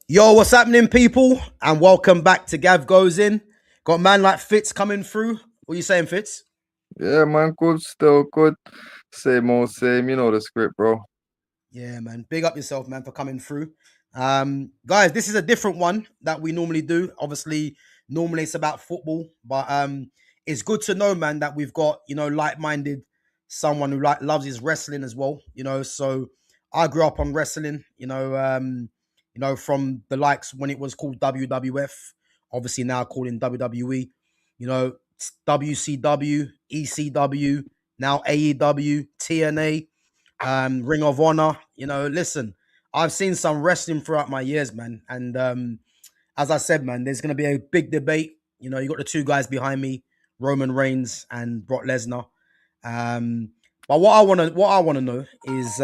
Yo, what's happening, people? And welcome back to Gav Goes In. Got a man like Fitz coming through. What you saying, Fitz? Yeah, man, good, still good. Same old same, you know the script, bro. Yeah, man. Big up yourself, man, for coming through. Guys, this is a different one that we normally do. Obviously, normally it's about football, but it's good to know, man, that we've got like-minded someone who loves his wrestling as well. So I grew up on wrestling. From the likes when it was called WWF, obviously now calling WWE. WCW, ECW, now AEW, TNA, Ring of Honor. Listen, I've seen some wrestling throughout my years, man. And as I said, man, there's going to be a big debate. You got the two guys behind me, Roman Reigns and Brock Lesnar. But what I want to know is,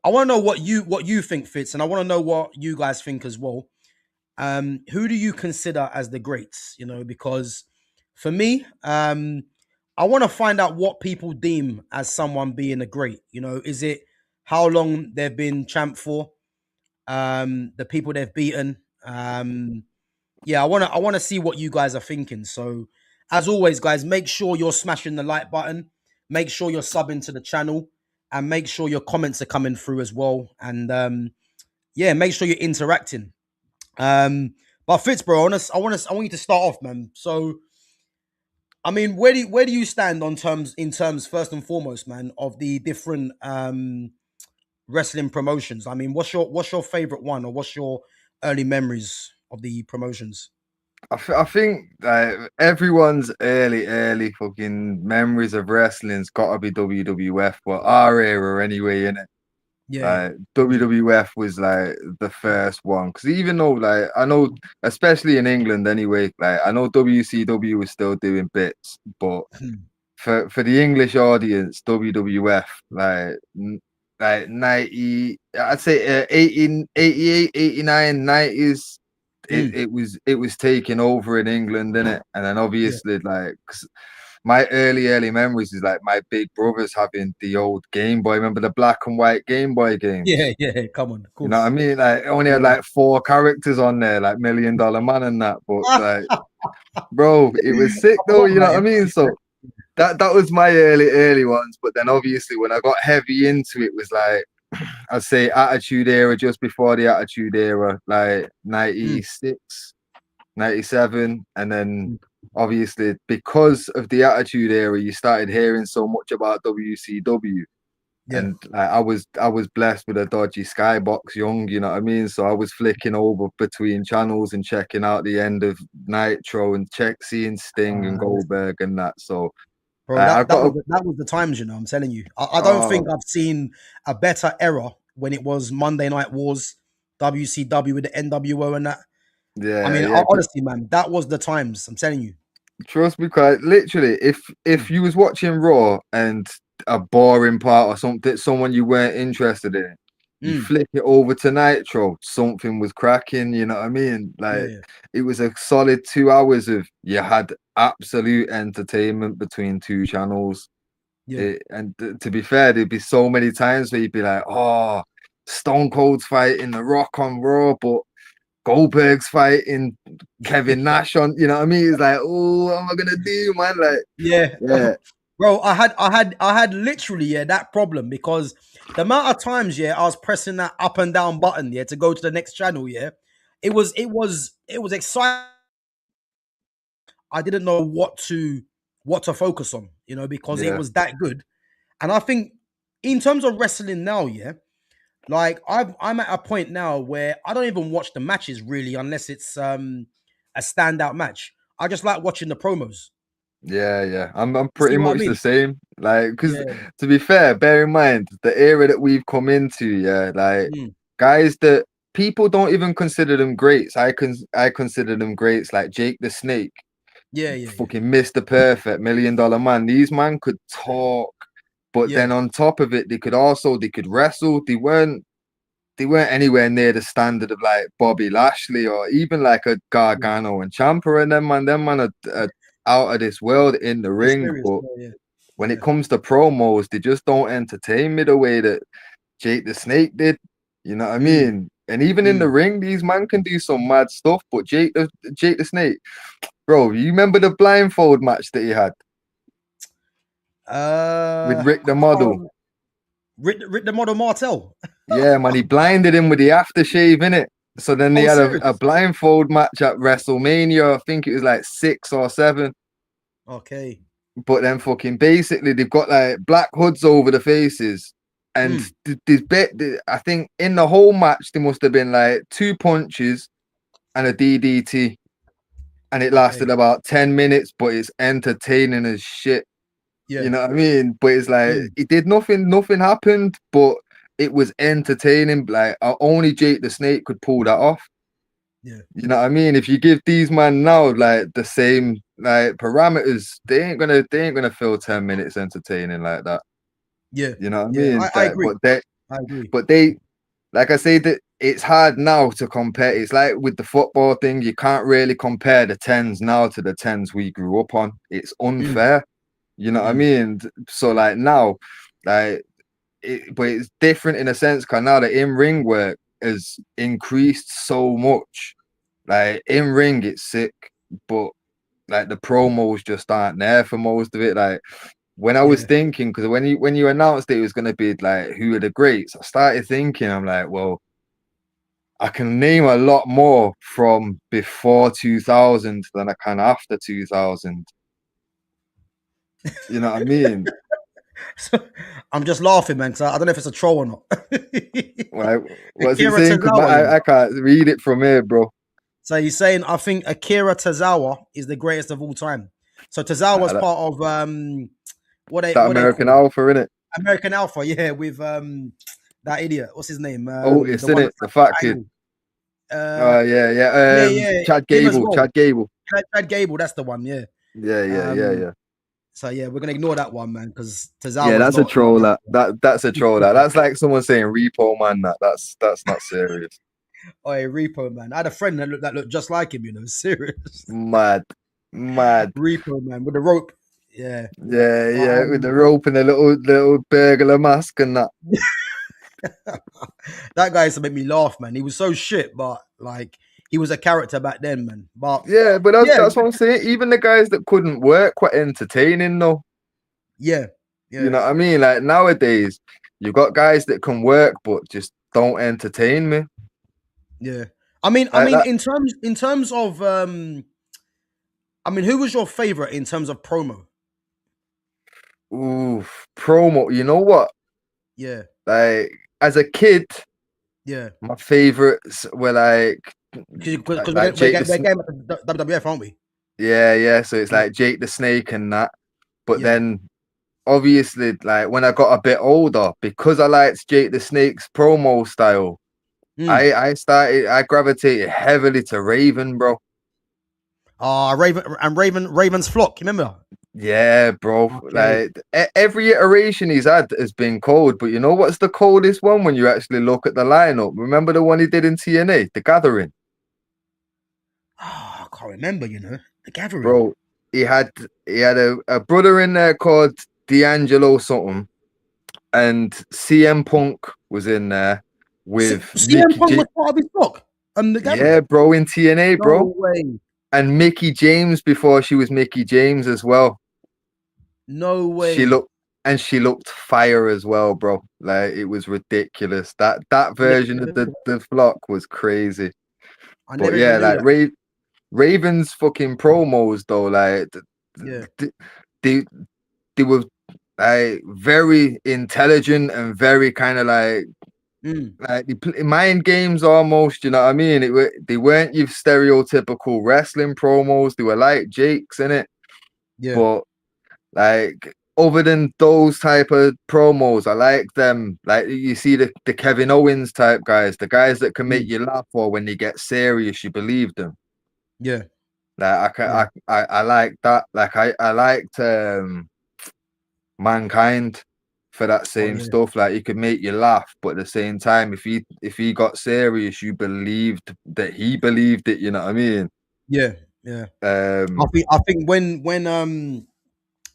I want to know what you think, Fitz, and I want to know what you guys think as well. Who do you consider as the greats? Because for me, I want to find out what people deem as someone being a great. Is it how long they've been champ for? The people they've beaten. Yeah, I want to see what you guys are thinking. So, as always, guys, make sure you're smashing the like button. Make sure you're subbing to the channel, and make sure your comments are coming through as well. And yeah, make sure you're interacting. But Fitz, bro, I want you to start off, man. So, I mean, where do you stand on terms first and foremost, man, of the different wrestling promotions? I mean, what's your favorite one, or what's your early memories of the promotions? I think everyone's early fucking memories of wrestling's gotta be WWF, but our era anyway, innit? Yeah, yeah, Like WWF was like the first one. Cause even though like I know, especially in England anyway, like I know WCW was still doing bits, but for the English audience, WWF, like 90, I'd say 18, 88, 89, 90s, it, Mm, it was it was taking over in England, innit? And then yeah, obviously, like, 'cause my early memories is like my big brothers having the old Game Boy. Remember the black and white Game Boy yeah, games? yeah. Come on, of You know what I course. mean? Like, it only had Yeah. like four characters on there, like Million Dollar Man and that. But like, bro, it was sick I though. forgot You about know what I him. mean? So that was my early ones. But then obviously when I got heavy into it was like I'd say Attitude Era, just before the Attitude Era, like Mm, 96, 97. And then mm, obviously because of the Attitude Era, you started hearing so much about WCW. yeah. And I was blessed with a dodgy skybox young, you know what I mean? So I was flicking over between channels and checking out the end of Nitro and seeing Sting and Listen, Goldberg and that. So bro, I that got a that was the times. I'm telling you. I don't think oh I've seen a better era when it was Monday Night Wars, WCW with the NWO and that. I yeah, mean, yeah. honestly, man, that was the times. I'm telling you. Trust me, cause literally, if Mm, you was watching Raw and a boring part or something, someone you weren't interested in, you mm, flick it over to Nitro, something was cracking. You know what I mean? yeah, Like yeah, it was a solid 2 hours of you had absolute entertainment between two channels. yeah. To be fair, there'd be so many times where you'd be like, "Oh, Stone Cold's fighting The Rock on Raw," but Goldberg's fighting Kevin Nash on, you know what I mean? It's like, oh, what am I gonna do, man? Like, Yeah, yeah, bro. I had literally that problem because the amount of times I was pressing that up and down button to go to the next channel. It was exciting. I didn't know what to focus on, because it yeah, was that good. And I think in terms of wrestling now, like I'm at a point now where I don't even watch the matches really unless it's a standout match. I just like watching the promos. yeah. I'm You see pretty what I much the mean? same. Like, because Yeah. to be fair, bear in mind the era that we've come into, yeah, like Mm. guys that people don't even consider them greats. I consider them greats like Jake the Snake, Yeah, yeah, yeah. fucking Mr. Perfect, Million Dollar Man. These man could talk, but Yeah. then on top of it, they could wrestle. They weren't anywhere near the standard of like Bobby Lashley or even like a Yeah. Gargano and Ciampa and them man. Them man are out of this world in the They're ring. serious. But Yeah, yeah. when it Yeah. comes to promos, they just don't entertain me the way that Jake the Snake did. You know what I Mm. mean? And even in the ring, these man can do some mad stuff. But Jake the Snake, bro, you remember the blindfold match that he had with Rick the Model? Rick the Model Martel. Yeah, man, he blinded him with the aftershave in it. So then they Oh, had a serious? blindfold match at WrestleMania. I think it was like 6 or 7. Okay. But then fucking basically they've got like black hoods over the faces. And this bit, I think in the whole match, there must have been like 2 punches and a DDT. And it lasted Okay. about 10 minutes, but it's entertaining as shit. Yeah. You know what I mean? But it's like it did nothing happened, but it was entertaining. Like only Jake the Snake could pull that off. Yeah. You know what I mean? If you give these man now like the same like parameters, they ain't gonna fill 10 minutes entertaining like that. Yeah. You know what I Yeah. mean? I agree. I agree. But they like I say that it's hard now to compare. It's like with the football thing, you can't really compare the tens now to the tens we grew up on. It's unfair. You know what I mean? So like now, like but it's different in a sense because now the in-ring work has increased so much. Like in ring, it's sick, but like the promos just aren't there for most of it. Like when I was thinking, because when you announced it was gonna be like who are the greats, I started thinking, I'm like, well, I can name a lot more from before 2000 than I can after 2000. You know what I mean? I'm just laughing, man, because I don't know if it's a troll or not. Like, what's he Akira saying? Because Tozawa, you know. I can't read it from here, bro. So he's saying, I think Akira Tozawa is the greatest of all time. So Tozawa's That, part of that what they American call Alpha, innit? American Alpha, yeah, with that idiot. What's his name? Oh, The it's in one it. that's The like fat an kid. angle. Uh, Yeah, yeah. yeah, yeah, Chad him as Gable. well. Chad Gable. Chad Gable, that's the one. Yeah. Yeah. So yeah, we're gonna ignore that one, man, because Yeah, Tozawa's that's a not. troll. That's a troll. That's like someone saying Repo Man. That's not serious. Oh, yeah, Repo man. I had a friend that looked just like him. You know, serious. Mad, mad. Repo man with the rope. Yeah, but Yeah. With the rope and the little burglar mask and that. that guy used to make me laugh, man. He was so shit, but like he was a character back then, man. But Yeah, but yeah, that's what I'm saying. Even the guys that couldn't work were entertaining, though. yeah, You yeah, know what I mean? Like nowadays, you've got guys that can work but just don't entertain me. yeah. I mean, Like that. in terms of I mean, who was your favorite in terms of promo? Ooh, promo. You know what? Yeah, Like as a kid, yeah. my favorites were Because we're Jake the getting at the WWF, aren't we? yeah. So it's Yeah, like Jake the Snake and that. But yeah. then obviously, like when I got a bit older, because I liked Jake the Snake's promo style, Mm. I gravitated heavily to Raven, bro. Raven's flock. Remember? Yeah, bro. Okay. Like every iteration he's had has been cold, but you know what's the coldest one when you actually look at the lineup? Remember the one he did in TNA, The Gathering? Oh, I can't remember. You know, the Gathering. Bro, he had a brother in there called D'Angelo something, and CM Punk was in there with CM Mickey Punk J. was part of his flock. The Yeah, Gathering. bro, in TNA, bro. No way. And Mickey James before she was Mickey James as well. No She way. looked she looked fire as well, bro. Like it was ridiculous. That I never, version of the flock was crazy. I But never yeah, even knew like that. Raven's fucking promos though, like Yeah. they they were like very intelligent and very kind of Mm. like they play mind games almost. You know what I mean? They weren't your stereotypical wrestling promos. They were like Jake's in it, Yeah. but like other than those type of promos, I like them. Like you see the Kevin Owens type guys, the guys that can make Mm. you laugh, or when they get serious, you believe them. Yeah. Like Yeah. I like that. Like I liked Mankind for that Oh same yeah. stuff. Like he could make you laugh, but at the same time, if he got serious, you believed that he believed it. You know what I mean? Yeah. Yeah. Um, I think when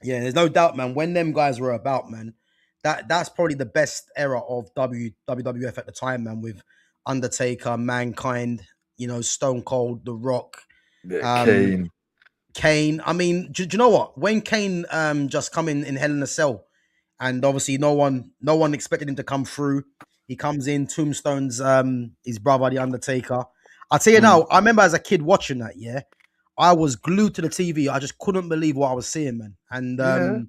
yeah, there's no doubt, man. When them guys were about, man, that's probably the best era of WWF at the time, man. With Undertaker, Mankind, Stone Cold, The Rock, Yeah, um, Kane. Kane. I mean, do you know what? When Kane just come in Hell in a Cell, and obviously no one expected him to come through. He comes in, tombstones his brother, the Undertaker. I'll tell you Mm. now, I remember as a kid watching that, yeah. I was glued to the TV. I just couldn't believe what I was seeing, man. And Yeah,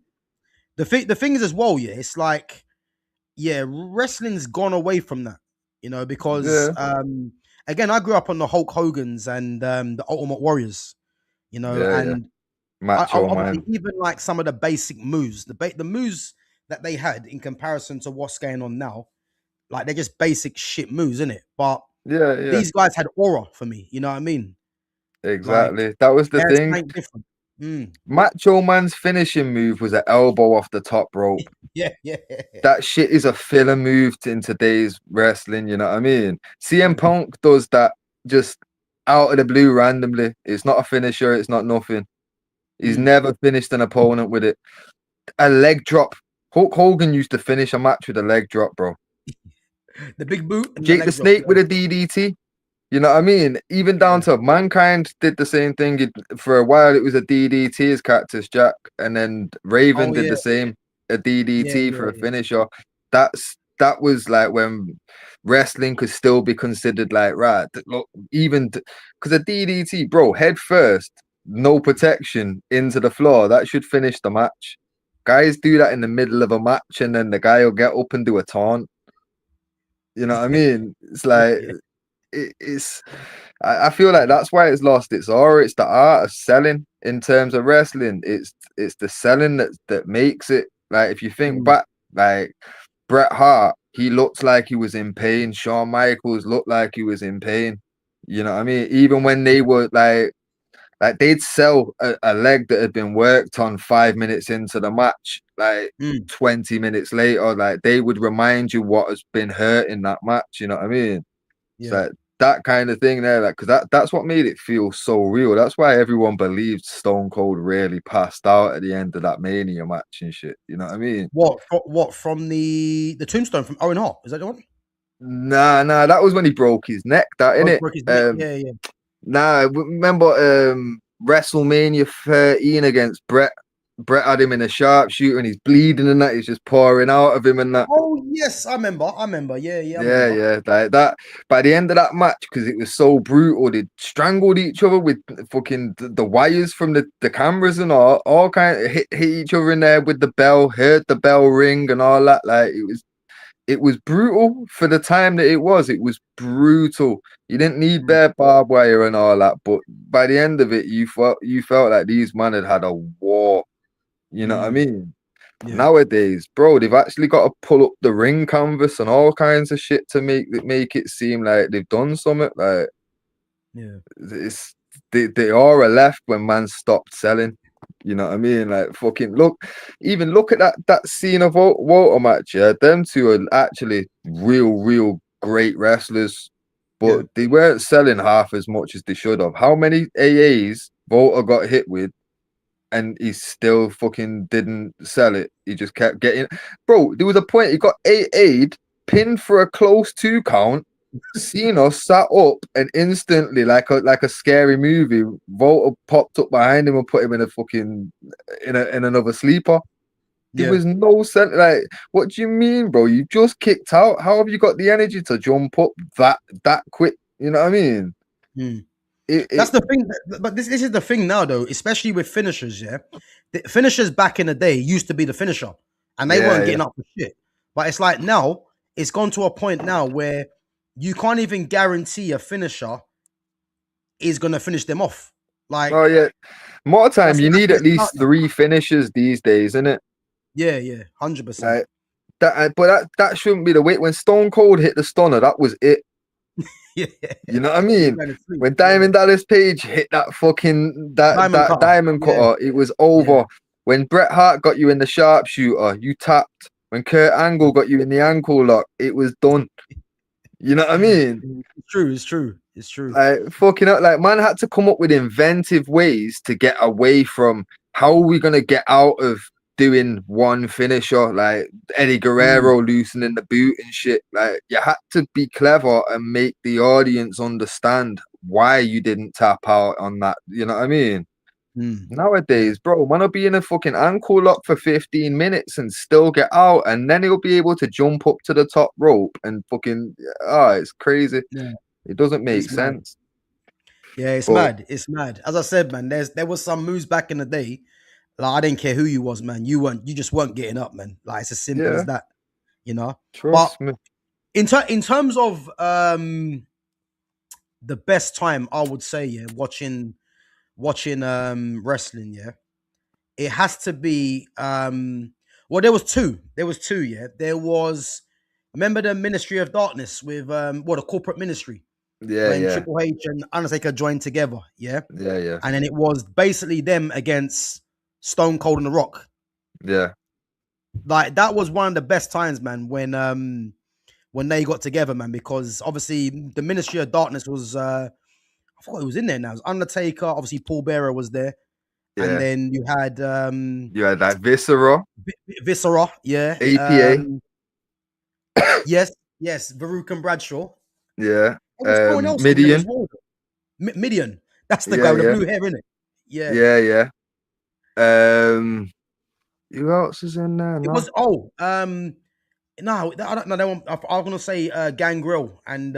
the thing is as well, yeah, it's like, yeah, wrestling's gone away from that, because yeah, again, I grew up on the Hulk Hogan's and the Ultimate Warriors, yeah. and Macho obviously man. even like some of the basic moves, the moves that they had in comparison to what's going on now, like they're just basic shit moves, isn't it? But Yeah, yeah. these guys had aura for me, you know what I mean? Like Exactly. That was the they're thing. something different. Mm. Macho Man's finishing move was an elbow off the top rope. Yeah, yeah. That shit is a filler move in today's wrestling, you know what I mean? CM Mm, Punk does that just out of the blue randomly. It's not a finisher, it's not nothing. He's mm. never finished an opponent with it. A leg drop. Hulk Hogan used to finish a match with a leg drop, bro. The big boot and the Jake the leg drop. Snake with a DDT. You know what I mean? Even Yeah, down yeah. to Mankind did the same thing. For a while, it was a DDT as Cactus Jack, and then Raven Oh did yeah, the same, a yeah, DDT yeah, for a yeah. finisher. That was like when wrestling could still be considered like right. Look, even because a DDT, bro, head first, no protection into the floor. That should finish the match. Guys do that in the middle of a match, and then the guy will get up and do a taunt. You know what I mean? It's Yeah, like yeah. it's I feel like that's why it's lost its aura. It's the art of selling in terms of wrestling. It's the selling that makes it. Like if you think Mm, back, like Bret Hart, he looked like he was in pain. Shawn Michaels looked like he was in pain. You know what I mean? Even when they were like they'd sell a leg that had been worked on 5 minutes into the match, like mm, 20 minutes later, like they would remind you what has been hurt in that match. You know what I mean? It's yeah. like that kind of thing there, like because that's what made it feel so real. That's why everyone believed Stone Cold really passed out at the end of that Mania match and shit. You know what I mean? What from the tombstone from Owen Hart? Is that the one? Nah, that was when he broke his neck. That in it. Broke his neck. Yeah, yeah. Nah, remember WrestleMania 13 against Bret. Bret had him in a sharpshooter and he's bleeding and that. He's just pouring out of him and that. Oh yes, I remember. I remember. Yeah, yeah, I Yeah, remember. yeah, like that. By the end of that match, because it was so brutal, they strangled each other with fucking the wires from the cameras and all kind of hit each other in there with the bell, heard the bell ring and all that. Like it was brutal for the time that it was. It was brutal. You didn't need Mm, bare barbed wire and all that, but by the end of it, you felt like these men had a war. You know what I mm, mean? yeah, Nowadays, bro, they've actually got to pull up the ring canvas and all kinds of shit to make it seem like they've done something. Like yeah, it's they are left when man stopped selling. You know what I mean? Like fucking look at that Cena Walter match. Yeah, them two are actually real great wrestlers, yeah. but they weren't selling half as much as they should have. How many AAs Walter got hit with? And he still fucking didn't sell it. He just kept getting. Bro, there was a point he got 8'd, pinned for a close 2 count. Cena sat up and instantly, like a scary movie, Volta popped up behind him and put him in a fucking in another sleeper. There Yeah. was no sense. Like, what do you mean, bro? You just kicked out. How have you got the energy to jump up that quick? You know what I mean? Mm. That's It the thing, but this is the thing now, though, especially with finishers. Yeah, the finishers back in the day used to be the finisher, and they weren't yeah. getting up for shit. But it's like now, it's gone to a point now where you can't even guarantee a finisher is gonna finish them off. Oh Like yeah. More time, you that's need what at it's about least now. 3 finishes these days, isn't it? Yeah, yeah, 100%. Like but that shouldn't be the way. When Stone Cold hit the stunner, that was it. Yeah, You know what I he's mean? going to sleep. When Yeah, Diamond Dallas Page hit that fucking diamond that cutter. diamond Yeah, cutter, it was yeah, over. When Bret Hart got you in the sharpshooter, you tapped. When Kurt Angle got you in the ankle lock, it was done. You know what I mean? it's true. It's true. It's true. Like fucking up, like man had to come up with inventive ways to get away from how are we gonna get out of doing one finisher, like Eddie Guerrero loosening the boot and shit. Like you had to be clever and make the audience understand why you didn't tap out on that. You know what I mean? Nowadays, bro, man will be in a fucking ankle lock for 15 minutes and still get out, and then he'll be able to jump up to the top rope and fucking it's crazy. Yeah, It doesn't make it's mad. sense. Yeah, it's But mad. It's mad. As I said, man, there was some moves back in the day. Like I didn't care who you was, man. You just weren't getting up, man. Like it's as simple yeah, as that, you know. But trust me. in terms of the best time, I would say, yeah, watching wrestling, yeah, it has to be well, there was two, yeah. There was, remember the Ministry of Darkness with the corporate ministry, Yeah, when yeah, Triple H and Undertaker joined together, yeah, yeah, yeah, and then it was basically them against Stone Cold and The Rock. yeah. Like that was one of the best times, man, when they got together, man, because obviously the Ministry of Darkness was I forgot who was in there now. It was Undertaker, obviously Paul Bearer was there, and Yeah. then you had You had like Viscera, Viscera, yeah, APA, yes, Farouk and Bradshaw. yeah. There was someone else in there as Midian, well. Midian, that's the guy yeah, with the yeah, blue hair, isn't it? Yeah. yeah, yeah. Um, who else is in there It now? was no, I don't know. I was gonna say Gangrel and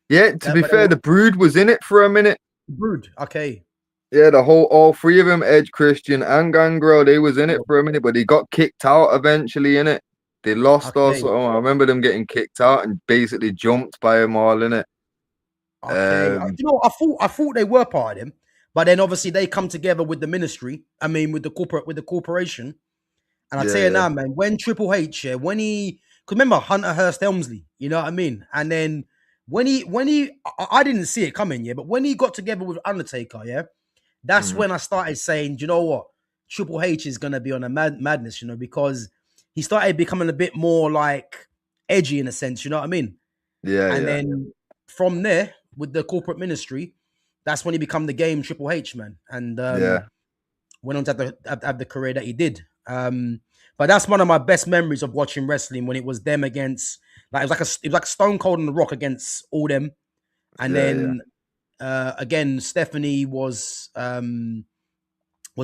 Yeah, to be but they fair, were the Brood was in it for a minute. Brood. Okay, Yeah, all three of them, Edge, Christian, and Gangrel, they was in it oh, for a minute, but they got kicked out eventually in it. They lost okay, also. I remember them getting kicked out and basically jumped by them all in it. okay. You know, I thought they were part of them, but then obviously they come together with the ministry. I mean, with the corporation. And I tell Yeah, you yeah, now, man, when Triple H, yeah, when he, cause remember Hunter Hearst Helmsley, you know what I mean? And then I didn't see it coming, yeah, but when he got together with Undertaker, yeah, that's mm, when I started saying, you know what, Triple H is gonna be on a madness, you know, because he started becoming a bit more like edgy in a sense, you know what I mean? yeah, And yeah, then from there, with the corporate ministry, that's when he become the game Triple H, man. And yeah, went on to have the career that he did. But that's one of my best memories of watching wrestling when it was them against, like it was like Stone Cold and The Rock against all them, and yeah, yeah, then again Stephanie was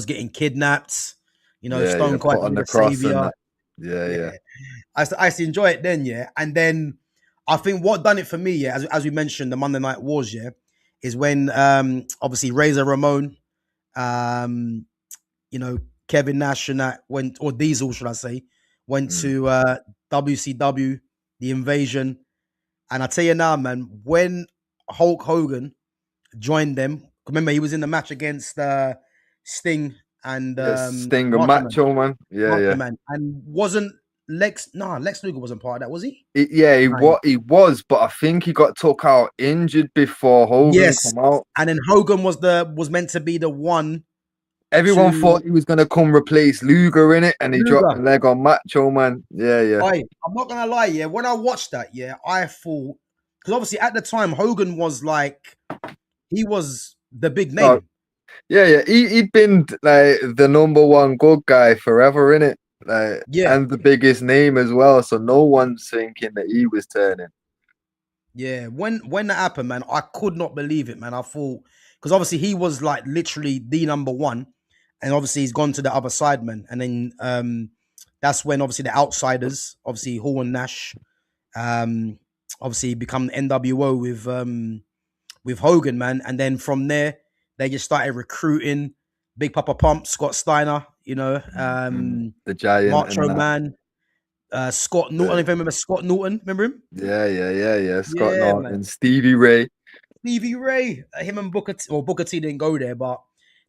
getting kidnapped. You know, yeah, yeah. Stone Cold had Put to on be the the cross and savior. that. Yeah, Yeah, yeah, I used to enjoy it then. Yeah, and then I think what done it for me, yeah, as we mentioned, the Monday Night Wars, yeah, is when obviously Razor Ramon, um, you know, Kevin Nash and that went, or Diesel, should I say, went mm, to WCW, the Invasion. And I tell you now, man, when Hulk Hogan joined them, remember he was in the match against Sting and yeah. Stinger Macho Man, Macho Man. Yeah, Macho yeah. Man, and wasn't Lex Luger wasn't part of that, was he? Yeah, Right. he was, but I think he got took out injured before Hogan Yes, come out. and then Hogan was meant to be the one Everyone to thought he was gonna come replace Luger in it, and he dropped Luger. the leg on Macho Man. Yeah, yeah. I'm not gonna lie, yeah. When I watched that, yeah, I thought, because obviously at the time Hogan was like he was the big Oh, name. yeah, yeah. He'd been like the number one good guy forever in it, like, Yeah, and the biggest name as well. So no one's thinking that he was turning. yeah. When that happened, man, I could not believe it, man. I thought, because obviously he was like literally the number one, and obviously he's gone to the other side, man. And then that's when obviously the outsiders, obviously Hall and Nash, um, obviously become NWO with Hogan, man. And then from there, they just started recruiting Big Papa Pump, Scott Steiner, you know, The giant Macho and that. Man, Scott Norton. I don't The, even remember Scott Norton. Remember him? yeah, yeah, yeah, yeah. Scott Yeah, man. Norton, Stevie Ray. Stevie Ray, him and Booker T. Well, Booker T didn't go there, but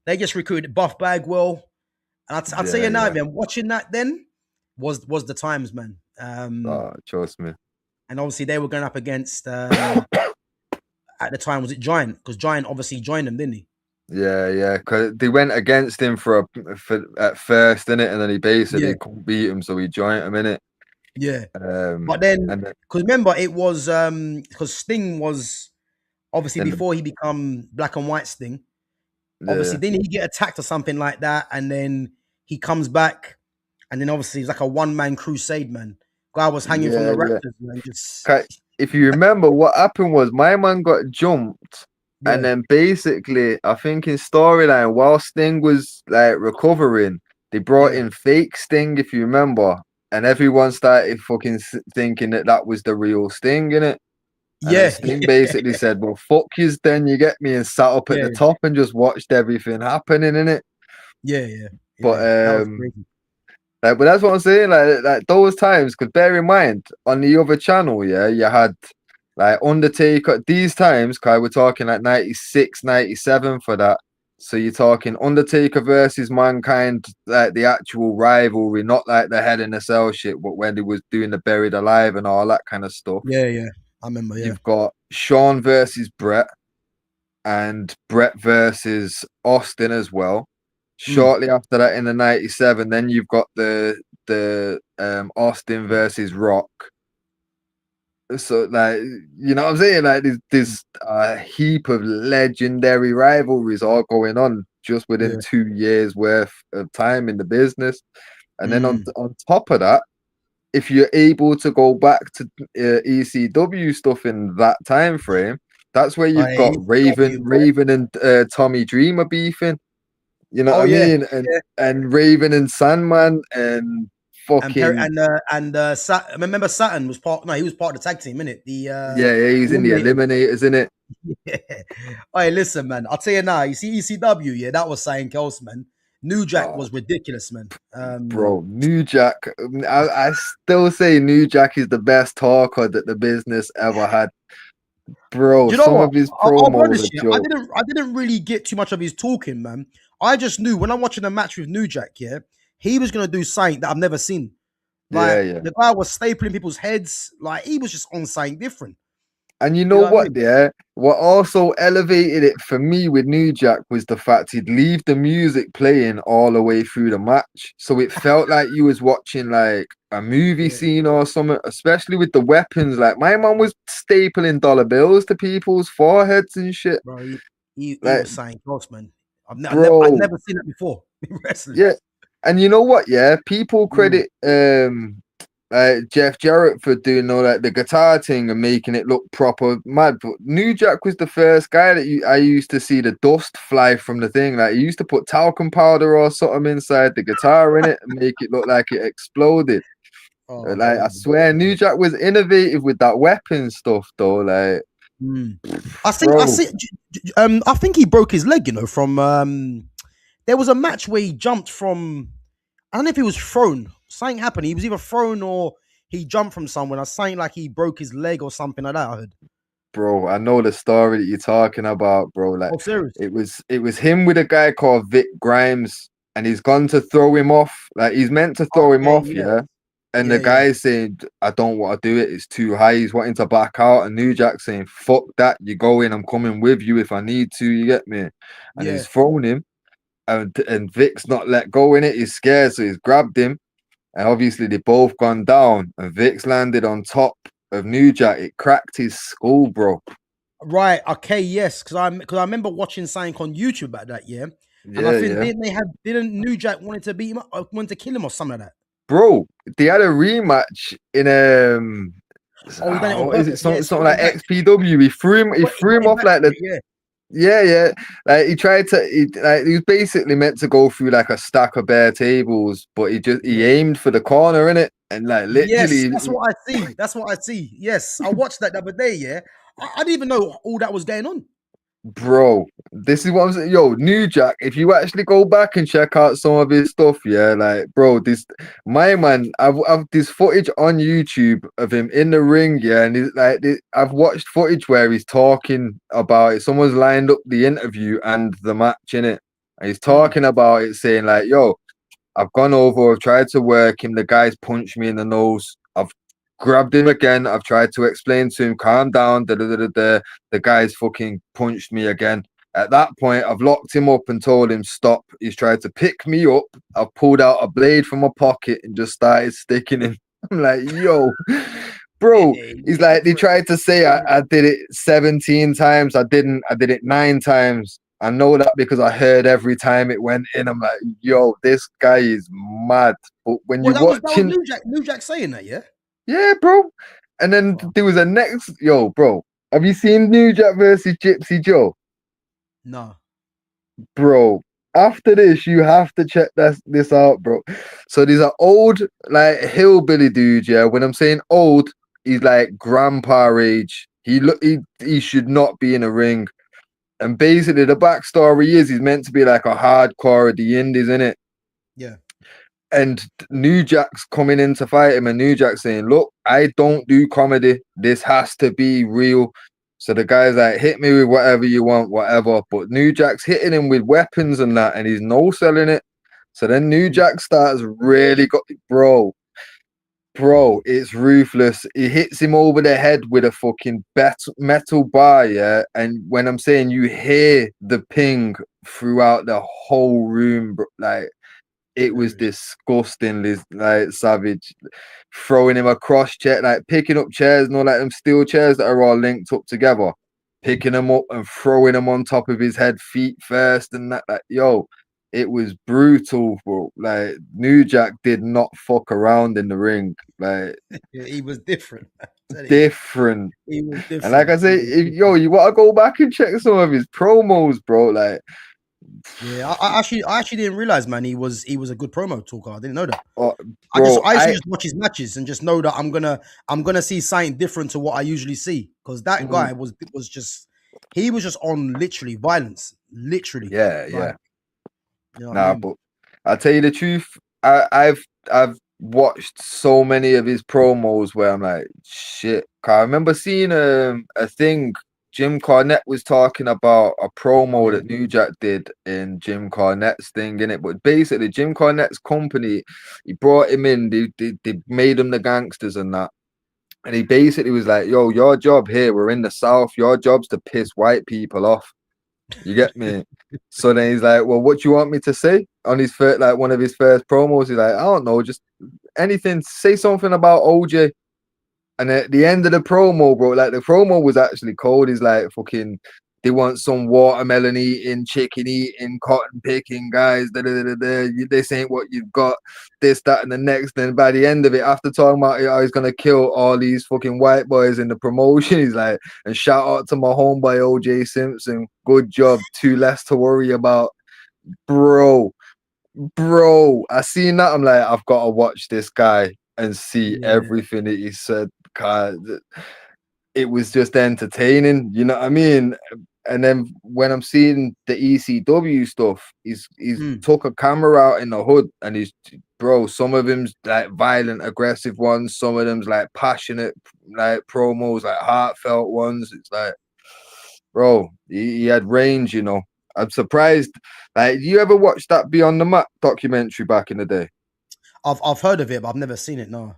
they just recruited Buff Bagwell. And I'll tell Yeah, you now, yeah. man, watching that then was the times, man. Oh, trust me. And obviously they were going up against at the time was it Giant, because Giant obviously joined them, didn't he? Yeah, yeah, because they went against him for at first, in it, and then he Yeah, basically couldn't beat him, so he joined him in it. yeah. But then, And then, because remember, it was because Sting was obviously then the, before he become Black and White Sting. yeah, Obviously, yeah, didn't he get attacked or something like that? And then he comes back, and then obviously it's like a one-man crusade, man. Guy was hanging from Yeah, the yeah. rafters, man. Just If you remember, what happened was my man got jumped, and yeah, then basically, I think in storyline, while Sting was like recovering, they brought yeah, in fake Sting, if you remember, and everyone started fucking thinking that that was the real Sting, innit? And then yeah, Sting basically said, "Well, fuck yous, then you get me," and sat up at yeah, the top and just watched everything happening, innit? yeah, yeah, But yeah. That was crazy. but that's what I'm saying. Like those times, because bear in mind, on the other channel, yeah, you had like Undertaker. These times, Kai, we're talking like 96, 97 for that. So you're talking Undertaker versus Mankind, like the actual rivalry, not like the Hell in a Cell shit, but when they was doing the Buried Alive and all that kind of stuff. Yeah, yeah. I remember. Yeah. You've got Shawn versus Brett and Brett versus Austin as well. Mm, Shortly after that, in the '97, then you've got the Austin versus Rock. So like, you know what I'm saying? Like there's a heap of legendary rivalries all going on just within yeah. 2 years worth of time in the business. And then Mm, on top of that, if you're able to go back to ECW stuff in that time frame, that's where you've got AEW, boy. Raven and Tommy Dreamer beefing. You know what Oh I yeah, mean? yeah. And Raven and Sandman and And Perry fucking and remember Saturn was part. No, he was part of the tag team, innit? The yeah, yeah, he's in the Eliminators. Eliminators, in it, Yeah. Hey, listen, man. I'll tell you now. You see ECW, yeah, that was something else, man. New Jack oh, was ridiculous, man. bro. New Jack, I still say New Jack is the best talker that the business ever had, bro. Do you know Some what? of his I'll be promos are honest, yeah. joke, I didn't really get too much of his talking, man. I just knew when I'm watching a match with New Jack, yeah, he was gonna do something that I've never seen. yeah, Like yeah. the guy was stapling people's heads. Like he was just on something different. And you You know know what I what, mean? yeah? What also elevated it for me with New Jack was the fact he'd leave the music playing all the way through the match. So it felt like you was watching like a movie Yeah, scene or something, especially with the weapons. Like my mom was stapling dollar bills to people's foreheads and shit. bro. He Like, was saying close, man. I've bro, never seen that before in wrestling. yeah. And you know what, yeah? People Mm, credit Jeff Jarrett for doing all like the guitar thing and making it look proper mad. But New Jack was the first guy that I used to see the dust fly from the thing. Like he used to put talcum powder or something inside the guitar in it and make it look like it exploded. oh Like I man. swear, New Jack was innovative with that weapon stuff though. Like, Mm. I bro, see. I think he broke his leg. You know, from there was a match where he jumped from. I don't know if he was thrown. Something happened. He was either thrown or he jumped from somewhere. I saying like he broke his leg or something like that. I heard. bro, I know the story that you're talking about, bro. Like Oh, serious? it was him with a guy called Vic Grimes, and he's gone to throw him off. Like he's meant to throw him Okay, off, yeah, yeah. And the yeah, yeah, guy's saying, I don't want to do it, it's too high. He's wanting to back out. And New Jack saying, fuck that, you go in, I'm coming with you if I need to, you get me? And yeah. he's thrown him, and Vic's not let go in it. He's scared, so he's grabbed him. And obviously they both gone down, and Vic's landed on top of New Jack. It cracked his skull, bro. Right. Okay. Yes. Because I remember watching something on YouTube about that. Yeah. And I Yeah, think yeah. didn't New Jack wanted to beat him up, wanted to kill him or something like that. Bro, they had a rematch in Oh, he done it on what is it? purpose. Yeah. Something So he like got XPW. He he threw got him him off back like for the it. Yeah. yeah, yeah. Like he was basically meant to go through like a stack of bare tables, but he Yeah. aimed for the corner in it and like Yes, literally, that's what I see. That's what I see. Yes, I watched that the other day. Yeah, I didn't even know all that was going on. bro, this is what I'm saying. Yo, New Jack, if you actually go back and check out some of his stuff, yeah, like, bro, this my man, I've this footage on YouTube of him in the ring, yeah, and he's like, I've watched footage where he's talking about it. Someone's lined up the interview and the match in it, and he's Mm, talking about it, saying like, yo, I've gone over, I've tried to work him. The guy's punched me in the nose. I've grabbed him again. I've tried to explain to him, calm down. Da, da, da, da, da. The guy's fucking punched me again. At that point, I've locked him up and told him stop. He's tried to pick me up. I've pulled out a blade from my pocket and just started sticking him. I'm like, yo, bro. he He's went like, they for it. tried to say Yeah. I did it 17 times. I didn't. I did it 9 times. I know that because I heard every time it went in. I'm like, yo, this guy is mad. But when Well, you that was watching, New Jack saying that, yeah. yeah, bro. And then Oh, there was a next, yo, bro. Have you seen New Jack versus Gypsy Joe? no. Bro, after this, you have to check this out, bro. So there's an old, like, hillbilly dude, yeah. When I'm saying old, he's like grandpa age. He should not be in a ring. And basically, the backstory is he's meant to be like a hardcore of the indies, innit? Yeah. And New Jack's coming in to fight him, and New Jack's saying, "Look, I don't do comedy. This has to be real." So the guy's like, "Hit me with whatever you want, whatever." But New Jack's hitting him with weapons and that, and he's no selling it. So then New Jack starts really got, bro, it's ruthless. He hits him over the head with a fucking metal bar, yeah. And when I'm saying you hear the ping throughout the whole room, bro, like it was Serious. disgustingly like savage. Throwing him across chair, like picking up chairs and all like them steel chairs that are all linked up together, picking them up and throwing them on top of his head, feet first, and that. Like, yo, it was brutal, bro. Like New Jack did not fuck around in the ring. Like Yeah, he was different. I tell you, different. he was And like different. I He say, was if, yo, different. you want to go back and check some of his promos, bro. Like, Yeah, I actually didn't realize, man. He was a good promo talker. I didn't know that. oh, bro, I used to just watch his matches and just know that I'm gonna see something different to what I usually see because that mm, guy was just he was just on literally violence, literally yeah, like yeah. you know what I Nah, mean. but I'll tell you the truth. I've watched so many of his promos where I'm like, shit. 'Cause I remember seeing a thing Jim Cornette was talking about a promo Yeah, that New Jack did in Jim Cornette's thing in it. But basically, Jim Cornette's company, he brought him in. They made him the gangsters and that. And he basically was like, "Yo, your job here. We're in the South. Your job's to piss white people off." You get me? So then he's like, "Well, what do you want me to say?" On his first, like one of his first promos, he's like, "I don't know, just anything. Say something about OJ." And at the end of the promo, bro, like the promo was actually cold. He's like, "Fucking, they want some watermelon eating, chicken eating, cotton picking guys. Da, da, da, da, da. This ain't what you've got. This, that, and the next." Then by the end of it, after talking about how he's gonna kill all these fucking white boys in the promotion, he's like, "And shout out to my homeboy OJ Simpson. Good job. Two less to worry about, bro." Bro, I seen that. I'm like, I've got to watch this guy and see yeah. everything that he said. God, it was just entertaining. You know what I mean? And then when I'm seeing the ECW stuff, he's Mm. took a camera out in the hood, and he's, bro. Some of them's like violent, aggressive ones. Some of them's like passionate, like promos, like heartfelt ones. It's like, bro, he had range. You know, I'm surprised. Like, you ever watched that Beyond the Mat documentary back in the day? I've heard of it, but I've never seen it. No.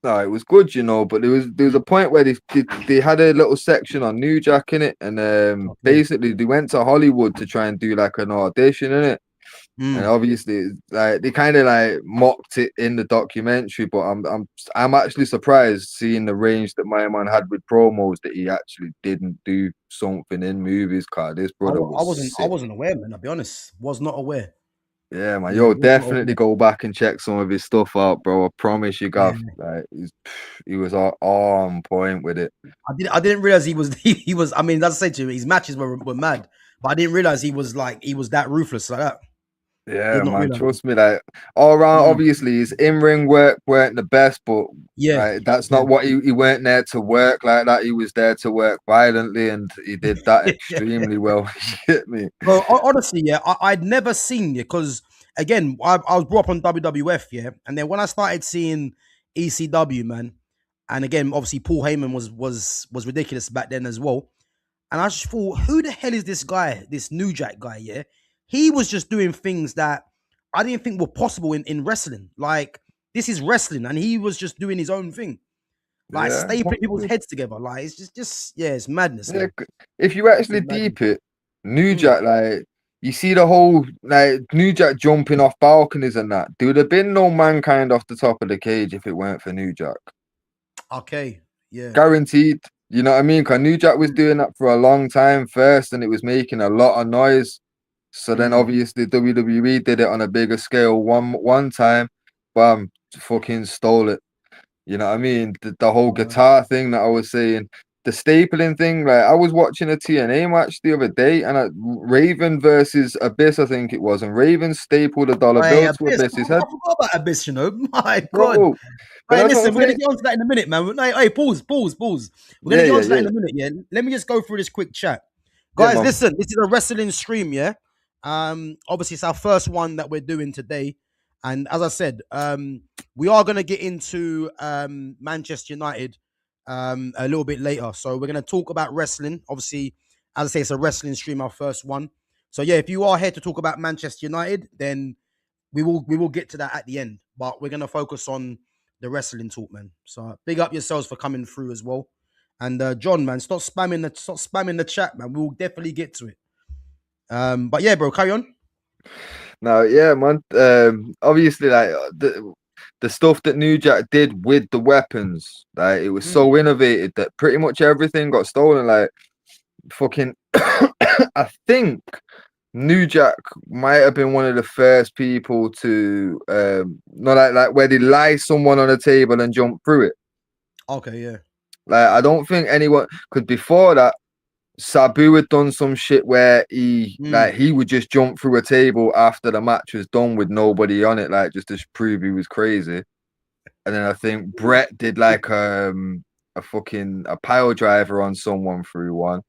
No, it was good, you know, but there was Mm. a point where they had a little section on New Jack in it, and Okay. basically they went to Hollywood to try and do like an audition in it, and Mm. obviously like they kind of like mocked it in the documentary, but I'm actually surprised seeing the range that my man had with promos that he actually didn't do something in movies. Cause this brother was I sick. wasn't aware, man. I'll be honest. Was not aware. Yeah, man. Yeah, Yo, was not definitely aware. go back and check some of his stuff out, bro. I promise you, Yeah. Gav. Like, he was all on point with it. I didn't realize he was he was. I mean, as I said to you, his matches were mad, but I didn't realize he was that ruthless like that. Yeah, Did not man. realize. Trust me. Like, all around, Mm. obviously, his in-ring work weren't the best, but Yeah, like that's yeah, not what he weren't there to work like that. He was there to work violently, and he did that yeah. extremely well. You get me? Bro, honestly, yeah, I'd never seen it because again, I was brought up on WWF, yeah, and then when I started seeing ECW, man, and again, obviously Paul Heyman was ridiculous back then as well, and I just thought, who the hell is this guy, this New Jack guy? Yeah, he was just doing things that I didn't think were possible in wrestling. Like this is wrestling, and he was just doing his own thing, like Yeah. stapling people's heads together. Like it's just yeah, it's madness, Yeah, man. if you It's actually madness. deep it, New Mm. Jack, like you see the whole like New Jack jumping off balconies and that. There would have been no mankind off the top of the cage if it weren't for New Jack. Okay, yeah. Guaranteed. You know what I mean? Because New Jack was doing that for a long time first, and it was making a lot of noise. So then Mm. obviously WWE did it on a bigger scale one time. Bam, fucking stole it. You know what I mean? The whole guitar thing that I was saying, the stapling thing. Like I was watching a TNA match the other day, and Raven versus Abyss, I think it was, and Raven stapled a dollar Hey, bill to Abyss. Abyss's I head, forgot about Abyss, you know. My God. bro. But Hey, that's what I'm listen, we're gonna saying. get onto that in a minute, man. Hey, pause. We're gonna Yeah, get yeah, onto that in yeah, a minute, yeah. Let me just go through this quick chat. yeah, Guys, man. listen, this is a wrestling stream, yeah. Obviously it's our first one that we're doing today. And as I said, we are gonna get into Manchester United a little bit later. So we're gonna talk about wrestling. Obviously, as I say, it's a wrestling stream, our first one. So yeah, if you are here to talk about Manchester United, then we will get to that at the end, but we're gonna focus on the wrestling talk, man. So big up yourselves for coming through as well. And John, man, stop spamming the chat, man. We'll definitely get to it. But yeah, bro, carry on. No, yeah, man. Obviously, like the stuff that New Jack did with the weapons, like it was Mm. so innovative that pretty much everything got stolen. Like fucking, I think New Jack might have been one of the first people to, not like where they lie someone on a table and jump through it. Okay, yeah. Like I don't think anyone, because before that, Sabu had done some shit where Mm. he would just jump through a table after the match was done with nobody on it, like just to prove he was crazy. And then I think Brett did like a fucking a pile driver on someone through one,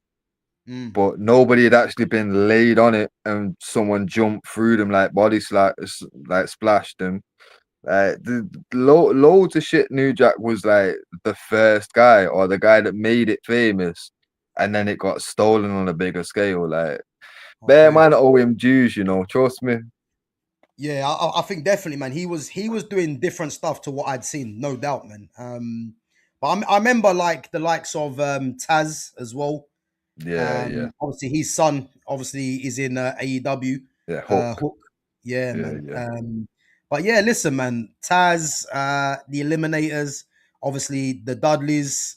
Mm. but nobody had actually been laid on it, and someone jumped through them like like splashed them. Loads of shit. New Jack was like the first guy or the guy that made it famous, and then it got stolen on a bigger scale. Like, bear Okay. man owe him dues, you know. Trust me. Yeah, I think definitely, man. He was doing different stuff to what I'd seen, no doubt, man. But I remember like the likes of Taz as well. Yeah, yeah, Obviously, his son obviously is in AEW. yeah. Hook. Hook, yeah, Yeah, man. yeah, But yeah, listen, man. Taz, the Eliminators, obviously the Dudleys.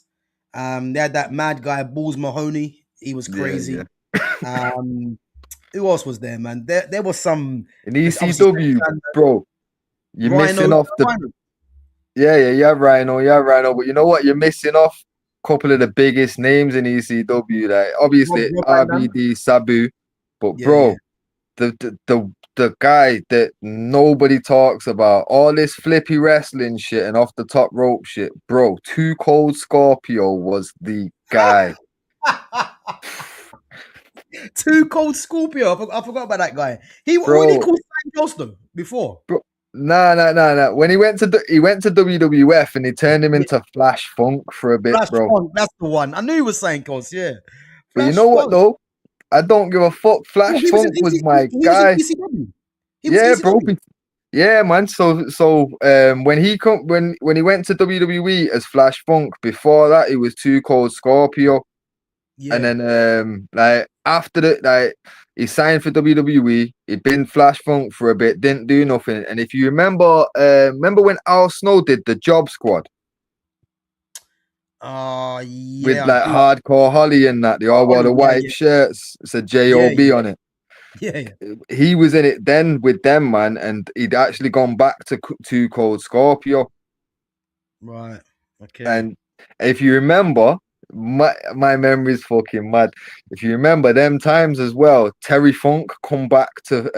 They had that mad guy, Balls Mahoney. He was yeah, yeah. crazy. Um, who else was there, man? There was some. In This obviously ECW, bro, you're Rhino. missing off the. Rhino. Yeah, yeah, yeah, Rhino, yeah, Rhino. But you know what? You're missing off a couple of the biggest names in ECW. Like obviously Rob Van Dam. RVD, Sabu, but Yeah, yeah. bro, the guy that nobody talks about, all this flippy wrestling shit and off the top rope shit, bro. Too Cold Scorpio was the guy, Too Cold Scorpio. I forgot about that guy. What did he bro. call Stan Johnston before? Bro, nah, nah, nah, nah. When he went to WWF and he turned him Yeah, into Flash Funk for a bit, Flash bro. Funk. That's the one. I knew he was saying Coast. Yeah, But you Flash know what Funk. though? I don't give a fuck. Oh, Flash he was in Funk was my he was in guy. ECW. He was Yeah, bro. ECW. Yeah, man. When he went to WWE as Flash Funk, before that he was Too Cold Scorpio. And Yeah. then like after that, like he signed for WWE. He'd been Flash Funk for a bit, didn't do nothing. And if you remember when Al Snow did the Job Squad with Yeah, I like do. Hardcore Holly and that, they all wore Holly. the Yeah, white yeah, shirts, it said yeah, JOB yeah, on it. yeah, yeah. He was in it then with them, man, and he'd actually gone back to Too Cold Scorpio. Right. Okay. And if you remember, my memory's fucking mad. If you remember them times as well, Terry Funk come back to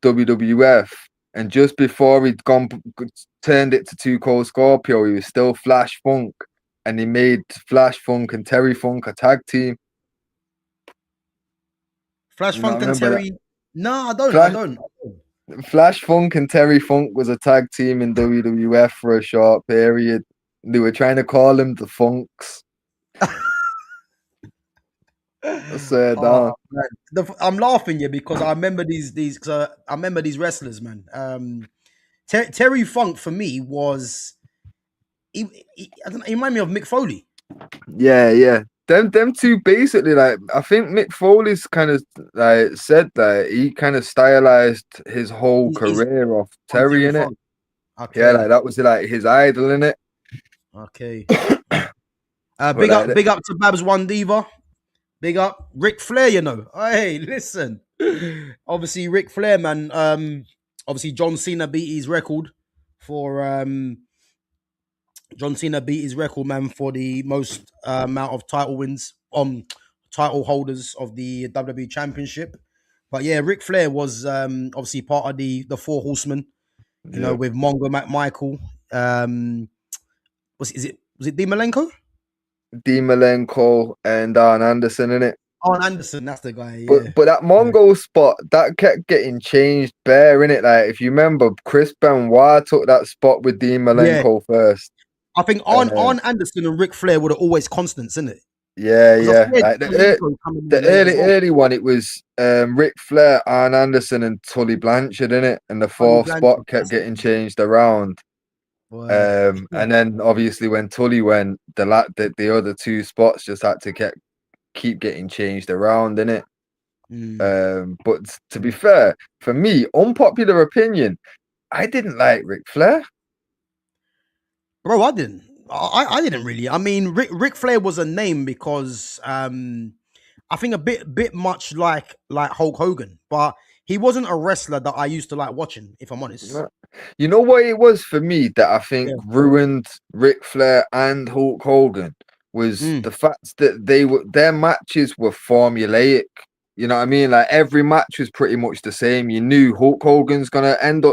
WWF, and just before he'd gone turned it to Too Cold Scorpio, he was still Flash Funk, and he made Flash Funk and Terry Funk a tag team. Flash You know, Funk and remember that? Terry. No, I don't. I Flash don't. Flash Funk and Terry Funk was a tag team in WWF for a short period. They were trying to call them the Funks. I swear Oh down. man, I'm laughing here because I remember these. I remember these wrestlers, man. Terry Funk for me was I don't know, he reminded me of Mick Foley. Yeah, yeah. Them two basically, like I think Mick Foley's kind of like said that he kind of stylized his whole He's career off on Terry Terry in it. Funk. Yeah, Okay, like that was like his idol in it. okay. But like, Big up to Babs One Diva. Big up Ric Flair. You know, hey, listen. Obviously, Ric Flair, man. Obviously, John Cena beat his record, man, for the most amount of title wins, title holders of the WWE Championship. But yeah, Ric Flair was obviously part of the Four Horsemen. You know, yeah, with Mongo McMichael. Was it Malenko? Dean Malenko and Arn Anderson in it. Oh, Anderson, that's the guy. But Yeah, but that yeah, Mongo spot that kept getting changed bare in it. Like if you remember, Chris Benoit took that spot with Dean yeah. Malenko first. I think Uh, Arn Anderson and Ric Flair were always constants, isn't it? yeah, Because I yeah. swear Like Malenko coming in the late as well. early one, it was Ric Flair, Arn Anderson, and Tully Blanchard in it, and the Tony fourth spot Blanchard, kept that's it. getting changed around. Boy. And then obviously when Tully went, the other two spots just had to keep getting changed around in it. Mm. But to be fair, for me, unpopular opinion, I didn't like Ric Flair. Bro, I didn't. I didn't really. I mean, Ric Flair was a name because I think a bit much like Hulk Hogan, but he wasn't a wrestler that I used to like watching. If I'm honest. No. You know what it was for me that I think Yeah. ruined Ric Flair and Hulk Hogan was Mm. the fact that their matches were formulaic. You know what I mean? Like every match was pretty much the same. You knew Hulk Hogan's gonna end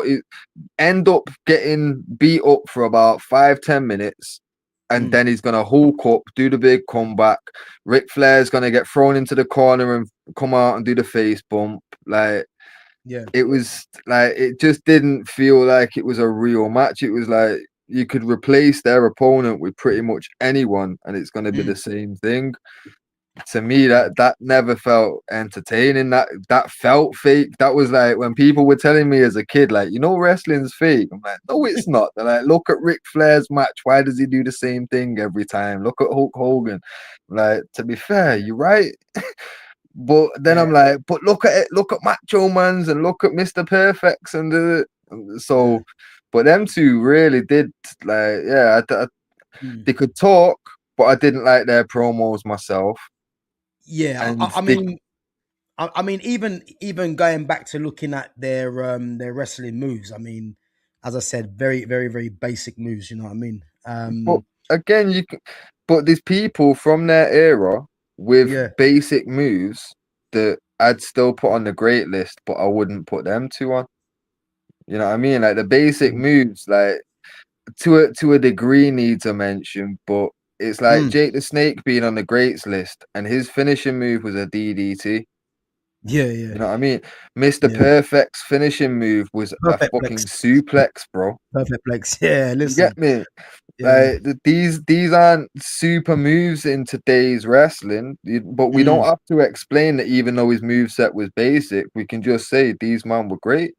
up getting beat up for about 5-10 minutes, and Mm. then he's gonna hulk up, do the big comeback. Ric Flair's gonna get thrown into the corner and come out and do the face bump. Like Yeah. it was like it just didn't feel like it was a real match. It was like you could replace their opponent with pretty much anyone, and it's gonna be Mm. the same thing. To me, Yeah. that never felt entertaining. That felt fake. That was like when people were telling me as a kid, like, you know, wrestling's fake. I'm like, no, it's not. They're like, look at Ric Flair's match. Why does he do the same thing every time? Look at Hulk Hogan. Like, to be fair, you're right. But then Yeah. I'm like, but look at it, look at Macho Man's and look at Mr. Perfect's and Yeah. so, but them two really did like, yeah, Mm. they could talk, but I didn't like their promos myself. Yeah. And I mean, even going back to looking at their wrestling moves. I mean, as I said, very basic moves. You know what I mean? but again, but there's people from their era with Yeah. basic moves that I'd still put on the great list, but I wouldn't put them two on. You know what I mean? Like the basic Mm. moves, like to a degree needs a mention, but it's like Mm. Jake the Snake being on the greats list and his finishing move was a DDT. Yeah. Yeah. You know what I mean? Mr. Yeah. Perfect's finishing move was a Perfect fucking flex. suplex, bro. Perfect flex. Yeah. You get Listen. me? Yeah. Like these aren't super moves in today's wrestling, but we don't Mm. have to explain that even though his move set was basic, we can just say these man were great.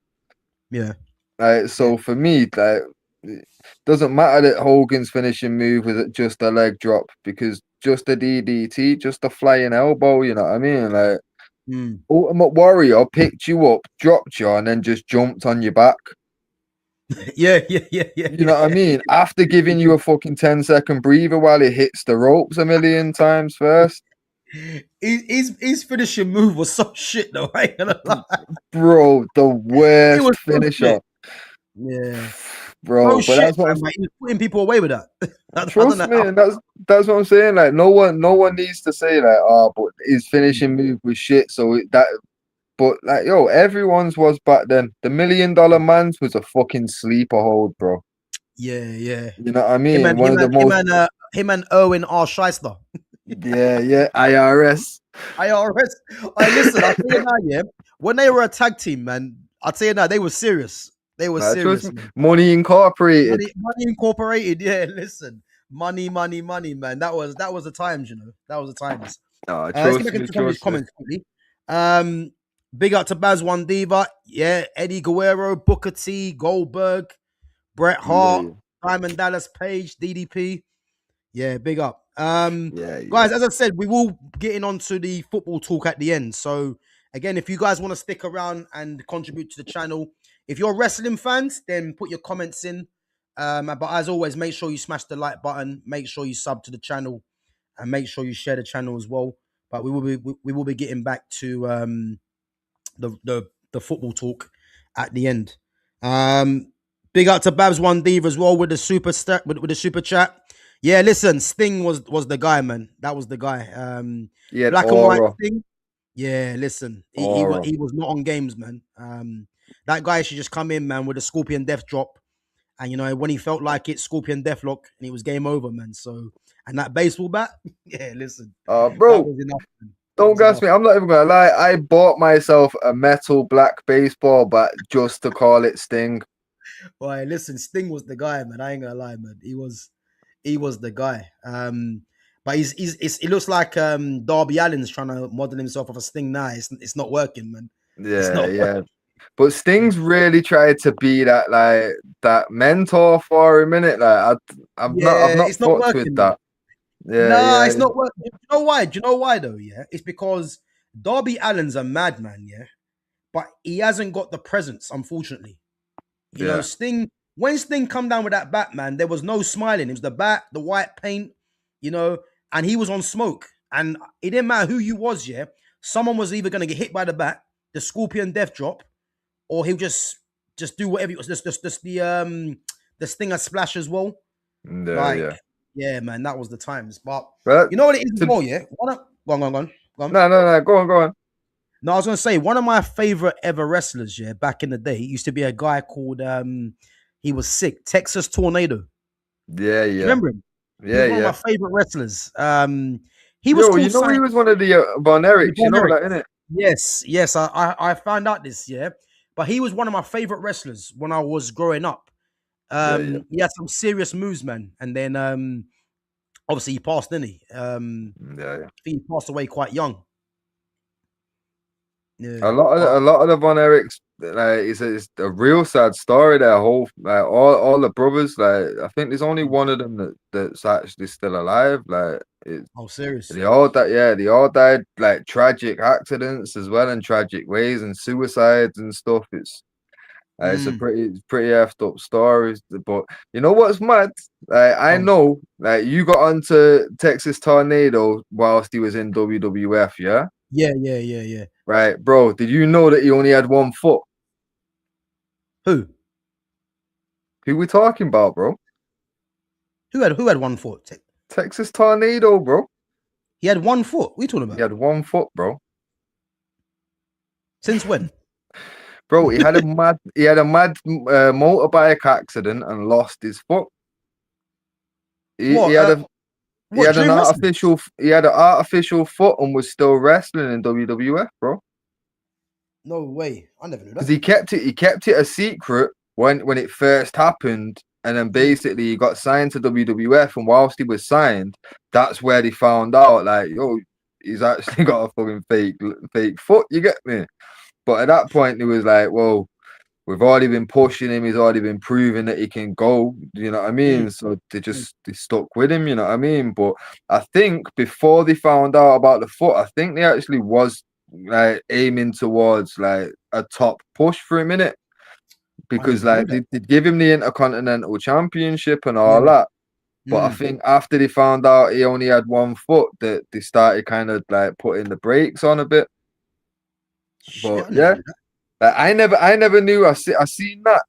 Yeah. Yeah. So for me, like it doesn't matter that Hogan's finishing move was just a leg drop because just a DDT, just a flying elbow, you know what I mean? Like Mm. Ultimate Warrior picked you up, dropped you, and then just jumped on your back. Yeah. Yeah. Yeah. Yeah. You know what I Yeah. mean? After giving you a fucking 10-second breather while he hits the ropes a million times first. His finishing move was so shit though. I ain't gonna lie. Bro, the It worst was so finisher. shit. Yeah. So Bro, but shit, that's what man. Like, he was putting people away with that. I don't trust know me, how. and that's what I'm saying. Like no one needs to say like, oh, but his finishing move was shit. So that, but like, yo, everyone's was back then. The $1 million man's was a fucking sleeper hold, bro. Yeah, yeah. You know what I Him mean? and One him of the and him most, and him and Owen R. Shyster. yeah, IRS. IRS. I listen. I'll tell you now, yeah. When they were a tag team, man, I'll tell you now, they were serious. They were Nah, trust serious, me. man. Money Incorporated. Money Incorporated. Yeah, listen. Money, man. That was the times, you know. That was the times. Let's get Trust back me, into some of these trust me. comments quickly. Um, Big up to Baz One Diva. Yeah, Eddie Guerrero, Booker T, Goldberg, Bret Hart, Yeah, Diamond Dallas Page, DDP. Yeah, big up. yeah. Guys, as I said, we will get in onto the football talk at the end. So again, if you guys want to stick around and contribute to the channel, if you're wrestling fans, then put your comments in. But as always, make sure you smash the like button. Make sure you sub to the channel. and make sure you share the channel as well. But we will be getting back to the football talk at the end. Big up to Babs One Diva as well with the with the super chat. Yeah, listen, Sting was the guy, man. That was the guy. He had Black and white aura, Sting. Yeah, listen, aura. he was not on games, man. That guy should just come in, man, with a Scorpion Death Drop, and when he felt like it, Scorpion Deathlock, and it was game over, man. So, and that baseball bat, yeah, listen, that Bro, was enough. Man. That don't was gas enough. me. I'm not even gonna lie. I bought myself a metal black baseball bat just to call it Sting. Boy, listen, Sting was the guy, man. I ain't gonna lie, man. He was the guy. But it looks like Darby Allin's trying to model himself off a Sting now. It's not working, man. It's Yeah, not yeah. working. But Sting's really tried to be that mentor for a minute. I've Yeah, not it's not fucked with working, man. that. Yeah, Nah, yeah, it's not working. Do you know why? Do you know why though? Yeah, it's because Darby Allin's a madman, yeah, but he hasn't got the presence, unfortunately. yeah. Sting, when Sting come down with that bat, man, there was no smiling. It was the bat, the white paint, and he was on smoke. And it didn't matter who you was, yeah. Someone was either going to get hit by the bat, the Scorpion Death Drop, or he'll just do whatever it was. Just the Stinger Splash as well. Yeah, Like, yeah. yeah, man, that was the times. But But you know what it is as to, well, yeah? Go on. no. Go on, go on. No, I was gonna say one of my favorite ever wrestlers, yeah, back in the day, used to be a guy called he was sick, Texas Tornado. Do Yeah, you yeah, remember him? He was yeah, one of my yeah. favorite wrestlers. He was Yo, called he Sign was one of the Von Erichs, you Von know Erich. that, innit? Yes, I found out this, yeah. But he was one of my favorite wrestlers when I was growing up. Yeah, yeah, He had some serious moves, man. And then obviously he passed, didn't he? yeah, yeah. I think he passed away quite young. A Yeah. lot of But a lot of the Von Erichs, it's a real sad story. Their whole all the brothers, I think there's only one of them that's actually still alive. oh, serious. They all died like tragic accidents as well, in tragic ways, and suicides and stuff. It's a Mm, pretty effed up story. But you know what's mad? I um, know, you got onto Texas Tornado whilst he was in WWF, yeah? yeah. Right, bro. Did you know that he only had one foot? Who? Who we talking about, bro? Who had 1 foot? Texas Tornado, bro. He had 1 foot. What are you talking He about? had one foot, bro. Since when? Bro, he had a mad motorbike accident and lost his foot. He What? had a he What had an during wrestling? artificial foot and was still wrestling in WWF, bro. No way. I never knew Because that. he kept it a secret when it first happened, and then Mm. basically he got signed to WWF, and whilst he was signed, that's where they found out, like, yo, he's actually got a fucking fake foot. You get me? But at that point, it was like, well, we've already been pushing him. He's already been proving that he can go. You know what I Mm. mean? So Mm. they stuck with him. You know what I mean? But I think before they found out about the foot, I think they actually was like aiming towards like a top push for a minute, I didn't because even know like that. they'd give him the Intercontinental Championship and all Yeah. that. But I Mm. think after they found out he only had one foot, that they started kind of like putting the brakes on a bit. Shit, But I never yeah, knew that. I never knew. I seen that.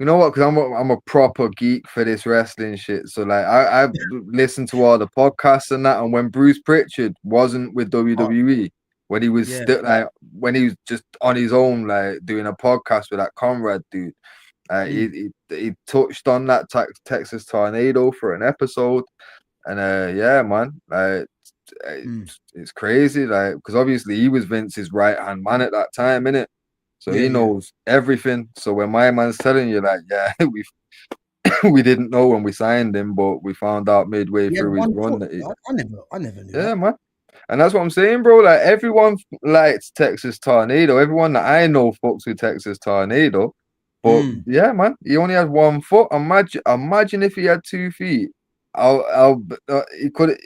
You know what? Because I'm a proper geek for this wrestling shit. So like I listened to all the podcasts and that. And when Bruce Pritchard wasn't with Oh, WWE, when he was yeah. still when he was just on his own, like doing a podcast with that Conrad dude, Mm. he touched on that Texas Tornado for an episode. And yeah, man, Mm. it's crazy, like, because obviously he was Vince's right hand man at that time, innit? So he Yeah. knows everything. So when my man's telling you, like, yeah, we didn't know when we signed him, but we found out midway He had through his one run foot. that I never knew yeah, that. man. And that's what I'm saying, bro. Like, everyone likes Texas Tornado. Everyone that I know fucks with Texas Tornado. But Mm. yeah, man, he only had one foot. Imagine if he had 2 feet. It could,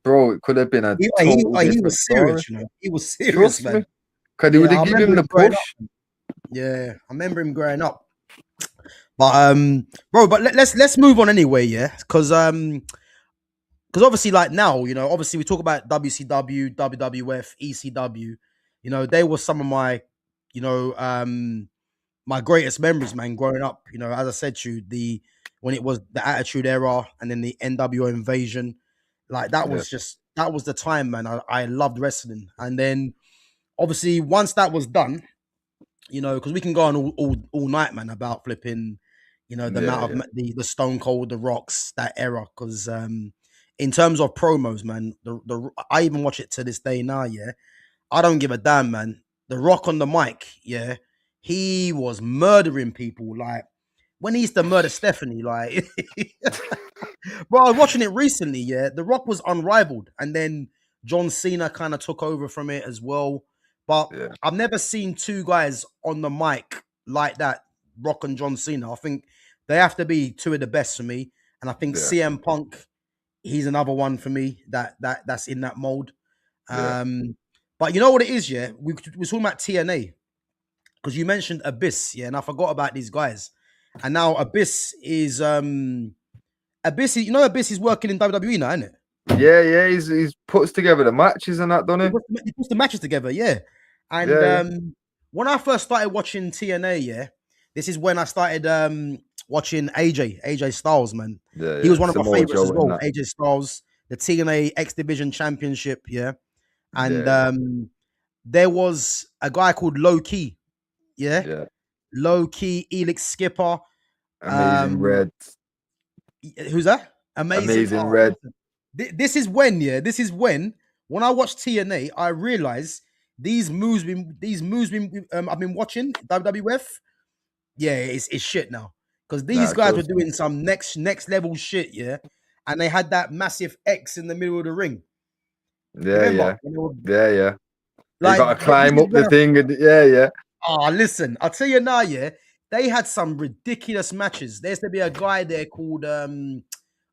bro. It could have been a total He different was story. serious, He was serious, Trust me, man. because he would Yeah, I have given remember him him the growing up. push. Yeah, I remember him growing up. But bro, but let's move on anyway, yeah, because because obviously, like now, you know, obviously we talk about WCW, WWF, ECW. You know, they were some of my, you know, my greatest memories, man, growing up. You know, as I said to you, when it was the Attitude Era and then the NWO Invasion, like Yeah, that was the time, man. I loved wrestling, and then obviously once that was done, you know, because we can go on all night, man, about flipping, you know, the yeah, amount yeah, of the Stone Cold, the Rocks, that era. Because in terms of promos, man, the I even watch it to this day now. Yeah, I don't give a damn, man. The Rock on the mic, yeah, he was murdering people. Like when he used to murder Stephanie, like, bro, I was watching it recently. Yeah, The Rock was unrivaled, and then John Cena kind of took over from it as well. But yeah, I've never seen two guys on the mic like that, Rock and John Cena. I think they have to be two of the best for me, and I think yeah, CM Punk, he's another one for me that's in that mold. yeah, Um, but you know what it is, yeah? We're talking about TNA because you mentioned Abyss, yeah, and I forgot about these guys. And now Abyss, you know, Abyss is working in WWE now, isn't it? yeah, yeah. He's puts together the matches and that, don't he? He puts the matches together, yeah. And Yeah, yeah, when I first started watching TNA, yeah, this is when I started watching AJ Styles, man. yeah, He was yeah. one of my Samoa favorites as Joe and well. that. AJ Styles, the TNA X Division Championship, yeah. And Yeah, there was a guy called Low Key, yeah, yeah. Low Key, Elix Skipper. Amazing Um, Red, who's that? Amazing. Amazing Oh, Red. listen. This is when, yeah. This is when I watched TNA, I realized I've been watching WWF. Yeah, it's shit now because these Nah, guys were trust me. doing some next level shit, yeah. And they had that massive X in the middle of the ring. You Yeah, remember? yeah, yeah, yeah. You Like got to this climb is up the where thing, and yeah, yeah, listen, I'll tell you now, yeah. They had some ridiculous matches. There used to be a guy there called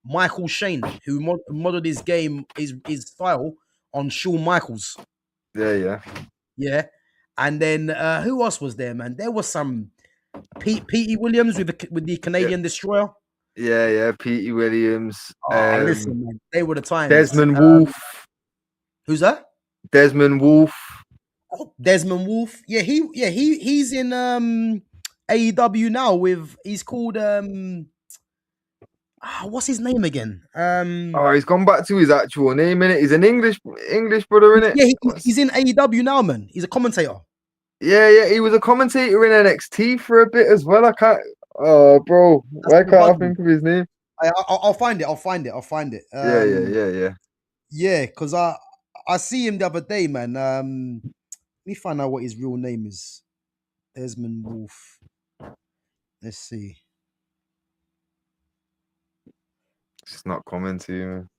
Michael Shane who modeled his game, his style on Shawn Michaels. yeah, yeah, Yeah. And then who else was there, man? There was some Petey Williams with the yeah, Canadian Destroyer. yeah, yeah. Petey Williams, Oh, listen, man. They were the times. Desmond Wolf, Who's that? Desmond Wolf. Oh, Desmond Wolf. Yeah, he's in AEW now with he's called what's his name again? Oh, he's gone back to his actual name in it. He's an English brother in it. Yeah, he's in AEW now, man. He's a commentator. Yeah, yeah. He was a commentator in NXT for a bit as well. I can't. Oh, bro, That's why gonna can't I bug me. think of his name? I'll find it. I'll find it. I'll find it. Yeah, yeah, yeah, yeah. Yeah, because I see him the other day, man. Let me find out what his real name is. Desmond Wolf. Let's see. It's not coming to you, man.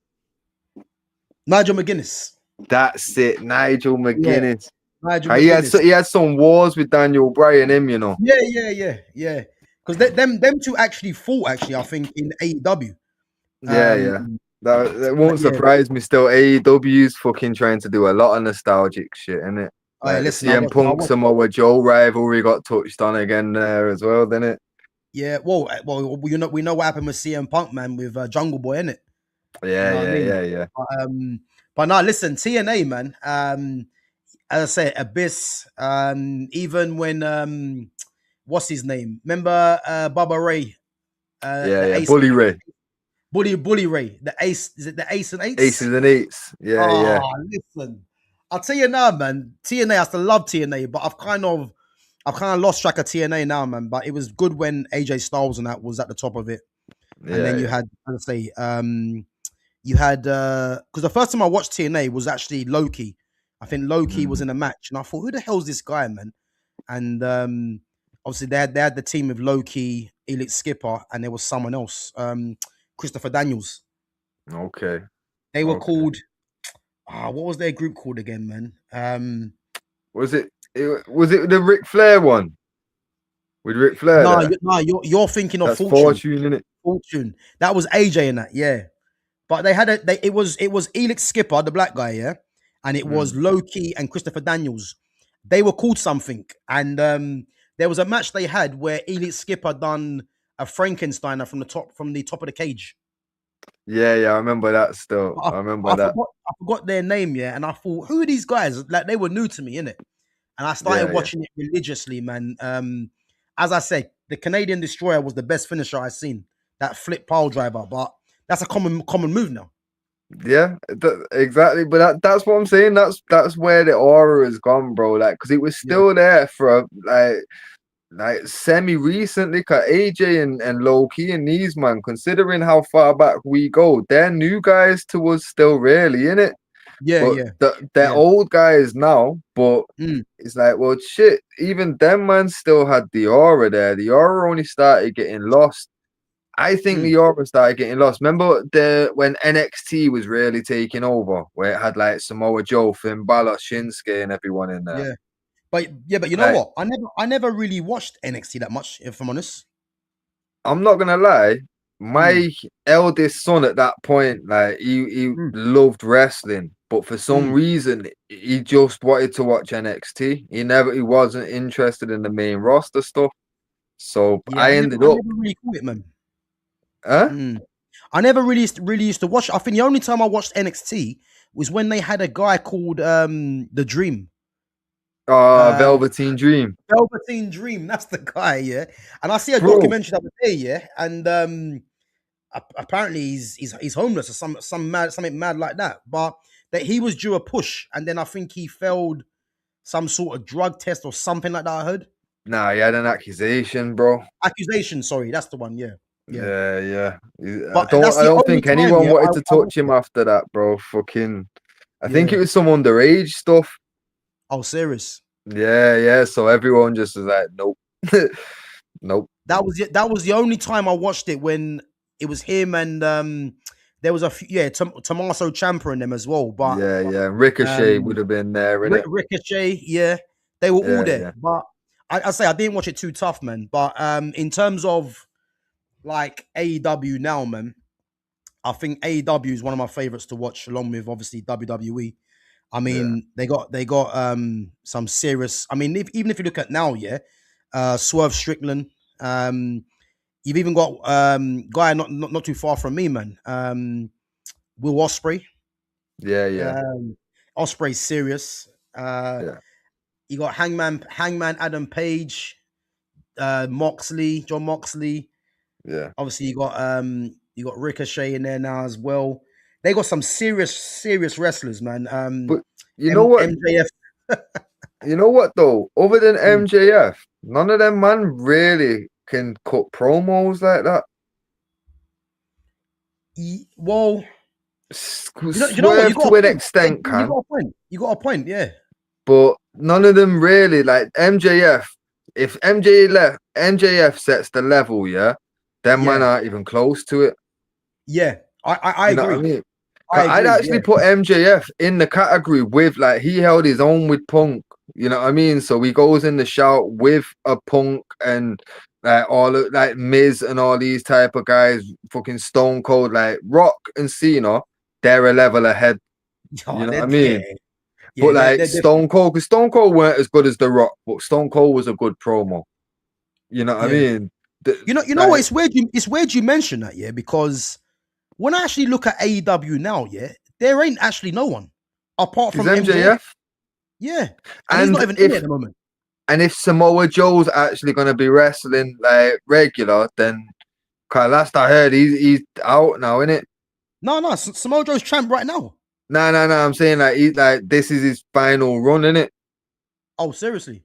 Nigel McGuinness. That's it, Nigel Yeah, McGuinness. Nigel He had McGuinness. he had some wars with Daniel Bryan, him, you know. Yeah. Because them two actually fought. Actually, I think in AEW. Yeah, Um, yeah. That won't yeah. surprise me still. AEW's fucking trying to do a lot of nostalgic shit, innit? Oh, yeah, Like the listen, I CM watched. I Punk watched. Samoa Joe rivalry got touched on again there as well, didn't it? Yeah. Well, we know what happened with CM Punk, man, with Jungle Boy, innit? You Yeah, know what I yeah, mean? yeah, yeah. But no, listen, TNA, man. As I say, Abyss. Even when what's his name? Remember Bubba Ray, Yeah, the yeah. Ace, Bully Ray. Bully Ray, the Ace. Is it the Ace and Eights? Aces and eights. Yeah, yeah. Oh, listen, I'll tell you now, man. TNA, I still love TNA, but I've kind of lost track of TNA now, man. But it was good when AJ Styles and that was at the top of it, and Yeah, then you yeah. had, as I say, you had because the first time I watched TNA was actually Loki. I think Loki was Mm. in a match, and I thought, who the hell's this guy, man? And obviously they had the team of Loki, Elix Skipper, and there was someone else, Christopher Daniels. Okay. They were Okay. called. What was their group called again, man? Was it the Ric Flair one? With Ric Flair No, there? you're thinking of That's Fortune. Fortune, innit? Fortune. That was AJ in that, yeah. But it was Elix Skipper, the black guy, yeah, and it was Mm. Loki and Christopher Daniels. They were called something, and there was a match they had where Elix Skipper done a Frankensteiner from the top of the cage. Yeah, yeah, I remember that still. But I remember that. I forgot their name, yeah, and I thought, who are these guys? Like they were new to me, innit? And I started Yeah, yeah. watching it religiously, man. As I said, the Canadian Destroyer was the best finisher I've seen. That flip pile driver, but that's a common move now. Yeah, exactly. But that's what I'm saying. That's where the aura has gone, bro. Like, because it was Yeah, still there for like semi recently. Cause AJ and Low Key and these man, considering how far back we go, they're new guys to us still, really, in it. yeah, But yeah, they're yeah. old guys now. But Mm, it's like, well, shit. Even them man still had the aura there. The aura only started getting lost. I think mm, the aura started getting lost. Remember when NXT was really taking over, where it had like Samoa Joe, Finn Balor, Shinsuke, and everyone in there. yeah. But you know Like, what? I never really watched NXT that much, if I'm honest. I'm not gonna lie, Mm, my eldest son at that point, like he mm, loved wrestling, but for some mm. reason he just wanted to watch NXT. He wasn't interested in the main roster stuff. So Yeah, I ended I up, never really caught it, man. huh? Mm. I never really used to watch it. I think the only time I watched NXT was when they had a guy called the Dream. Um, Velveteen Dream, Velveteen Dream, that's the guy, yeah. And I see a bro. documentary the other day, yeah, and apparently he's homeless or something mad like that. But that he was due a push, and then I think he failed some sort of drug test or something like that. I heard Nah, he had an accusation, bro. accusation. Sorry, that's the one. Yeah, yeah. Yeah, yeah. I But don't that's I the don't only think time, anyone yeah, wanted to I touch watched him it. after that, bro. Fucking I think it Yeah. was some underage stuff. Oh, serious. Yeah, yeah. So everyone just was like, nope. Nope. That was the only time I watched it when it was him and there was a few, yeah, Tommaso Ciampa in them as well. But Yeah, yeah. Ricochet um would have been there, innit? Ricochet, yeah, they were all Yeah, there. yeah. But I say I didn't watch it too tough, man. But in terms of like AEW now, man, I think AEW is one of my favorites to watch, along with obviously WWE. I Yeah. mean, they got some serious. I mean, even if you look at now, yeah, Swerve Strickland. You've even got guy not too far from me, man. Will Osprey. Yeah, yeah. Osprey's serious. Yeah. You got Hangman Adam Page, John Moxley. Yeah. Obviously, you got Ricochet in there now as well. They got some serious wrestlers, man. But you know what? MJF. You know what though? Other than Mm. MJF, none of them man really can cut promos like that. Well, you know what? You Swerve got to a an point. extent You can, got a point. You got a point. Yeah, but none of them really like MJF. If MJF sets the level, yeah, them man yeah, aren't even close to it. yeah. I You know what I agree. mean? I 'Cause I'd agree. actually Yeah, put MJF in the category with like he held his own with Punk. You know what I mean? So he goes in the shout with a Punk and all of like Miz and all these type of guys, fucking Stone Cold, like Rock and Cena. They're a level ahead. oh, You know what I yeah, mean? yeah. But like They're different. Stone Cold, because Stone Cold weren't as good as The Rock, but Stone Cold was a good promo. You know what I Yeah. mean? You know what? Like, It's weird you mention that, yeah, because when I actually look at AEW now, yeah, there ain't actually no one apart is from MJF. MJF, Yeah, and he's not and even in it at the moment. if Samoa Joe's actually gonna be wrestling like regular, then cause last I heard he's out now, innit? No, no, Samoa Joe's champ right now. No, no, no. I'm saying like he's like this is his final run, innit? Oh, seriously?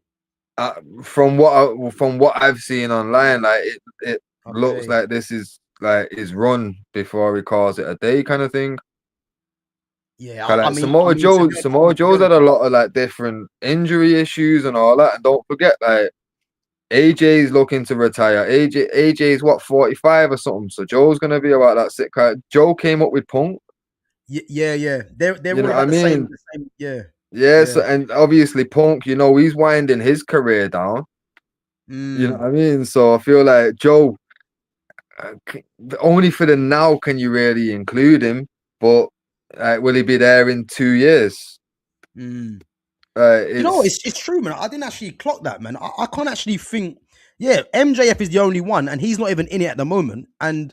From what I've seen online, like it looks Okay. like this is like his run before he calls it a day kind of thing. Yeah, Cause like I mean Samoa to be Joe's honest, had a lot of like different injury issues and all that. And don't forget, like AJ's looking to retire. AJ's what 45 or something. So Joe's gonna be about that sick. Joe came up with Punk. yeah. They're You all know what I about the same, mean? the same. Yeah, Yes, yeah. and obviously Punk, you know, he's winding his career down. You know Mm, what I mean? So I feel like Joe, only for the now can you really include him, but will he be there in 2 years? mm. You know what? It's It's true, man. I didn't actually clock that, man. I can't actually think. Yeah, MJF is the only one, and he's not even in it at the moment. And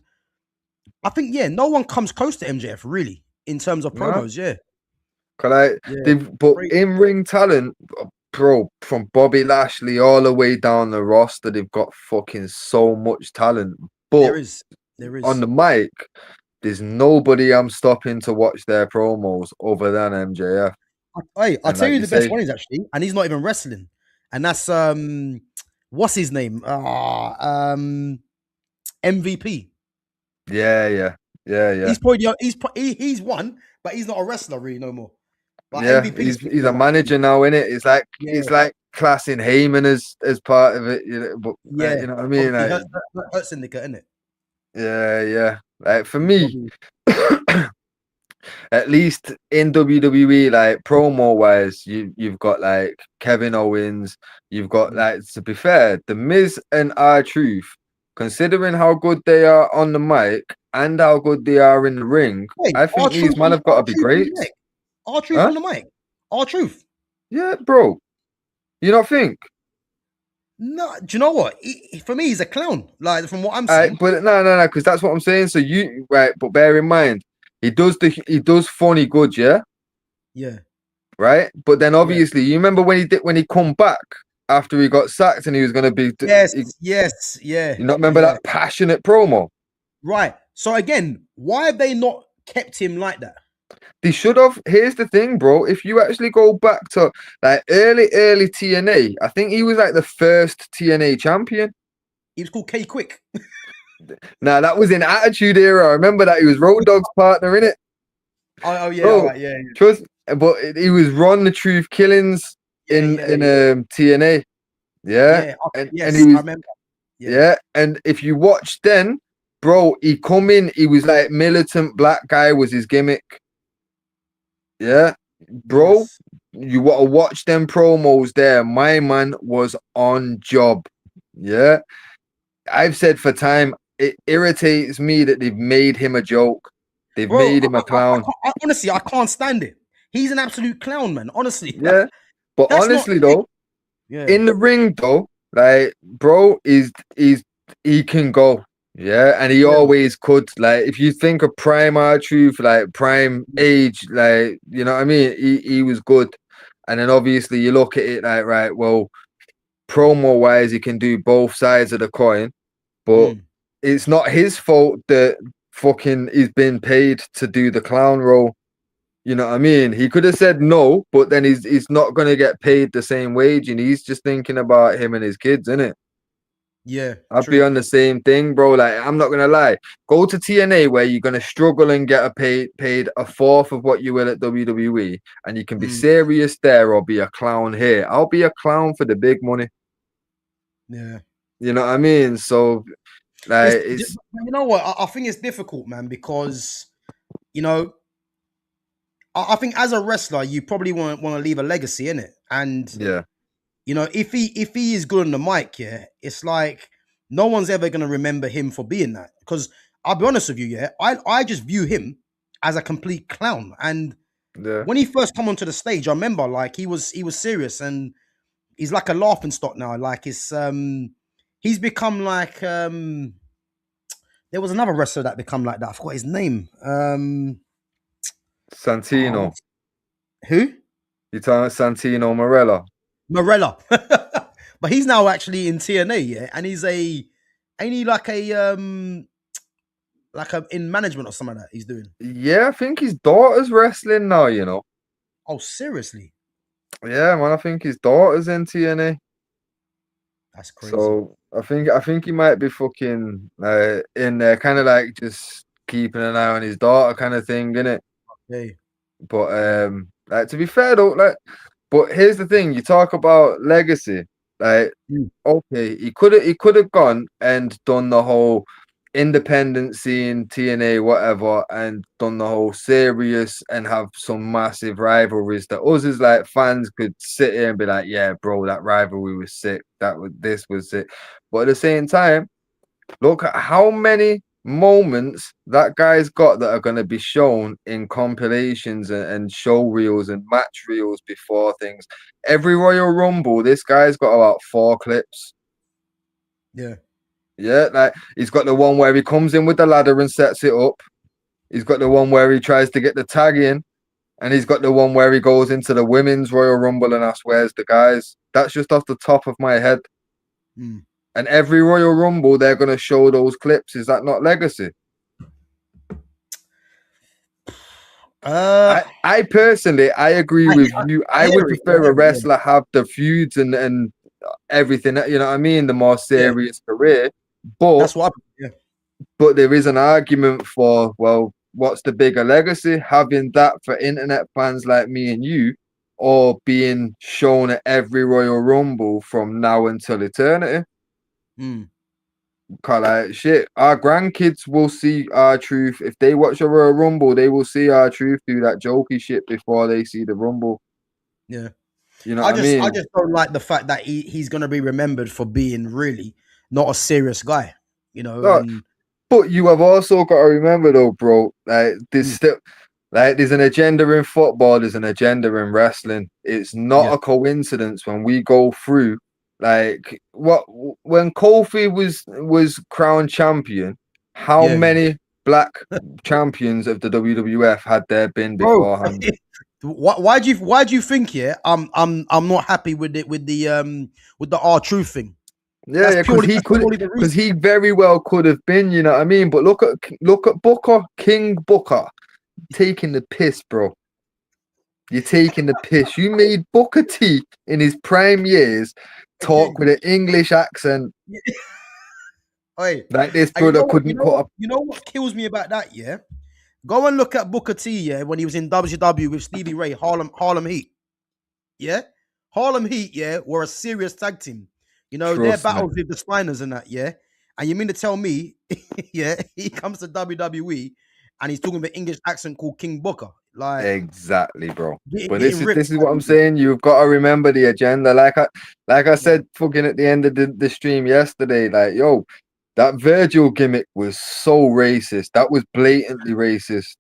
I think no one comes close to MJF really in terms of No, promos. Yeah, like yeah, but great. in ring talent, bro, from Bobby Lashley all the way down the roster, they've got fucking so much talent. There But is, there on is. the mic, there's nobody I'm stopping to watch their promos other than MJF. Hey, I'll And tell like you you the best say, one is actually, and he's not even wrestling, and that's what's his name? MVP. yeah, yeah, yeah, yeah. He's probably he's won, but he's not a wrestler really no more. But Yeah, MVP's he's a one. manager now, in it. Yeah, It's like classing Heyman as part of it, you know. But yeah. you know what I mean? Obviously, Like, hurt Syndicate, isn't it? yeah, yeah. Like for He's me, probably at least in WWE, like promo wise, you've got like Kevin Owens, you've got mm. like, to be fair, The Miz and R-Truth, considering how good they are on the mic and how good they are in the ring, Wait, I our think these truth men have got to be on the great. mic. Our truth Huh? on the mic. Our truth. Yeah, bro. You not think? No, do you know what? For me, he's a clown. Like from what I'm seeing. But no, because that's what I'm saying. So you right, but bear in mind, he does funny good, yeah, Yeah, right. But then yeah. obviously, you remember when he come back after he got sacked and he was gonna be, Yes, yes, yeah, you not remember yeah. that passionate promo? Right. So again, why have they not kept him like that? They should have. Here's the thing, bro. If you actually go back to like early TNA, I think he was like the first TNA champion. He was called K Quick. Now that was in Attitude Era. I remember that he was Road Dogg's partner in it. Oh yeah, all Bro, right, yeah, trust, but he was Ron the Truth Killings yeah, in yeah, TNA, yeah, yeah. and he Yes, I was, remember. Yeah, yeah, and if you watch then, bro, he come in, he was like militant black guy was his gimmick, yeah, bro, yes, you want to watch them promos there. My man was on job, yeah. I've said for time, it irritates me that they've made him a joke, they've bro. made him a clown, Honestly, I can't stand it. He's an absolute clown, man. Honestly, yeah. But that's not. honestly though, Yeah, in the ring though, like bro, is he can go, yeah, and he yeah, always could. Like if you think of prime R-Truth, like prime yeah, age, like you know what I mean, he was good. And then obviously you look at it like, right, well, promo wise, he can do both sides of the coin, but mm, it's not his fault that fucking he's been paid to do the clown role. You know what I mean? He could have said no, but then he's not gonna get paid the same wage, and he's just thinking about him and his kids, innit? yeah. I'd be True. on the same thing, bro. Like I'm not gonna lie. Go to TNA where you're gonna struggle and get paid a fourth of what you will at WWE, and you can be Mm, serious there or be a clown here. I'll be a clown for the big money. yeah. You know what I mean? So like it's You know what? I think it's difficult, man, because you know I think as a wrestler, you probably want to leave a legacy in it, and yeah, you know if he is good on the mic, yeah, it's like no one's ever gonna remember him for being that. Because I'll be honest with you, yeah, I just view him as a complete clown. And yeah. when he first come onto the stage, I remember like he was serious, and he's like a laughing stock now. Like it's he's become like there was another wrestler that become like that. I forgot his name. Oh, Santino. who? You talking about Santino Morella? Morella. But he's now actually in TNA, yeah, and he's a ain't he like a in management or something like that he's doing. Yeah, I think his daughter's wrestling now, you know. Oh, seriously? Yeah, man, I think his daughter's in TNA. That's crazy. So I think he might be fucking in there, kind of like just keeping an eye on his daughter, kind of thing, innit? Hey. But like to be fair though, like, but here's the thing: you talk about legacy, like, Mm, okay, he could have gone and done the whole independent scene, TNA, whatever, and done the whole serious and have some massive rivalries that us as like fans could sit here and be like, yeah, bro, that rivalry was sick. This was it. But at the same time, look at how many moments that guy's got that are going to be shown in compilations and show reels and match reels before things. Every Royal Rumble, this guy's got about 4 clips. yeah. Yeah, like he's got the one where he comes in with the ladder and sets it up. He's got the one where he tries to get the tag in, and he's got the one where he goes into the women's Royal Rumble and asks, "Where's the guys?" That's just off the top of my head. Mm. And every Royal Rumble, they're gonna show those clips. Is that not legacy? Uh, I personally, I agree I, with you. I I hear would it. prefer a Yeah. wrestler have the feuds and everything. You know what I mean? The more Yeah, serious career, but that's what. Yeah. there is an argument for, well, what's the bigger legacy? Having that for internet fans like me and you, or being shown at every Royal Rumble from now until eternity? Mm. Cause like shit, our grandkids will see our truth. If they watch a Royal Rumble, they will see our truth through that jokey shit before they see the Rumble. Yeah. You know what I I mean? just don't like the fact that he's gonna be remembered for being really not a serious guy. You know, No, and but you have also got to remember though, bro, like there's mm, still like there's an agenda in football, there's an agenda in wrestling. It's not yeah, a coincidence when we go through like what when Kofi was crowned champion, how yeah, many black champions of the WWF had there been bro. beforehand? Why do you think? Yeah, I'm not happy with the R Truth thing. Yeah, yeah, That's purely the because reason. he very well could have been, you know what I mean? But look at Booker, King Booker, taking the piss, bro. You're taking the piss. You made Booker T in his prime years talk King. with an English accent Hey, like this and brother couldn't put up. you know what kills me about that? Yeah, go and look at Booker T. Yeah, when he was in WCW with Stevie Ray, Harlem Heat. Yeah, Harlem Heat. Yeah, were a serious tag team. You know, their Trust me. battles with the Spiners and that. Yeah, and you mean to tell me, yeah, he comes to WWE and he's talking with an English accent called King Booker, like Exactly, bro. But getting ripped. this is what I'm saying. You've got to remember the agenda. Like I said fucking at the end of the stream yesterday, like, yo, that Virgil gimmick was so racist. That was blatantly racist.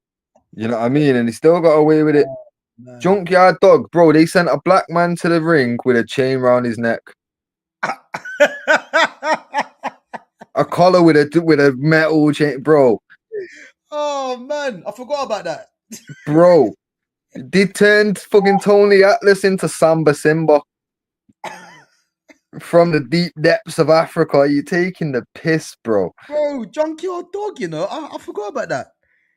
You know what I mean? And he still got away with it. Oh, man. Junkyard Dog, bro. They sent a black man to the ring with a chain around his neck, a collar with a metal chain, bro. Oh man, I forgot about that. Bro, they turned fucking Tony Atlas into Samba Simba from the deep depths of Africa. You taking the piss, bro? Bro, Junkyard Dog, you know, I forgot about that.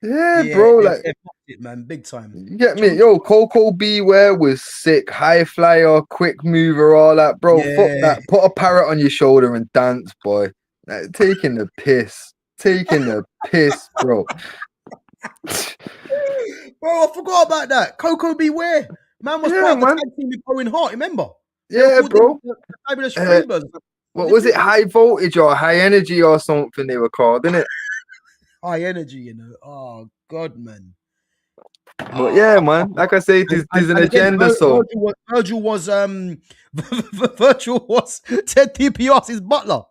Yeah, Yeah, bro. Like, they fucked it, man, big time. you get me? Junkyard, Yo, Coco Beware was sick. High flyer, quick mover, all that, bro. Fuck yeah. that. Put a parrot on your shoulder and dance, boy. Like, taking the piss. Taking the piss, bro. Bro, I forgot about that. Coco Beware. Man was Yeah, part of the man. tag team with Owen Hart, remember? They were Yeah, called bro. the Fabulous Uh, Freebirds. Was what it was it? Freebirds? High voltage or high energy or something they were called, didn't it? High energy, you know. Oh God, man. But yeah, Ah, man. Like I say, there's an and again, agenda. So Virgil was Ted DiBiase's butler.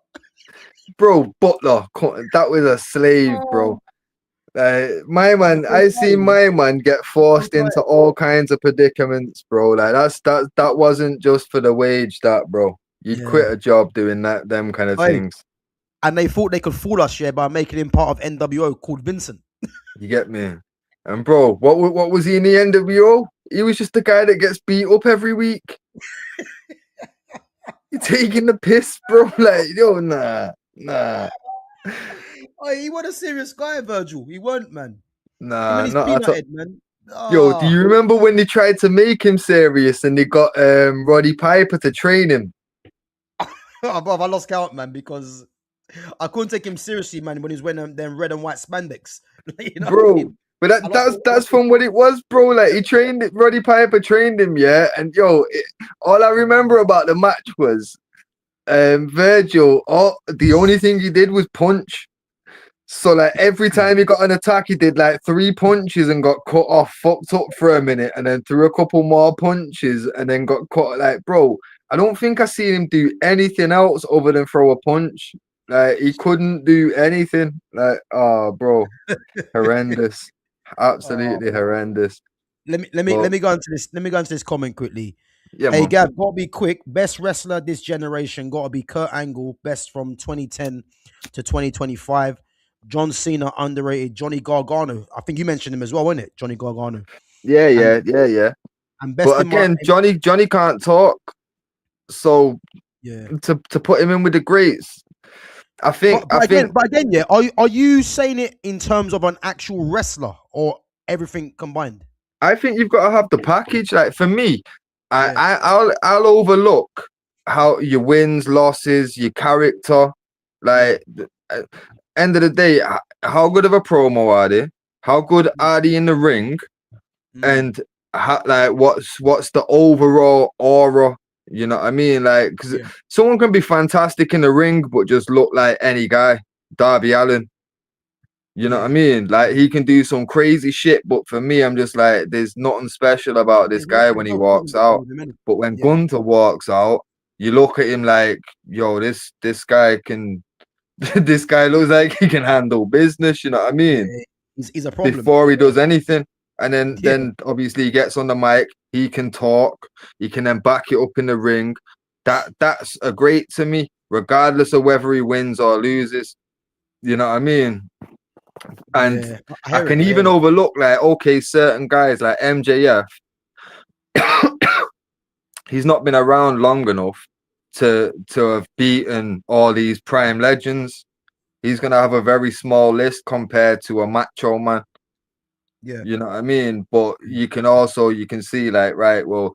bro, Butler, that was a slave, bro. Oh, My I'm man, so I see tired. my man get I'm so forced into tired. all kinds of predicaments, bro. Like that wasn't just for the wage, that bro. You'd Yeah. quit a job doing them kind of Hey, things. and they thought they could fool us, yeah, by making him part of NWO called Vincent. You get me? And bro, what was he in the NWO? He was just the guy that gets beat up every week. You're taking the piss, bro. Like, yo, nah, Oh, he was a serious guy, Virgil. He weren't, man. Him and his not at peanut all. head, man. Yo, do Ah, you remember when they tried to make him serious and they got Roddy Piper to train him? I lost count, man, because I couldn't take him seriously, man, when he's wearing them red and white spandex. You know what I Bro. mean? But I lost that's from what it was, bro. Like he trained it, Roddy Piper trained him, yeah. And yo, all I remember about the match was Virgil. Oh, the only thing he did was punch. So like every time he got an attack, he did like 3 punches and got cut off, fucked up for a minute, and then threw a couple more punches and then got cut. Like, bro, I don't think I seen him do anything else other than throw a punch. Like he couldn't do anything. Like, oh, bro, horrendous, Oh, absolutely horrendous. But let me go into this. Let me go into this comment quickly. yeah, Hey, man. Gav, gotta be quick. Best wrestler this generation gotta be Kurt Angle. Best from 2010 to 2025. John Cena underrated. Johnny Gargano. I think you mentioned him as well, wasn't it? Johnny Gargano. Yeah, And yeah, yeah, yeah. best But in my again, Johnny can't talk. So yeah. to put him in with the greats, I think But again, yeah. Are you saying it in terms of an actual wrestler or everything combined? I think you've got to have the package. Like for me, Yeah, I'll overlook how your wins, losses, your character. yeah, Like end of the day, how good of a promo are they? How good mm, are they in the ring? mm, And how, like what's the overall aura? You know what I mean? Like because yeah, someone can be fantastic in the ring, but just look like any guy. Darby Allin. You know what I yeah. mean? Like he can do some crazy shit, but for me, I'm just like, there's nothing special about this guy There's when he no point walks out. with him, innit? But when Yeah, Gunter walks out, you look at him like, yo, this guy can, this guy looks like he can handle business. You know what I mean? yeah. He's a problem. Before he does anything, and then Yeah, then obviously he gets on the mic, he can talk, he can then back it up in the ring. That's a great to me, regardless of whether he wins or loses. You know what I mean? And yeah. I I hear it. can I hear even it. overlook like okay, certain guys like MJF, he's not been around long enough to have beaten all these prime legends. He's gonna have a very small list compared to a Macho Man. Yeah. You know what I mean? But you can see like right, well,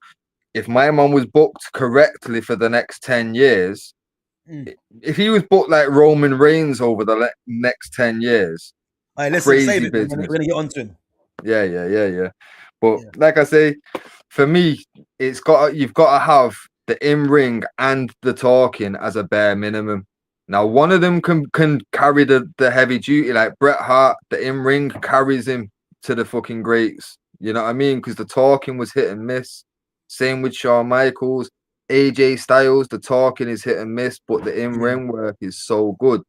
if my man was booked correctly for the next 10 years, Mm. if he was booked like Roman Reigns over the next 10 years, All right, listen, save crazy it, man. We're business. gonna get onto him. Yeah. But Yeah. like I say, for me, you've got to have the in ring and the talking as a bare minimum. Now, one of them can carry the heavy duty, like Bret Hart. The in ring carries him to the fucking greats. You know what I mean? Because the talking was hit and miss. Same with Shawn Michaels, AJ Styles. The talking is hit and miss, but the in Yeah. ring work is so good.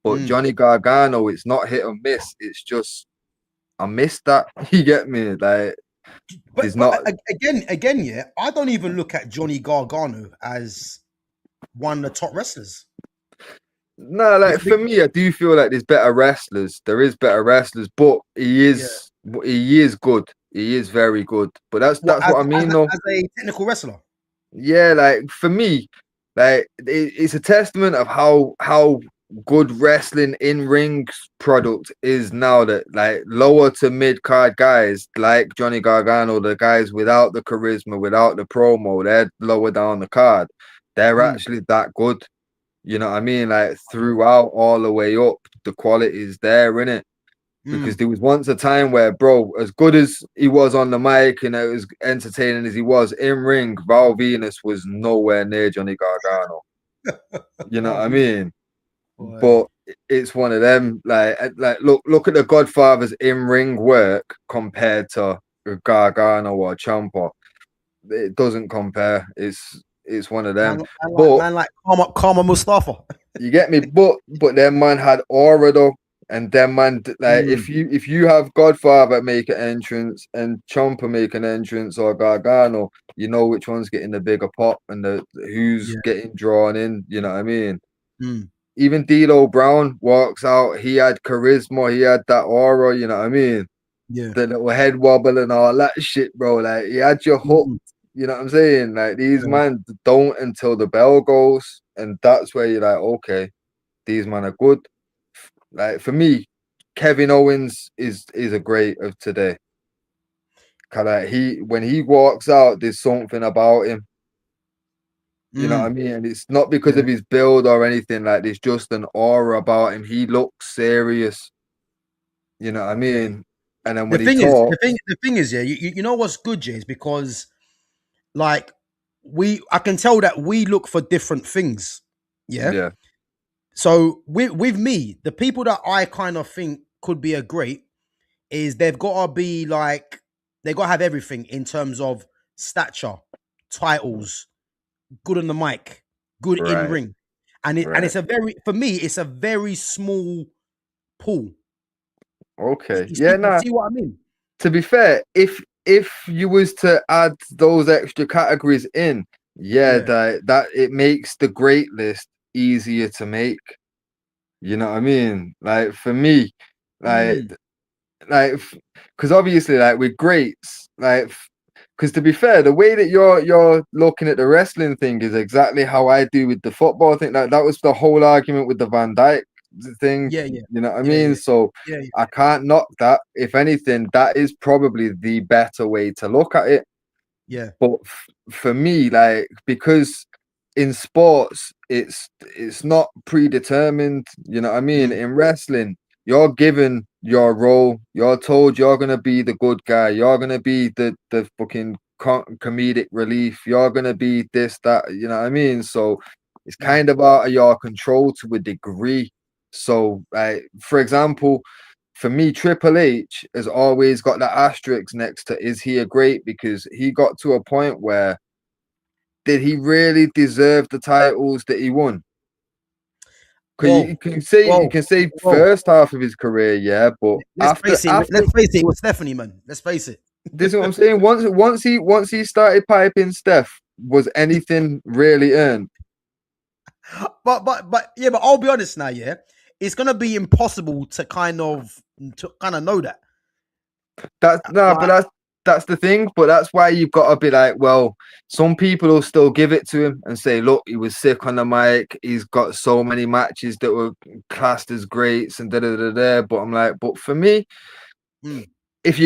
But Mm. Johnny Gargano, it's not hit or miss. It's just I missed that. You get me? Like there's But not again, yeah. I don't even look at Johnny Gargano as one of the top wrestlers. no like Because, for me, I do feel like there's better wrestlers. There is better wrestlers, but yeah. he is good. He is very good. But What that's what I mean though. as a technical wrestler? Yeah, like for me, like it's a testament of how good wrestling in ring product is now that like lower to mid card guys like Johnny Gargano, the guys without the charisma, without the promo, they're lower down the card. They're Mm. actually that good. You know what I mean? Like throughout all the way up, the quality is there in it. Because Mm. there was once a time where, bro, as good as he was on the mic and as entertaining as he was in ring, Val Venus was nowhere near Johnny Gargano. You know what Oh, I really? mean? Boy. But it's one of them. Like look at the Godfather's in ring work compared to Gargano or Ciampa. It doesn't compare. It's one of them. But Man like Karma Mustafa. you get me? But then man had aura though. And then man like Mm. if you have Godfather make an entrance and Champa make an entrance or Gargano, you know which one's getting the bigger pop and the who's Yeah. getting drawn in, you know what I mean? Mm. Even D'Lo Brown walks out, he had charisma, he had that aura, you know what I mean? Yeah. The little head wobble and all that shit, bro. Like he had your hook. Mm. You know what I'm saying? Like these Yeah. man don't until the bell goes, and that's where you're like, okay, these men are good. Like for me, Kevin Owens is a great of today. Cause like he when he walks out, there's something about him. You know what I Mm. mean? And it's not because Yeah. of his build or anything. Like there's just an aura about him. He looks serious. You know what I Yeah. mean? And then when he talks, The thing is, yeah, you know what's good, Jay, is because like I can tell that we look for different things. Yeah. yeah, So with me, the people that I kind of think could be a great is they've got to be like they got to have everything in terms of stature, titles, good on the mic, good in right, ring, and right. it's a very for me it's a very small pool. Okay. You Yeah, see, you nah. see what I mean? To be fair, if you was to add those extra categories in, yeah, Yeah. that it makes the great list easier to make. You know what I mean? Like for me, like Mm. like because obviously like with greats, like because to be fair, the way that you're looking at the wrestling thing is exactly how I do with the football thing. Like that was the whole argument with the Van Dyke thing. Yeah, yeah. You know what I Yeah, mean? yeah. So Yeah, I can't knock that. If anything, that is probably the better way to look at it. yeah. But for me, like because in sports, it's not predetermined. You know what I mean? Mm. In wrestling, you're given your role. You're told you're gonna be the good guy. You're gonna be the fucking comedic relief. You're gonna be this that. You know what I mean? So it's Mm. kind of out of your control to a degree. So, like for example, for me, Triple H has always got that asterisk next to is he a great, because he got to a point where did he really deserve the titles that he won? Because Well, you well, can say well. first half of his career, yeah, but Let's face it. after Let's face it. It was Stephanie, man. Let's face it. this is what I'm saying. Once he started piping Steph, was anything really earned? But yeah. But I'll be honest now. Yeah, it's gonna be impossible to kind of know that. That's no, but Like, that's the thing. But that's why you've got to be like, well, some people will still give it to him and say, look, he was sick on the mic. He's got so many matches that were classed as greats and da da da da. But I'm like, but for me, mm, if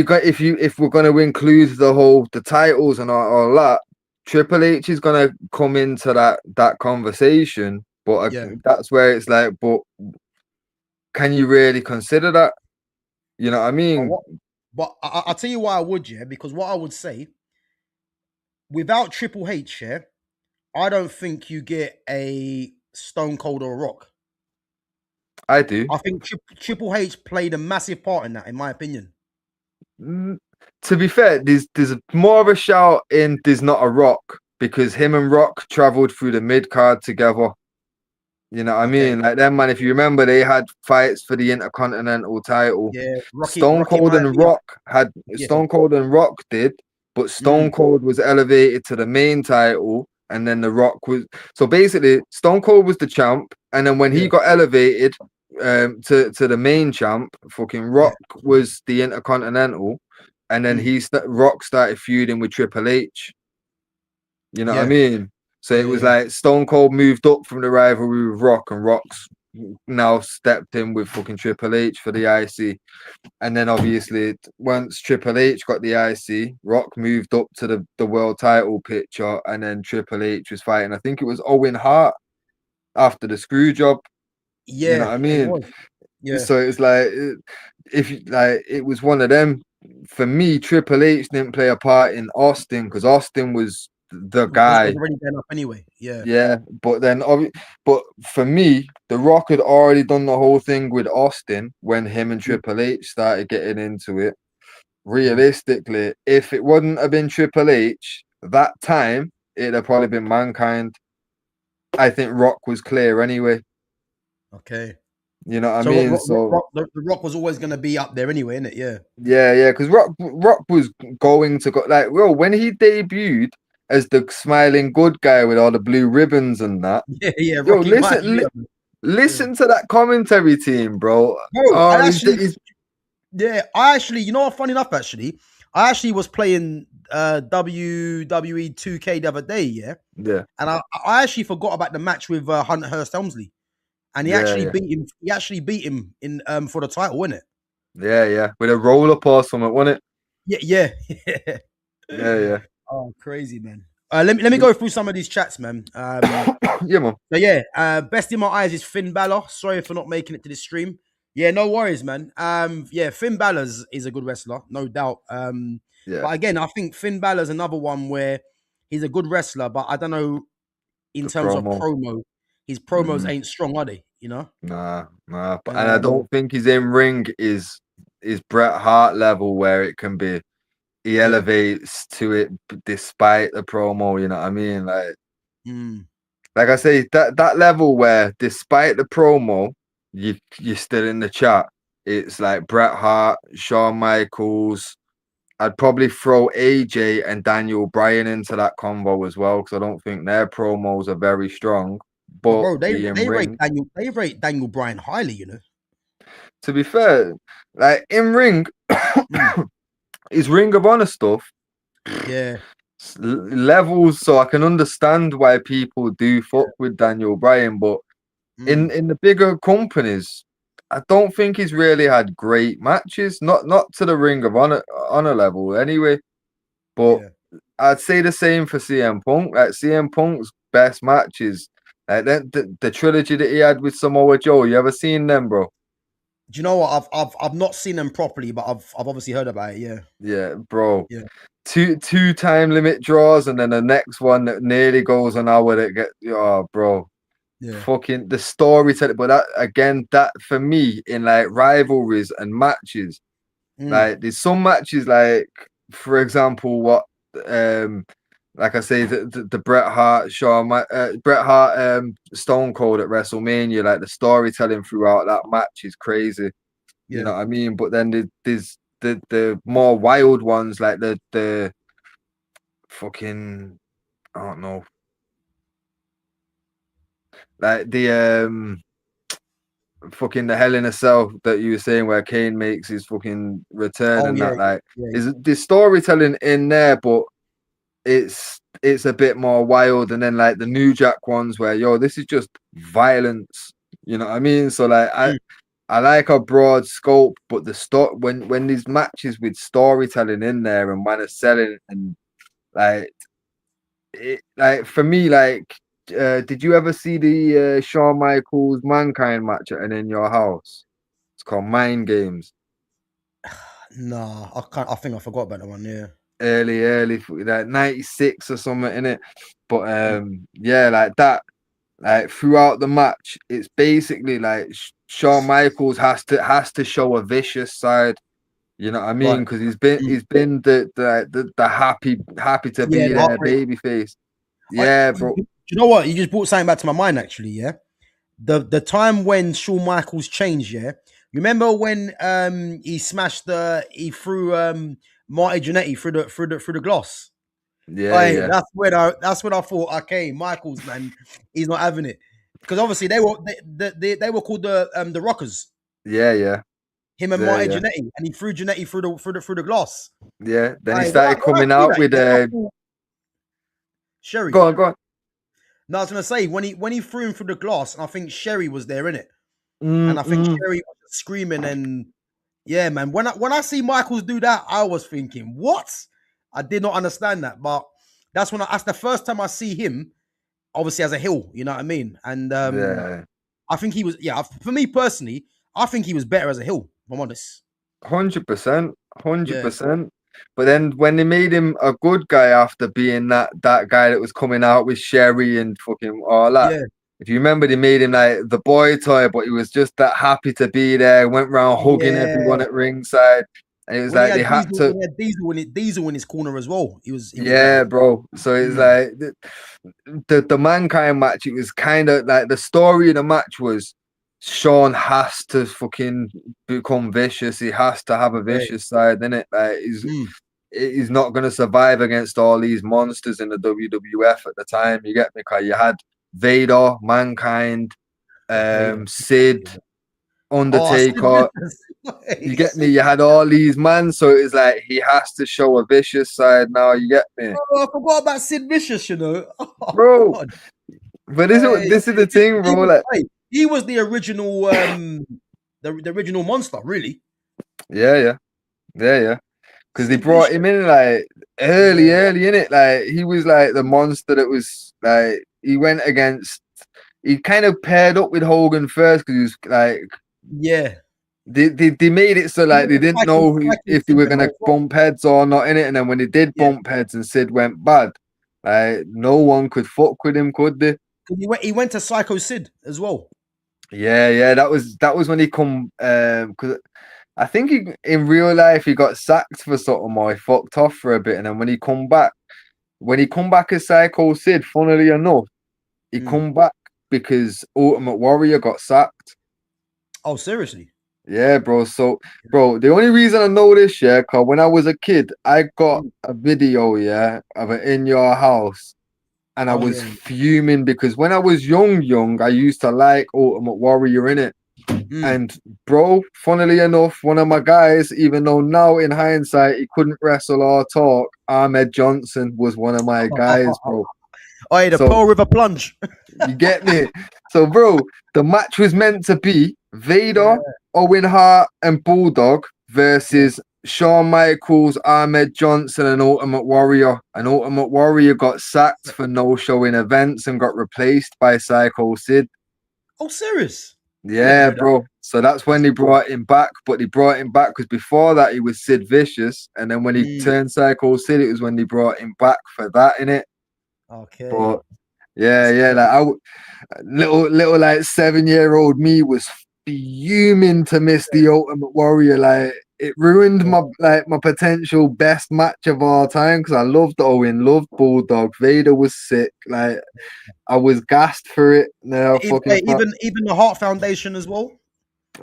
we're gonna include the titles and all that, Triple H is gonna come into that conversation. But yeah. that's where it's like, but can you really consider that? You know what I But mean? what? But I'll tell you why I would. Yeah, because what I would say, without Triple H, yeah, I don't think you get a Stone Cold or a Rock. I do. I think Triple H played a massive part in that, in my opinion. Mm, To be fair, there's more of a shout in there's not a Rock because him and Rock traveled through the mid card together. You know what I Okay. mean? Like them, man, if you remember, they had fights for the Intercontinental title. Yeah, Rocky might be up. Yeah. Stone Cold and Rock did, but Stone Mm, Cold was elevated to the main title, and then the Rock was so basically Stone Cold was the champ, and then when he yeah. got elevated to the main champ, fucking Yeah. Rock was the Intercontinental, and then Mm, Rock started feuding with Triple H. You know what I yeah. mean? So it Yeah. was Yeah. like Stone Cold moved up from the rivalry with Rock, and Rock's now stepped in with fucking Triple H for the IC. And then obviously once Triple H got the IC, Rock moved up to the world title picture, and then Triple H was fighting. I think it was Owen Hart after the screw job. You know Yeah. what I It mean? was. Yeah. So it's like if like it was one of them. For me, Triple H didn't play a part in Austin because Austin was the Was guy. already going up anyway. Yeah. Yeah, but then but for me, The Rock had already done the whole thing with Austin when him and Mm, Triple H started getting into it. mm. Realistically, if it wouldn't have been Triple H that time, it'd have probably been Mankind. I think Rock was clear anyway. Okay. You know what I So mean? So The Rock was always going to be up there anyway, isn't it? Yeah. yeah, because Rock was going to go like, well, when he debuted as the smiling good guy with all the blue ribbons and that. Yeah. Yeah. Yo, Rocky might be up. Yeah. listen to that commentary team, bro. Bro, I Oh, actually, he's yeah, I actually, you know what? Funny enough, actually, I actually was playing WWE 2K the other day, yeah, yeah, and I actually forgot about the match with Hunter Hearst Helmsley, and he yeah, actually yeah, beat him. He actually beat him in for the title, wasn't it? yeah. With a roll up or something, wasn't Yeah, yeah. it? Oh, crazy, man. Let me go through some of these chats, man. Yeah, man. So yeah, best in my eyes is Finn Balor. Sorry for not making it to this stream. Yeah, no worries, man. Yeah, Finn Balor is a good wrestler, no doubt. Yeah, But again, I think Finn Balor's another one where he's a good wrestler, but I don't know in the terms of promo. promo, his promos Mm, ain't strong, are they? You know. nah. And I Um, don't think his in ring is Bret Hart level where it can be. He yeah. elevates to it despite the promo. You know what I mean? Mm, Like I say, that level where despite the promo, you're still in the chat. It's like Bret Hart, Shawn Michaels, I'd probably throw AJ and Daniel Bryan into that combo as well, because I don't think their promos are very strong. But But bro, the in ring, They rate Daniel Bryan highly, you know. to be fair, like in ring, Mm, is Ring of Honor stuff yeah, levels, so I can understand why people do fuck yeah. with Daniel Bryan, but Mm, in the bigger companies, I don't think he's really had great matches. Not to the Ring of Honor level anyway. But yeah. I'd say the same for CM Punk. Like CM Punk's best matches, like the trilogy that he had with Samoa Joe. You ever seen them, bro? Do you know what? I've not seen them properly, but I've obviously heard about it. Yeah, Yeah, bro. yeah, Two time limit draws, and then the next one that nearly goes an hour that get bro. yeah. Fucking the storytelling, but that again, that for me in like rivalries and matches, Mm, like there's some matches like, for example, what like I say, the Bret Hart Bret Hart Stone Cold at WrestleMania, like the storytelling throughout that match is crazy. You yeah. know what I mean? But then there's the more wild ones, like the fucking, I don't know, like the fucking the Hell in a Cell that you were saying where Kane makes his fucking return Oh and yeah, that, like yeah, there's storytelling in there, but it's a bit more wild. And then like the New Jack ones where this is just violence. You know what I mean? So like mm, I like a broad scope, but the when these matches with storytelling in there and when it's selling and like like for me, like did you ever see the Shawn Michaels Mankind match at an In Your House? It's called Mind Games. Nah, I can't. I think I forgot about that one. Yeah. Early, like 96 or something in it. But Mm, yeah, like that, like throughout the match, it's basically like Shawn Michaels has to show a vicious side. You know what I mean? right. Because he's Mm, been the happy to yeah, be the there heartbreak. baby face. Yeah, bro. You know what? You just brought something back to my mind. Actually, yeah. The time when Shawn Michaels changed. Yeah. You remember when he threw Marty Jannetty through the glass. Yeah, Hey, yeah, that's when I thought, okay, Michaels, man, he's not having it because obviously they were called the Rockers, yeah, yeah, him and yeah, Marty yeah, Jannetty, and he threw Jannetty through the glass. yeah. Then he Hey, started when I coming see out that, with yeah, I thought Sherry. go on. No, I was gonna say when he threw him through the glass, and I think Sherry was there in it, and I think Mm-mm. Sherry was screaming and yeah, man. When I see Michaels do that, I was thinking, what? I did not understand that, but that's the first time I see him obviously as a heel, you know what I mean? And Yeah. I think he was, yeah, for me personally, I think he was better as a heel, if I'm honest. 100%, hundred Yeah, percent. But then when they made him a good guy after being that guy that was coming out with Sherry and fucking all that. yeah, If you remember, they made him like the boy toy, but he was just that happy to be there. Went around hugging everyone yeah. at ringside, and it was like they had to. When he had Diesel in his corner as well, he was better. Yeah, bro. So it's Mm, like the Mankind match. It was kind of like the story of the match was Sean has to fucking become vicious. He has to have a yeah, vicious side, innit? Like mm, he's not going to survive against all these monsters in the WWF at the time. You get me? Cause you had Vader, Mankind, Vader. Sid, Oh, Sid Undertaker. Vicious. You Hey, get me? Sid You had all these men, so it's like he has to show a vicious side now. You get me, Oh, I forgot about Sid Vicious, you know. Oh, bro? God. But Hey, this is the thing, he bro. was, Like, hey, he was the original, the original monster, really. yeah, yeah, yeah. Because they Sid brought Vicious. him in like Yeah, early in it. Like he was like the monster that was like he went against. He kind of paired up with Hogan first because he was like yeah. they made it so He like went they to didn't know Psycho if they Sid were them gonna as well. bump heads or not in it. And then when they did Yeah. bump heads and Sid went bad, like no one could fuck with him, could they? 'Cause he went to Psycho Sid as well. Yeah. That was when he come because I think in real life he got sacked for something or he fucked off for a bit, and then when he come back as Psycho Sid, funnily enough, he Mm. come back because Ultimate Warrior got sacked. Oh, seriously? Yeah, bro. So, bro, the only reason I know this, yeah, cause when I was a kid, I got Mm. a video, yeah, of it in your house, and I Oh was yeah. fuming because when I was young, I used to like Ultimate Warrior in it. Mm. And bro, funnily enough, one of my guys, even though now in hindsight he couldn't wrestle or talk, Ahmed Johnson was one of my guys, bro. Oh, yeah, the So Pearl River plunge. you get me? So, bro, the match was meant to be Yeah, Vader, Owen Hart, and Bulldog yeah. versus Shawn Michaels, Ahmed Johnson, and Ultimate Warrior. And Ultimate Warrior got sacked for no showing events and got replaced by Psycho Sid. Oh, serious? I didn't Yeah, know that. bro. So that's when That's they cool. brought him back, but they brought him back because before that he was Sid Vicious, and then when he Mm. turned Psycho Sid, it was when they brought him back for that in it. Okay. But yeah, That's yeah, crazy. little like 7-year-old me was fuming to miss the Ultimate Warrior. Like it ruined Yeah. my potential best match of all time because I loved Owen, loved Bulldog. Vader was sick. Like I was gassed for it. Now Even, fucking fuck. even the Heart Foundation as well.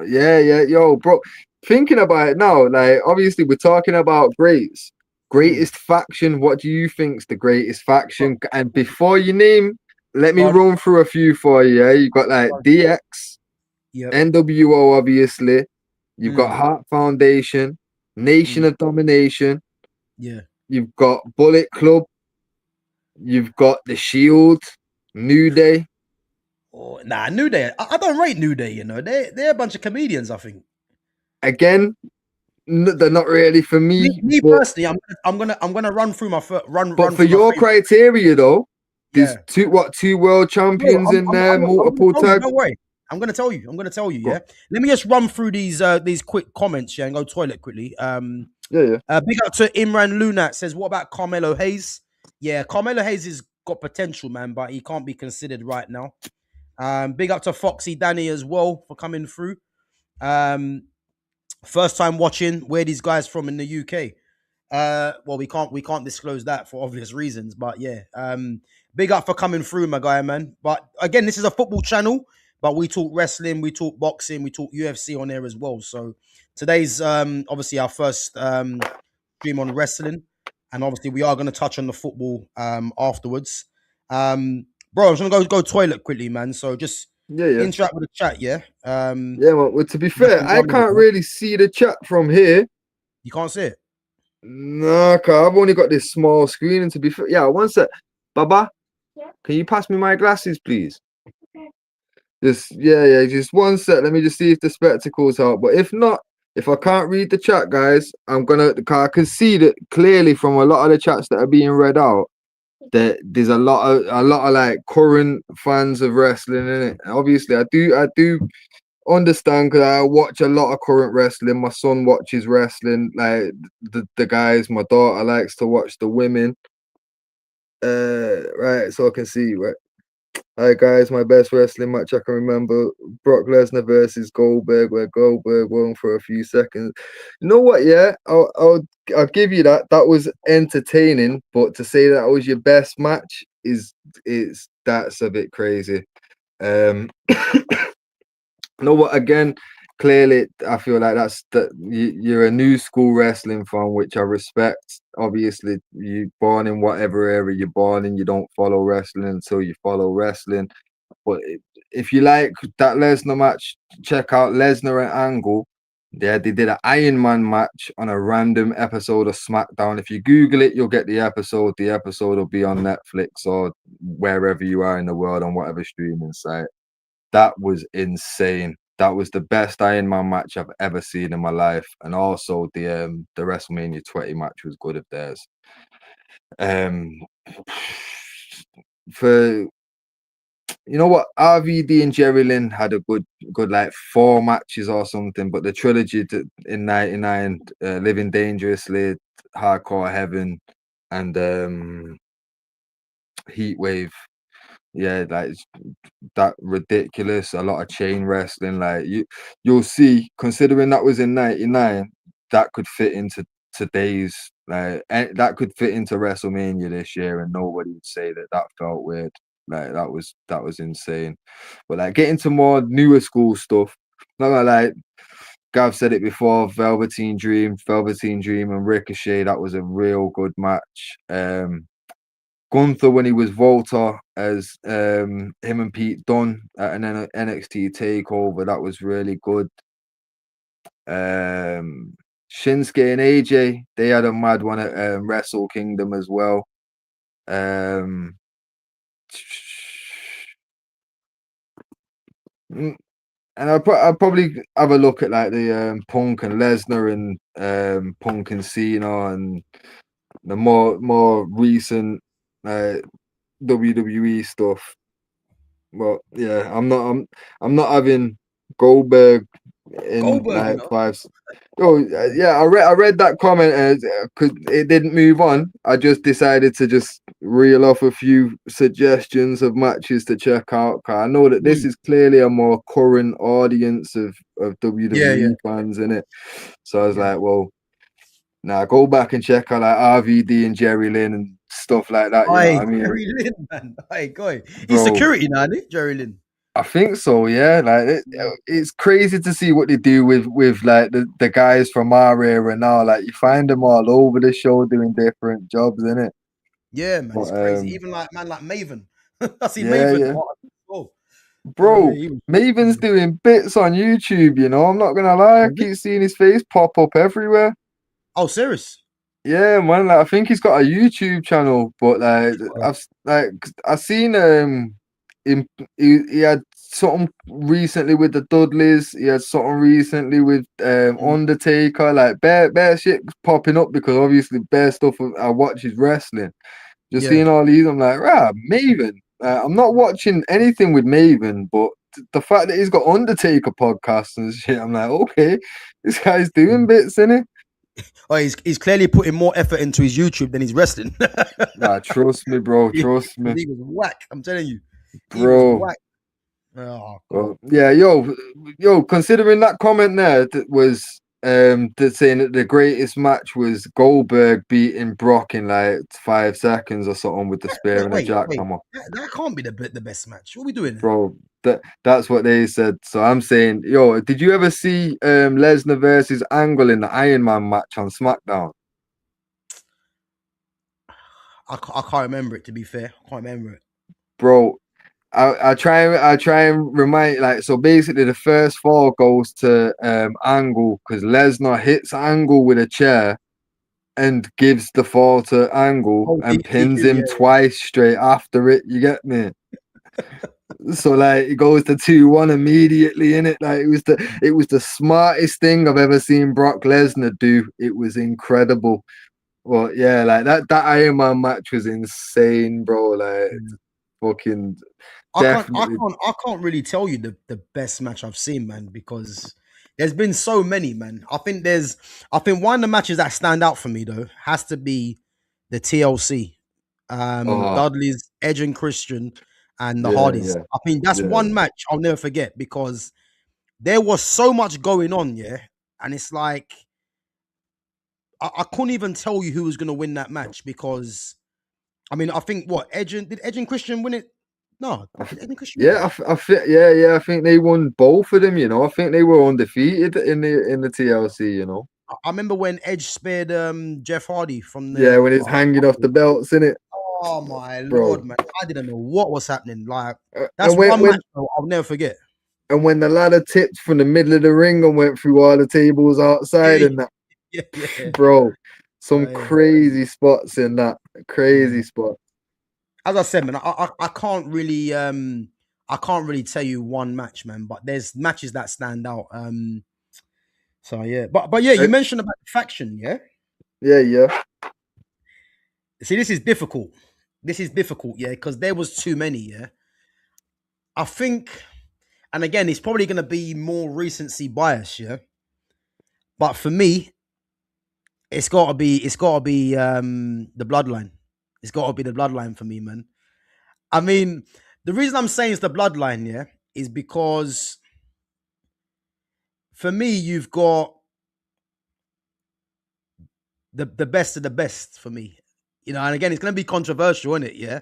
Yeah, yeah, yo, bro. Thinking about it now, like obviously we're talking about greats. Mm. Greatest faction. What do you think's the greatest faction? And before you name, let me God, run through a few for you. Yeah, you got like God. DX, Yep. NWO, obviously. You've got Mm. Heart Foundation, Nation Mm. of Domination. Yeah. You've got Bullet Club. You've got the Shield, New Day. Oh, nah, New Day. I don't rate New Day. You know, they're a bunch of comedians. I think. Again, they're not really for me, Me but personally, I'm gonna run through my But run for through my your favorite. criteria, though, there's Yeah. two world Bro, champions in there, I'm gonna multiple tell you. tag. Don't worry. I'm gonna tell you. I'm gonna tell you. Go Yeah. on. Let me just run through these quick comments. Yeah, and go toilet quickly. Yeah, yeah, Big up to Imran Lunat says, "What about Carmelo Hayes? Yeah, Carmelo Hayes has got potential, man, but he can't be considered right now. Big up to Foxy Danny as well for coming through. Um, First time watching. Where these guys from in the UK? Well, we can't disclose that for obvious reasons, but yeah. Big up for coming through, my guy, man. But again, this is a football channel, but we talk wrestling, we talk boxing, we talk UFC on there as well. So today's obviously our first stream on wrestling, and obviously we are going to touch on the football afterwards. Bro, I'm just gonna go toilet quickly, man. So just yeah, yeah, interact with the chat, yeah. yeah. Well, to be Just fair, in I 1 minute, can't bro. really see the chat from here. You can't see it. Nah, cause I've only got this small screen. And to be fair, yeah, one sec. Baba, can you pass me my glasses, please? Just yeah, yeah, just one sec. Let me just see if the spectacles help. But if not, if I can't read the chat, guys, I'm gonna. Cause I can see that clearly from a lot of the chats that are being read out. There's a lot of like current fans of wrestling in it. Obviously, I do understand because I watch a lot of current wrestling. My son watches wrestling, like the guys. My daughter likes to watch the women. Right, so I can see right. Hi guys, my best wrestling match I can remember: Brock Lesnar versus Goldberg, where Goldberg won for a few seconds. You know what? Yeah, I'll give you that. That was entertaining, but to say that was your best match is that's a bit crazy. Um, you know what? Again, clearly, I feel like you're a new school wrestling fan, which I respect. Obviously, you born in whatever area you're born in, you don't follow wrestling until you follow wrestling. But if you like that Lesnar match, check out Lesnar and Angle. Yeah, they did an Iron Man match on a random episode of SmackDown. If you Google it, you'll get the episode. The episode will be on Netflix or wherever you are in the world on whatever streaming site. That was insane. That was the best Iron Man match I've ever seen in my life. And also the WrestleMania 20 match was good of theirs. Um for you know what, RVD and Jerry Lynn had a good like 4 matches or something, but the trilogy in '99, Living Dangerously, Hardcore Heaven, and Heat Wave, yeah, like that ridiculous. A lot of chain wrestling, like you'll see. Considering that was in '99, that could fit into today's that could fit into WrestleMania this year, and nobody would say that felt weird. Like that was insane. But like getting to more newer school stuff, not gonna lie, Gav said it before, Velveteen Dream and Ricochet, that was a real good match. Gunther when he was Volta as him and Pete Dunne at an NXT takeover, that was really good. Shinsuke and AJ, they had a mad one at Wrestle Kingdom as well. And I'd probably have a look at like the Punk and Lesnar and Punk and Cena and the more recent WWE stuff. But yeah, I'm not having Goldberg in Goldberg, you like know. five. Oh yeah, I read that comment because it didn't move on. I just decided to just reel off a few suggestions of matches to check out. Cause I know that this Mm. is clearly a more current audience of Yeah, yeah, WWE fans in it. So I was yeah. like, well, now go back and check out like RVD and Jerry Lynn and stuff like that. You know Hey, what I mean, Jerry Lynn, man. Hey, go. He's bro? security now, isn't he? Jerry Lynn. I think so, yeah. Like Mm. it's crazy to see what they do with like the guys from our era now. Like you find them all over the show doing different jobs, innit? Yeah, man, But it's crazy. Even like man, like Maven. I see yeah, Maven yeah, part of it as well. Yeah, bro. he was. Maven's doing bits on YouTube. You know, I'm not gonna lie. I Was it? keep seeing his face pop up everywhere. Oh, serious? Yeah, man. Like I think he's got a YouTube channel, but like I seen him. He had something recently with the Dudleys. He had something recently with Mm. Undertaker. Like bare shit popping up because obviously bare stuff I watch is wrestling. Just Yeah. seeing all these, I'm like, rah, Maven. I'm not watching anything with Maven, but the fact that he's got Undertaker podcasts and shit, I'm like, okay, this guy's doing Mm. bits in it. Oh, he's clearly putting more effort into his YouTube than his wrestling. Nah, trust me, bro. Yeah, Trust 'cause me, he was whack. I'm telling you, he was bro. whack. Oh God. Well, yeah, yo. Considering that comment there that was that saying that the greatest match was Goldberg beating Brock in like 5 seconds or something with the spear and a Wait. jackhammer, That can't be the best match. What are we doing here? bro. That's what they said. So I'm saying, yo, did you ever see Lesnar versus Angle in the Iron Man match on SmackDown? I can't remember it. To be fair, I can't remember it. Bro, I try and remind like so basically the first fall goes to Angle because Lesnar hits Angle with a chair and gives the fall to Angle Oh, and pins DQ, him twice straight after it. You get me? So like it goes to 2-1 immediately in it. Like it was the smartest thing I've ever seen Brock Lesnar do. It was incredible. Well, yeah, like that Iron Man match was insane, bro. Like yeah. fucking I can't, I definitely. can't, I can't really tell you the best match I've seen, man, because there's been so many, man. I think one of the matches that stand out for me though has to be the TLC, Oh, Dudley's Edge and Christian and the yeah, Hardys. yeah, I think that's yeah. one match I'll never forget because there was so much going on, yeah, and it's like I couldn't even tell you who was gonna win that match because I mean I think what did Edge and Christian win it? No, did Edge and Christian win it? Yeah, yeah, yeah. I think they won both of them. You know, I think they were undefeated in the TLC. You know, I remember when Edge spared Jeff Hardy from yeah, the when it's hanging off the belts, in it, oh my lord, bro. man. I didn't know what was happening. Like that's And one match I'll never forget. when the ladder tipped from the middle of the ring and went through all the tables outside Yeah, and that, yeah, yeah. bro, some Yeah. crazy spots in that, Yeah. crazy spot. As I said, man, I can't really tell you one match, man, but there's matches that stand out. So yeah. But yeah, you Uh, mentioned about the faction, yeah? Yeah, yeah. See, this is difficult. This is difficult, yeah, because there was too many, yeah. I think, and again, it's probably gonna be more recency bias, yeah. But for me, it's gotta be the bloodline. It's gotta be the bloodline for me, man. I mean, the reason I'm saying it's the bloodline, yeah, is because for me, you've got the best of the best for me. You know, and again, it's gonna be controversial, isn't it? Yeah.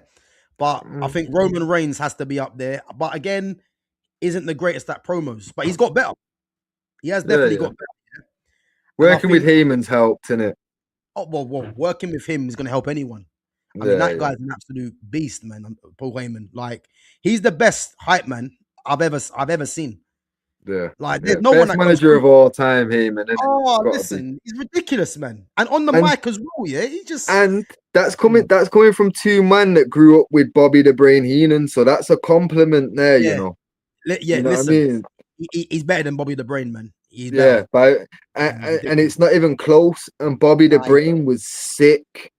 But I think Roman Reigns has to be up there. But again, isn't the greatest at promos, but he's got better. He has Yeah, definitely yeah. got better. And I Working with think, Heyman's helped, innit? oh, well, working with him is going to help anyone. I mean, Yeah, that yeah. guy's an absolute beast, man. Paul Heyman, like, he's the best hype man I've ever seen. Yeah, Like, yeah. there's no one Best that goes manager of all time, Heyman, innit? oh, Gotta be. listen, he's ridiculous, man. And on the And mic as well, yeah. He just and that's coming from two men that grew up with Bobby the Brain Heenan, so that's a compliment there, you yeah, know. yeah. You know what I Listen, mean? he's better than Bobby the Brain, man. He's better. Yeah, but and Ridiculous. it's not even close. And Bobby the Like, Brain was sick.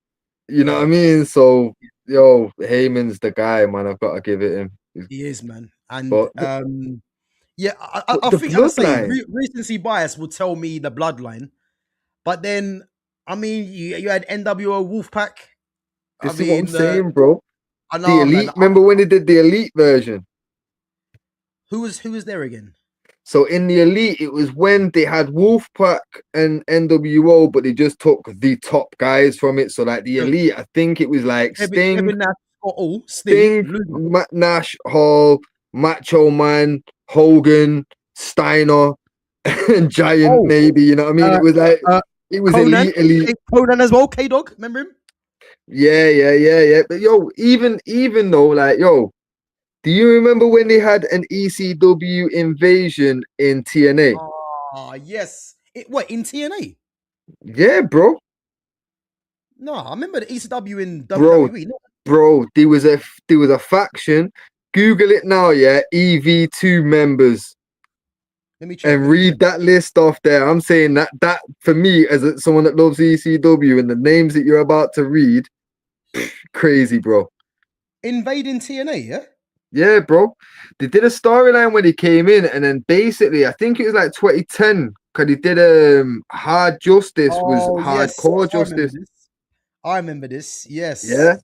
You know what yeah, I mean? So yo, Heyman's the guy, man. I've got to give it him. he is, man. And But the, yeah, I, but I the think, as I say, bloodline. recency bias will tell me the bloodline. But then, I mean, you had NWO Wolfpack. I This is what I'm mean, saying, bro. I The know, man. elite. Remember when they did the elite version? Who was there again? So in the elite, it was when they had Wolfpack and NWO, but they just took the top guys from it. So like the elite, I think it was like Sting, Kevin Nash, Sting, Sting, Luger. Matt Nash, Hall, Macho Man, Hogan, Steiner, and Giant. Oh, Maybe you know what I mean. uh, It was like uh, it was Conan, elite. Conan as well. K Dog, remember him? Yeah. But yo, even though like yo. Do you remember when they had an ECW invasion in TNA? Ah, yes. What in TNA? Yeah, bro. No, I remember the ECW in Bro, WWE. No, bro, there was a faction. Google it now, yeah. EV2 members, let me check. and Let me check. read that list off there. I'm saying that for me, as someone that loves ECW, and the names that you're about to read, crazy, bro. Invading TNA, yeah. Yeah, bro. They did a storyline when he came in, and then basically, I think it was like 2010, because he did Hard Justice was Oh yes, Hardcore I remember Justice. this. I remember this. Yes. Yeah.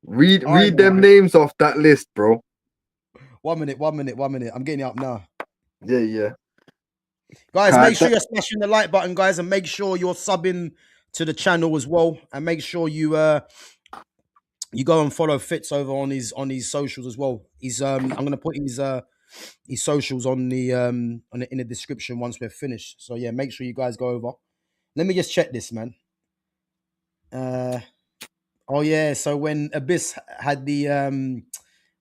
Read I read remember them this. names off that list, bro. 1 minute, 1 minute, 1 minute. I'm getting it up now. Yeah. Guys, make Card sure that you're smashing the like button, guys, and make sure you're subbing to the channel as well. And make sure you go and follow Fitz over on his socials as well. I'm gonna put his socials in the description once we're finished. So yeah, make sure you guys go over. Let me just check this, man. Oh yeah, so when Abyss had the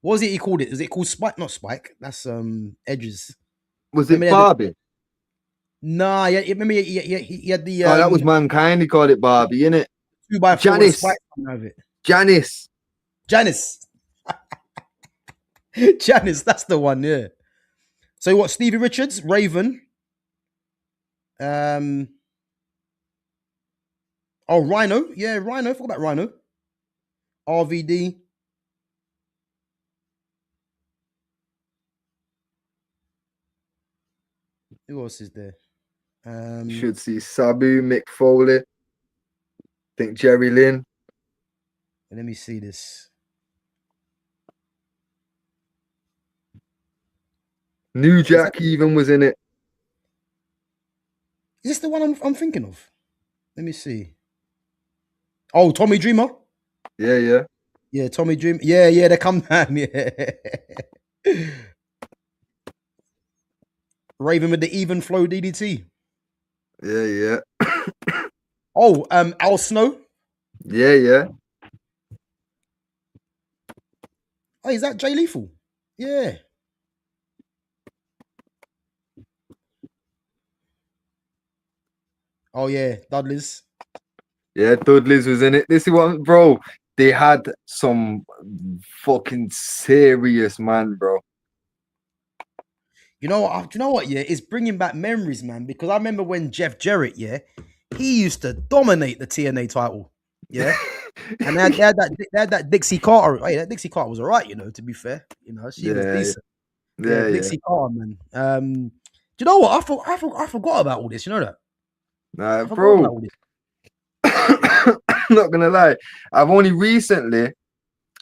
what was it he called it? Was it called Spike? Not Spike. That's Edges. was Remember it he had the, Barbie? nah, yeah, remember he had the Oh, that was Mankind. He called it Barbie, innit? 2x4 with a Janice. spike coming out of it. Janice. Janice. Janice, that's the one, yeah. So what, Stevie Richards, Raven. Um oh Rhino. Yeah, Rhino. Forgot about Rhino. RVD. Who else is there? Should see Sabu, Mick Foley. Think Jerry Lynn. Let me see this. New Is that Jack even was in it. is this the one I'm thinking of? Let me see. Oh, Tommy Dreamer. Yeah. Yeah, Tommy Dream. Yeah, they come down. Yeah. Raven with the even flow DDT. Yeah. Oh, Al Snow. Yeah. Oh, is that Jay Lethal? Yeah. Oh yeah, Dudley's. Yeah, Dudley's was in it. This is what, bro. They had some fucking serious man, bro. You know what? Yeah, it's bringing back memories, man. Because I remember when Jeff Jarrett, yeah, he used to dominate the TNA title, yeah. And they had that Dixie Carter. Hey, that Dixie Carter was alright, to be fair. She was Yeah, decent. Yeah, yeah. Dixie Carter, man. Do you know what? I forgot about all this. You know that? Nah, I forgot about bro. all this. I'm not gonna lie. I've only recently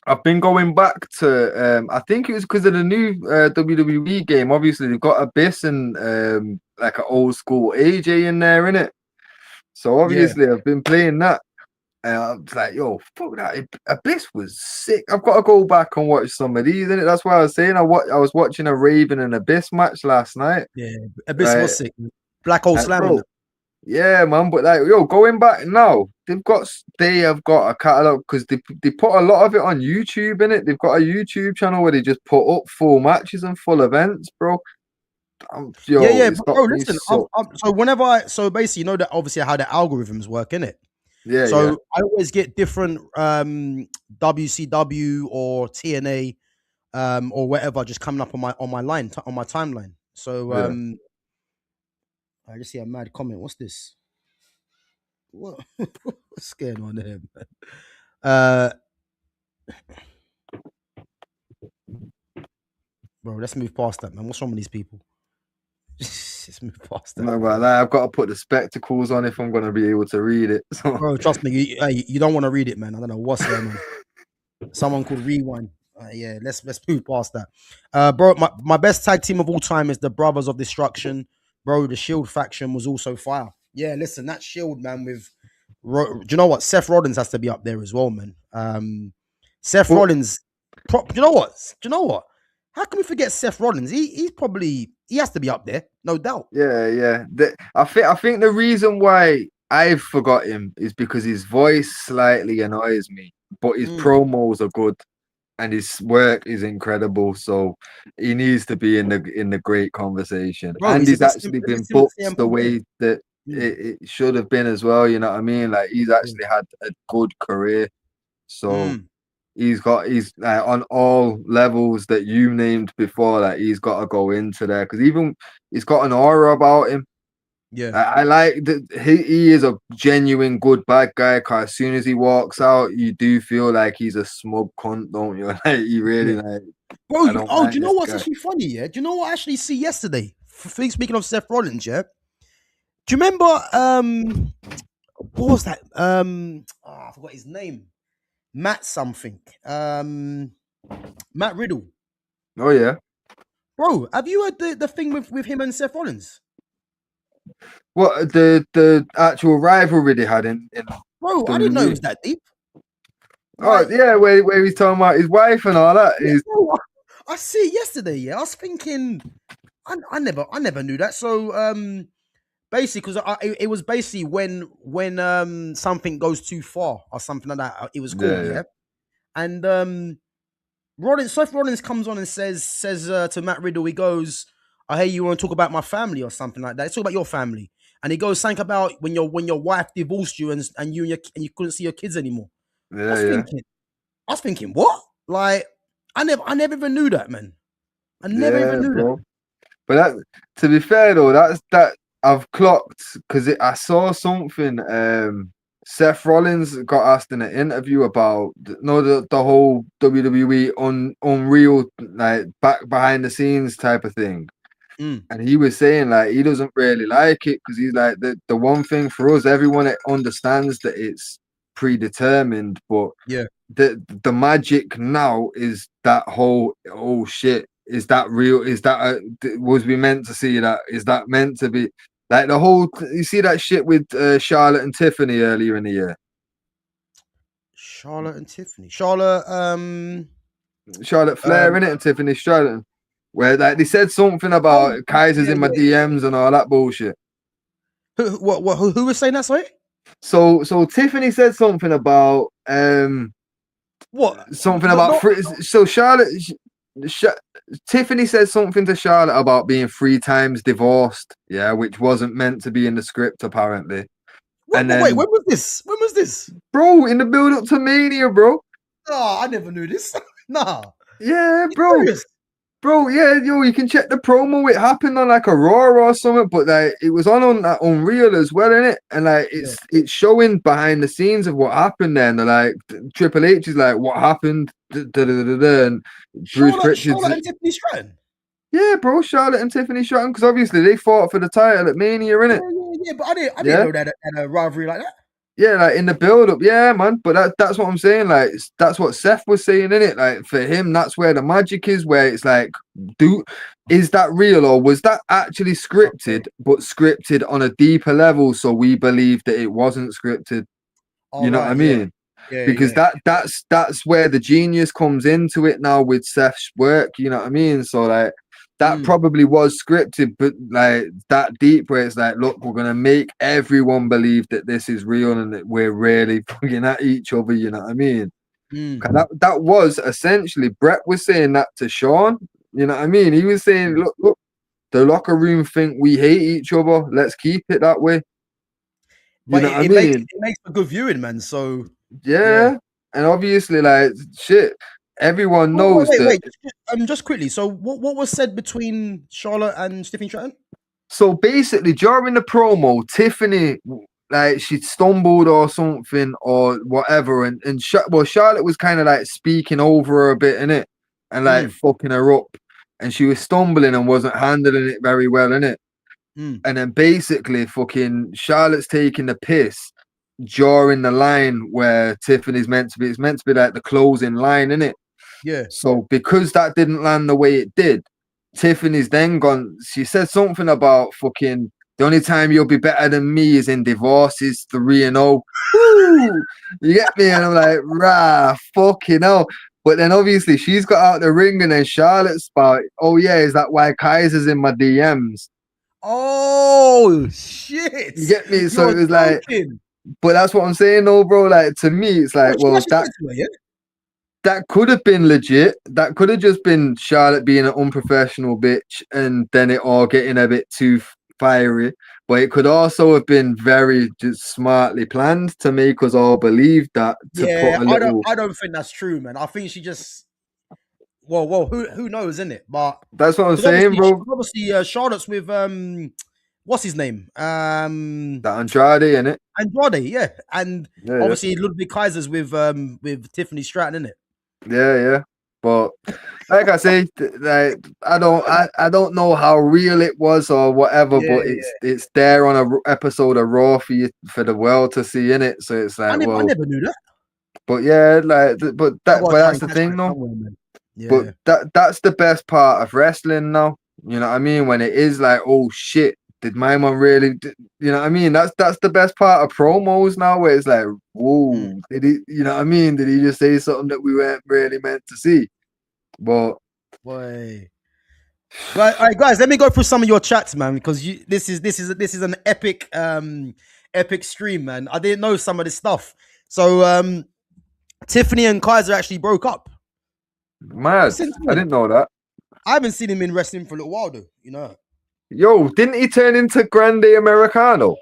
I've been going back to I think it was because of the new WWE game. Obviously, they've got Abyss and like an old school AJ in there, innit? So Yeah. obviously I've been playing that. And I was like, yo, fuck that. Abyss was sick. I've got to go back and watch some of these, innit? That's why I was saying I was watching a Raven and Abyss match last night. Yeah. Abyss Right. was sick. Black Hole Like, Slam and bro, that. yeah, man. But like, yo, going back now, they have got a catalog because they put a lot of it on YouTube in it. They've got a YouTube channel where they just put up full matches and full events, bro. Yeah, Yo, yeah, it's got bro. me Listen, so so whenever so basically, you know that obviously how the algorithms work, in it. yeah, yeah, So I always get different WCW or TNA or whatever just coming up on my line on my timeline. So yeah. I just see a mad comment. What's this? What what's going on there, man? Uh, bro, let's move past that, man. What's wrong with these people? Let's move past that, No, but like, I've got to put the spectacles on if I'm gonna be able to read it. So bro. Trust me, you don't want to read it, man. I don't know what's going on. Someone could rewind. Yeah, let's move past that. Bro, my best tag team of all time is the Brothers of Destruction. Bro, the Shield faction was also fire. Yeah, listen, that Shield, man, with do you know what? Seth Rollins has to be up there as well, man. Seth but Rollins, do you know what? Do you know what? How can we forget Seth Rollins? He has to be up there, no doubt. yeah, yeah. I think the reason why I've forgot him is because his voice slightly annoys me, but his Mm. promos are good and his work is incredible. So he needs to be in the great conversation. Bro, And is he's it actually is been it booked CM the Punk? way that Mm. it should have been as well. You know what I mean? Like he's Yeah. actually had a good career. So Mm. he's on all levels that you named before. Like he's got to go into there because even he's got an aura about him. Yeah. I like that he is a genuine good bad guy. Cause as soon as he walks out, you do feel like he's a smug cunt, don't you? Like you really Yeah. like. Bro, I don't do like you know this what's guy. actually funny? Yeah, do you know what I actually see yesterday? Speaking of Seth Rollins, yeah. Do you remember what was that? I forgot his name. Matt something. Matt Riddle. Oh yeah. Bro, have you heard the thing with him and Seth Rollins? What the actual rivalry they had in Bro, I didn't know it WWE? was that deep. Oh Like, yeah, where he's talking about his wife and all that. yeah, bro, I see it yesterday. Yeah, I was thinking, I never knew that. So, basically, because it was basically when something goes too far or something like that. It was Yeah, called, yeah, yeah. And Seth Rollins comes on and says to Matt Riddle, he goes, "I hear you want to talk about my family or something like that. Let's talk about your family." And he goes, "Something about when your wife divorced you and you couldn't see your kids anymore." I yeah, was yeah, thinking, what? Like, I never even knew that, man. I never even yeah, knew that. bro. But that, to be fair though, that I've clocked because I saw something. Seth Rollins got asked in an interview about the whole WWE unreal like back behind the scenes type of thing, Mm, and he was saying like he doesn't really like it because he's like the one thing for us, everyone understands that it's predetermined, but yeah. the magic now is that whole oh shit, is that real, is that was we meant to see that, is that meant to be like the whole you see that shit with Charlotte and Tiffany earlier in the year. Charlotte and Tiffany. Charlotte, Charlotte Flair um, in it and Tiffany Stratton, where like they said something about oh Kaiser's yeah, in my yeah, yeah. DMs and all that bullshit. Who was saying that? Sorry, So Tiffany said something about what? something No, about no, free. So Sh- Tiffany said something to Charlotte about being 3 times divorced, yeah, which wasn't meant to be in the script apparently. And wait, then, when was this? When was this? bro, in the build up to Mania, bro, Oh, I never knew this. Nah, yeah, you bro, serious? bro, yeah, yo, you can check the promo. It happened on like a Raw or something, but like it was on that Unreal as well, in it, and like Yeah. it's showing behind the scenes of what happened. Then they're like Triple H is like, what happened? And Bruce Pritchard's Charlotte and Tiffany Stratton. yeah, bro, Charlotte and Tiffany Stratton, because obviously they fought for the title at Mania, Yeah, innit? yeah, yeah. But I didn't Yeah, know that had a rivalry like that. yeah, like in the build up, yeah, man. But that's what I'm saying. Like that's what Seth was saying in it. Like for him, that's where the magic is. Where it's like, is that real or was that actually Okay. scripted, but scripted on a deeper level, so we believe that it wasn't scripted. All You know what I right. Yeah. mean? Yeah. Because Yeah. that's where the genius comes into it now with Seth's work. You know what I mean? So like that probably was scripted, but like that deep where it's like, look, we're gonna make everyone believe that this is real and that we're really fucking at each other. You know what I mean? That was essentially Brett was saying that to Sean. You know what I mean? He was saying, look, the locker room think we hate each other. Let's keep it that way. You But know what I makes mean? it makes a good viewing, man. So Yeah. And obviously, like shit, everyone Oh, knows that. wait. Just quickly. So, what was said between Charlotte and Tiffany Stratton? So basically, during the promo, Tiffany, like she stumbled or something or whatever, and Charlotte was kind of like speaking over her a bit in it, and like fucking her up, and she was stumbling and wasn't handling it very well in it, and then basically, fucking Charlotte's taking the piss during the line where Tiffany's meant to be. It's meant to be like the closing line in it. Yeah. So because that didn't land the way it did, Tiffany's then gone. She said something about fucking the only time you'll be better than me is in divorces 3-0. Woo! You get me? And I'm like, rah, fucking hell. But then obviously she's got out the ring and then Charlotte's about, oh yeah, is that why Kaiser's in my DMs? Oh shit! You get me? So You're it was joking. like, but that's what I'm saying, though, bro. Like to me, it's like, well, that could have been legit. That could have just been Charlotte being an unprofessional bitch and then it all getting a bit too fiery. But it could also have been very just smartly planned to make us all believe that. I don't think that's true, man. I think she just. Well, who knows, isn't it? But that's what I'm saying, bro. Obviously, Charlotte's with what's his name? That Andrade, innit? Andrade, yeah, and obviously Ludwig Kaiser's with Tiffany Stratton, innit? Yeah. But like I say, like I don't know how real it was or whatever, but it's there on a episode of Raw for the world to see in it. So it's like, I never knew that. But yeah, like, but that's the thing, though. Yeah. But that's the best part of wrestling now. You know what I mean? When it is like, oh shit, did my man really? You know what I mean? That's the best part of promos now, where it's like, whoa, did he? You know what I mean? Did he just say something that we weren't really meant to see? But boy, right, all right, guys, let me go through some of your chats, man, because this is an epic epic stream, man. I didn't know some of this stuff. So Tiffany and Kaiser actually broke up. Mad, I didn't know that. I haven't seen him in wrestling for a little while, though. You know. Yo, didn't he turn into Grande Americano?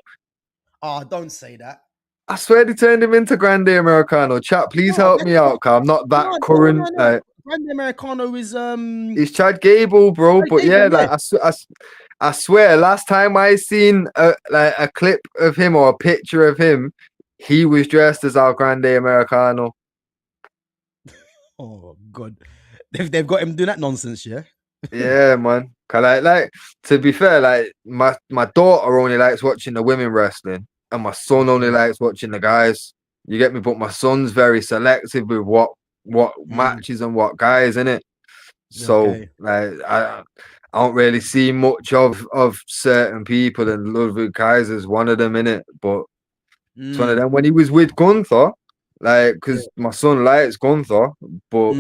Oh, don't say that. I swear they turned him into Grande Americano. Chat, please help me out, cause I'm not that current. Like, Grande Americano is it's Chad Gable, bro. But yeah, like I swear, last time I seen a clip of him or a picture of him, he was dressed as our Grande Americano. Oh God, they've got him doing that nonsense, yeah. Yeah, man. Cause like to be fair, like my daughter only likes watching the women wrestling, and my son only likes watching the guys. You get me? But my son's very selective with what matches and what guys in it. So like I don't really see much of certain people, and Ludwig Kaiser's one of them in it. But it's one of them. When he was with Gunther, like, because my son likes Gunther, but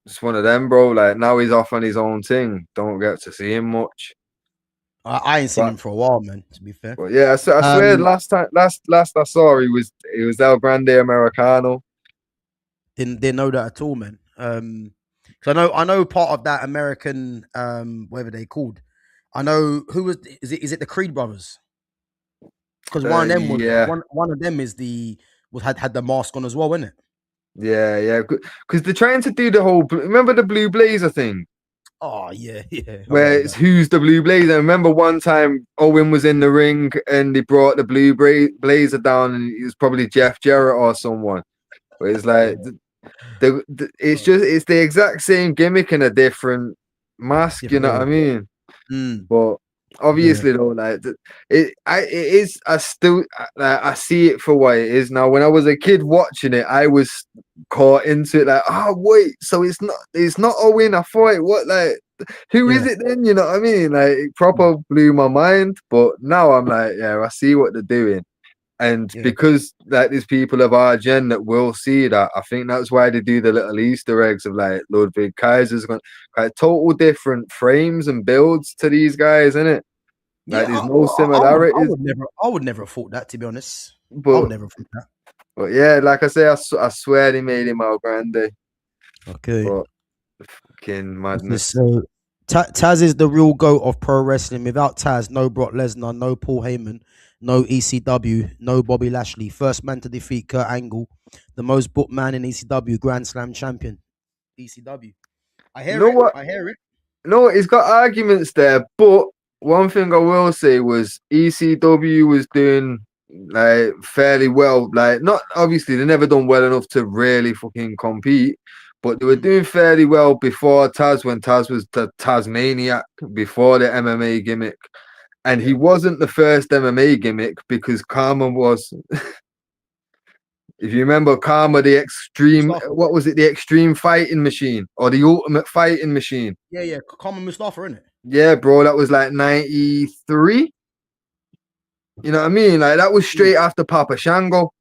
it's one of them, bro. Like now he's off on his own thing. Don't get to see him much. I ain't seen him for a while, man. To be fair, but yeah, I swear last I saw he was El Grande Americano. Didn't know that at all, man. So I know part of that American whatever they called. I know who was is it the Creed brothers? Because one of them was one of them is had the mask on as well, isn't it? Yeah, because they're trying to do the whole. Remember the Blue Blazer thing? Oh yeah. Where it's who's the Blue Blazer? I remember one time Owen was in the ring and they brought the Blue Blazer down, and it was probably Jeff Jarrett or someone. But it's like it's the exact same gimmick in a different mask. You know what I mean? But obviously though, like it is. I see it for what it is now. When I was a kid watching it, I was caught into it. Like, oh wait, so it's not Owen. I thought what like. Who is it then? You know what I mean? Like it proper blew my mind. But now I'm like, yeah, I see what they're doing. And Yeah. because like there's people of our gen that will see that, I think that's why they do the little Easter eggs of like Ludwig Kaiser's got like total different frames and builds to these guys, innit? Like Yeah, there's no similarities, I would never have thought that, to be honest. I but would never have thought that. but yeah, like I say, I swear they made him out grande, Okay. but fucking madness. So Taz is the real goat of pro wrestling. Without Taz, no Brock Lesnar, no Paul Heyman, no ECW, no Bobby Lashley. First man to defeat Kurt Angle, the most booked man in ECW, Grand Slam champion. ECW. I You hear know it. what? I hear it. No, he's got arguments there, but one thing I will say was ECW was doing like fairly well. Like, not obviously they never done well enough to really fucking compete, but they were Mm, doing fairly well before Taz, when Taz was the Tasmaniac before the MMA gimmick. And he yeah. wasn't the first MMA gimmick because Karma was, if you remember Karma, the extreme, Mustafa. what was it, the extreme fighting machine or the ultimate fighting machine? Yeah, yeah. Common Mustafa, innit? Yeah, bro, that was like 93. You know what I mean? Like that was Mm. straight after Papa Shango.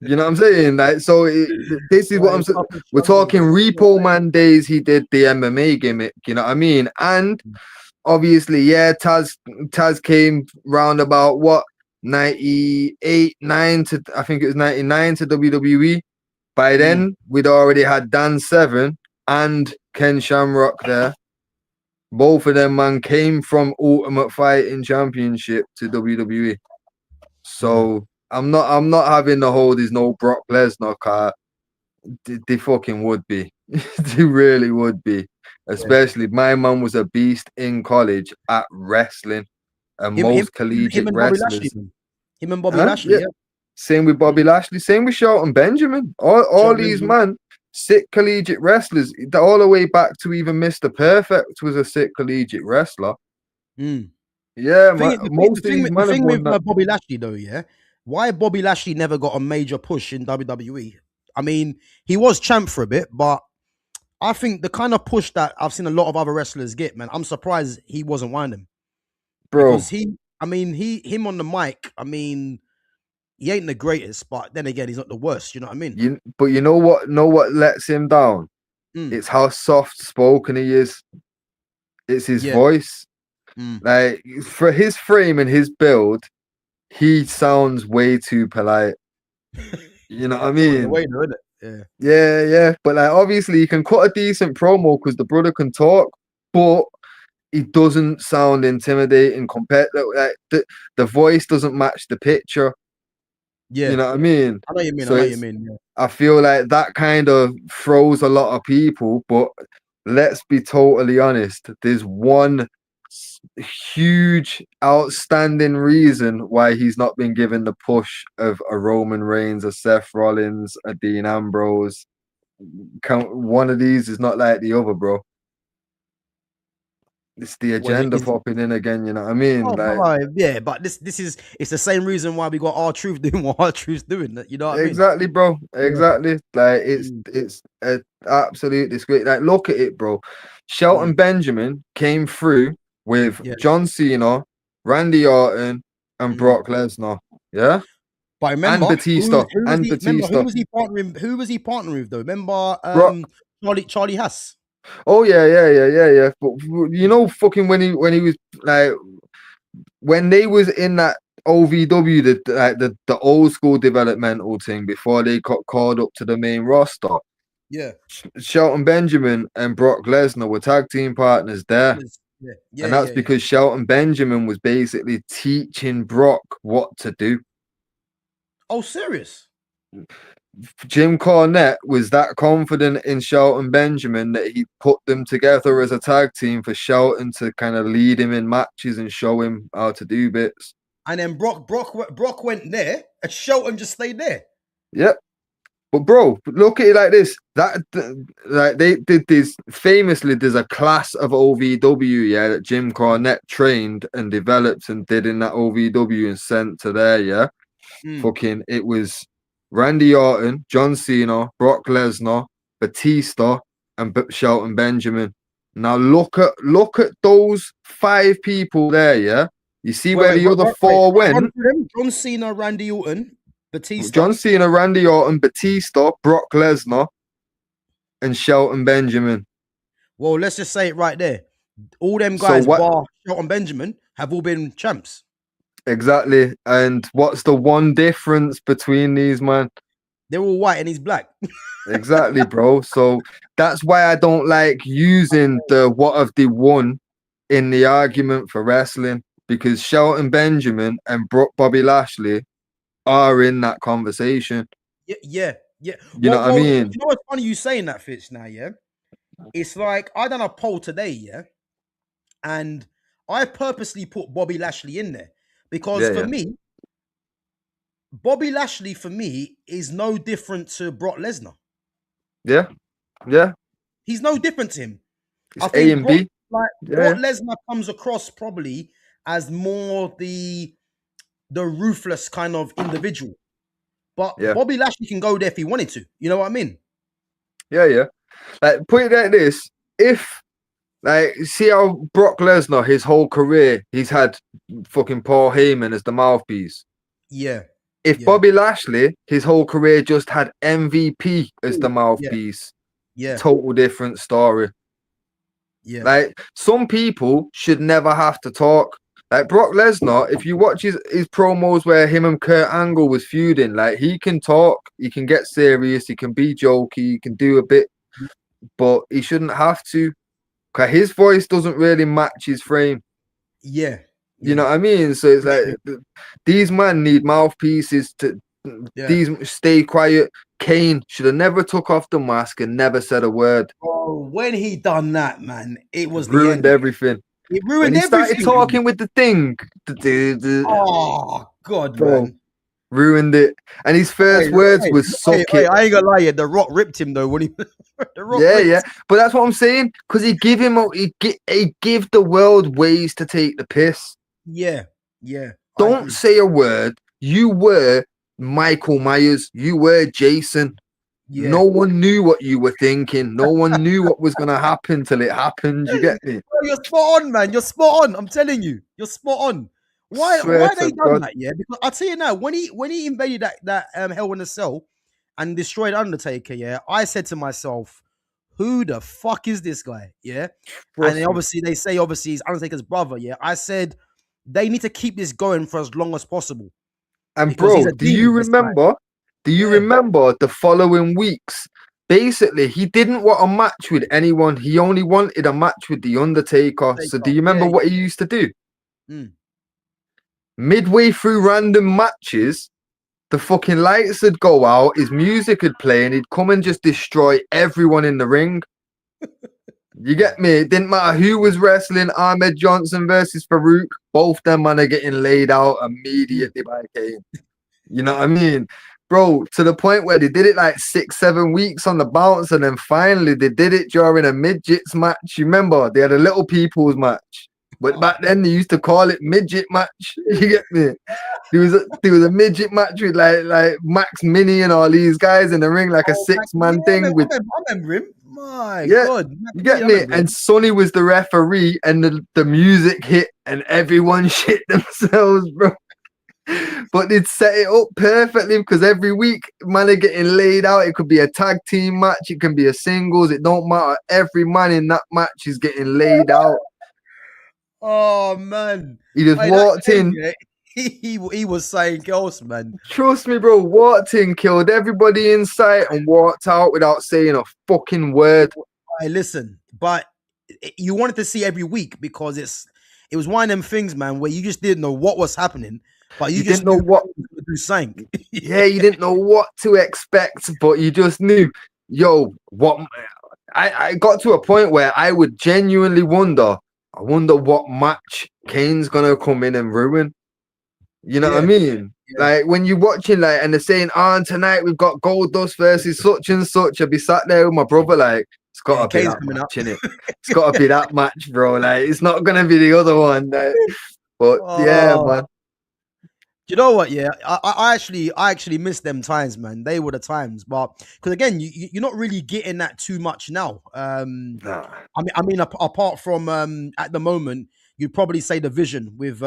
You know what I'm saying? Like, so this is what Right, I'm saying. Papa We're Shango, talking man. Repo Man days. He did the MMA gimmick. You know what I mean? And obviously, yeah, Taz came round about what 98, 9 to I think it was 99 to WWE. By Mm, then, we'd already had Dan Severn and Ken Shamrock there. Both of them, man, came from Ultimate Fighting Championship to WWE. yeah, So I'm not having the hold is no Brock Lesnar car. They fucking would be. They really would be. yeah. Especially my man was a beast in college at wrestling, and Him, him, most him collegiate and Bobby Lashley, wrestlers. man. Him and Bobby Huh? Lashley, Yeah. yeah. Same with Bobby Mm. Lashley. Same with Shelton Benjamin. All Shelton these Benjamin. man sick collegiate wrestlers. All the way back to even Mr. Perfect was a sick collegiate wrestler. Mm. Yeah, The most of these the men have thing won with that. Bobby Lashley though, yeah, why Bobby Lashley never got a major push in WWE? I mean, he was champ for a bit, but I think the kind of push that I've seen a lot of other wrestlers get, man, I'm surprised he wasn't one of them Bro, because him on the mic. I mean, he ain't the greatest, but then again, he's not the worst. You know what I mean? but you know what lets him down? Mm. It's how soft spoken he is. It's his Yeah. voice. Mm. Like for his frame and his build, he sounds way too polite. You know what I It's always the mean? way, though, isn't it? Yeah. Yeah, yeah. But like obviously you can cut a decent promo because the brother can talk, but he doesn't sound intimidating compared to like the voice doesn't match the picture. You Yeah. know what I mean? I know what you mean. I So know what you it's mean. Yeah. I feel like that kind of throws a lot of people, but let's be totally honest. There's one huge, outstanding reason why he's not been given the push of a Roman Reigns, a Seth Rollins, a Dean Ambrose. One of these is not like the other, bro. It's the Well, agenda is popping in again. You know what I mean? oh, Like yeah, but this is it's the same reason why we got our truth doing what our truth's doing. You know what I mean? exactly, bro. Yeah. Exactly. Like Mm, it's a absolute disgrace. Like look at it, bro. mm, Shelton Benjamin came through with yeah. John Cena, Randy Orton, and Mm. Brock Lesnar. Yeah, But and remember Batista, who was and he? Remember Batista. who was he partnering with though? Remember Brock. Charlie Haas. Oh yeah, yeah, yeah, yeah, yeah. But you know, fucking when he was like when they was in that OVW, the old school developmental thing before they got called up to the main roster. Yeah. Shelton Benjamin and Brock Lesnar were tag team partners there. Partners. Yeah. And Yeah. that's Yeah. Yeah. because Shelton Benjamin was basically teaching Brock what to do. Oh, serious? Jim Cornette was that confident in Shelton Benjamin that he put them together as a tag team for Shelton to kind of lead him in matches and show him how to do bits. And then Brock went there, and Shelton just stayed there. Yep. But bro, look at it like this. Like they did this famously. There's a class of OVW, yeah, that Jim Cornette trained and developed and did in that OVW and sent to there, yeah. Mm. Fucking, it was Randy Orton, John Cena, Brock Lesnar, Batista, and Shelton Benjamin. Now look at those 5 people there, yeah. You see Wait, where wait, the other wait. four Run went? through them. John Cena, Randy Orton, Batista. John Cena, Randy Orton, Batista, Brock Lesnar, and Shelton Benjamin. Well, let's just say it right there. All them So guys, what bar Shelton Benjamin, have all been champs. exactly? And what's the one difference between these, man? They're all white and he's black. Exactly, bro. So that's why I don't like using the what have they won in the argument for wrestling, because Shelton Benjamin and Bobby Lashley are in that conversation. Yeah. You know what I You mean? know what's funny you saying that, Fitz, now, yeah? It's like I done a poll today, yeah? And I purposely put Bobby Lashley in there because for Yeah, me, Bobby Lashley for me is no different to Brock Lesnar. yeah, yeah. He's no different to him. It's I A think and B. Brock Yeah, Lesnar comes across probably as more the ruthless kind of individual. But yeah, Bobby Lashley can go there if he wanted to. You know what I mean? yeah. Like put it like this: if like see how Brock Lesnar, his whole career, he's had fucking Paul Heyman as the mouthpiece. Yeah. If Yeah. Bobby Lashley, his whole career just had MVP as the Ooh, yeah. mouthpiece, Yeah. total different story. Yeah. Like some people should never have to talk. Like Brock Lesnar, if you watch his promos where him and Kurt Angle was feuding, like he can talk, he can get serious, he can be jokey, he can do a bit, but he shouldn't have to. Cause his voice doesn't really match his frame. Yeah. You know Yeah. what I mean? So it's like these men need mouthpieces to Yeah. these stay quiet. Kane should have never took off the mask and never said a word. Oh, when he done that, man, it was the Ruined end. everything. It When ruined he started everything. talking with the thing, Oh God, bro, man. ruined it. And his first words was suck Hey, it. I ain't gonna lie, the Rock ripped him though when he the Rock Yeah, ripped yeah. But that's what I'm saying. Because he give the world ways to take the piss. Yeah. I Don't agree. say a word. You were Michael Myers. You were Jason. Yeah. No one knew what you were thinking. No one knew what was going to happen till it happened. You get me? Bro, you're spot on, man. You're spot on. I'm telling you, you're spot on. Swear Why to they done God. that? Yeah, because I'll tell you now, when he invaded that Hell in a Cell and destroyed Undertaker, yeah, I said to myself, who the fuck is this guy? Yeah. And then Trust me. obviously they say obviously he's Undertaker's brother. Yeah. I said they need to keep this going for as long as possible And because he's bro, a demon, this guy. do you Yeah. remember the following weeks? Basically, he didn't want a match with anyone. He only wanted a match with The Undertaker. So do you remember what he used to do? Mm. Midway through random matches, the fucking lights would go out, his music would play, and he'd come and just destroy everyone in the ring. You get me? It didn't matter who was wrestling, Ahmed Johnson versus Farouk. Both them men are getting laid out immediately by Kane. You know what I mean? Bro, to the point where they did it like 6-7 weeks on the bounce, and then finally they did it during a midgets match. You remember? They had a little people's match. But back then they used to call it midget match. You get me? There was a midget match with like Max Mini and all these guys in the ring, like a 6-man thing with I remember him. My yeah. God. You get me? And Sonny was the referee, and the music hit, and everyone shit themselves, bro. But they'd set it up perfectly because every week, man, are getting laid out. It could be a tag team match, it can be a singles, it don't matter. Every man in that match is getting laid out. Oh man. He just walked in. Yeah, he was saying girls, man. Trust me, bro. Walked in, killed everybody in sight, and walked out without saying a fucking word. Hey, listen, but you wanted to see every week because it was one of them things, man, where you just didn't know what was happening, but you just didn't know what to do sank. Yeah, you didn't know what to expect, but you just knew, yo, what I got to a point where I would genuinely wonder, I wonder what match Kane's gonna come in and ruin. You know what I mean? Yeah. Like when you're watching, like, and they're saying, tonight we've got Goldust versus such and such. I'd be sat there with my brother, like, it's gotta be that match, innit? It's gotta be that match, bro. Like, it's not gonna be the other one. Like, but yeah, man. You know what? Yeah, I actually miss them times, man. They were the times, but because again, you're not really getting that too much now. Nah. I mean, apart from at the moment, you'd probably say the Vision with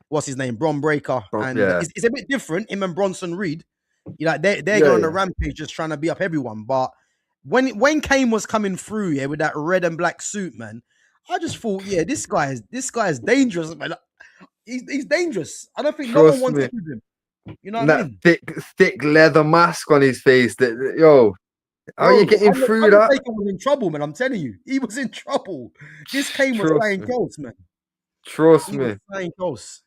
what's his name, Bron Breakker, and Yeah, it's a bit different. Him and Bronson Reed, you know, they're yeah, going on a yeah. rampage, just trying to be up everyone. But when Kane was coming through, yeah, with that red and black suit, man, I just thought, yeah, this guy is dangerous, man. He's dangerous. I don't think no one Trust wants me. it with him. You know what I And that mean? thick leather mask on his face. That yo, how are you Bro, getting through that? Undertaker was in trouble, man. I'm telling you, he was in trouble. This Kane was Trust flying me. close, man. Trust He was me. flying close.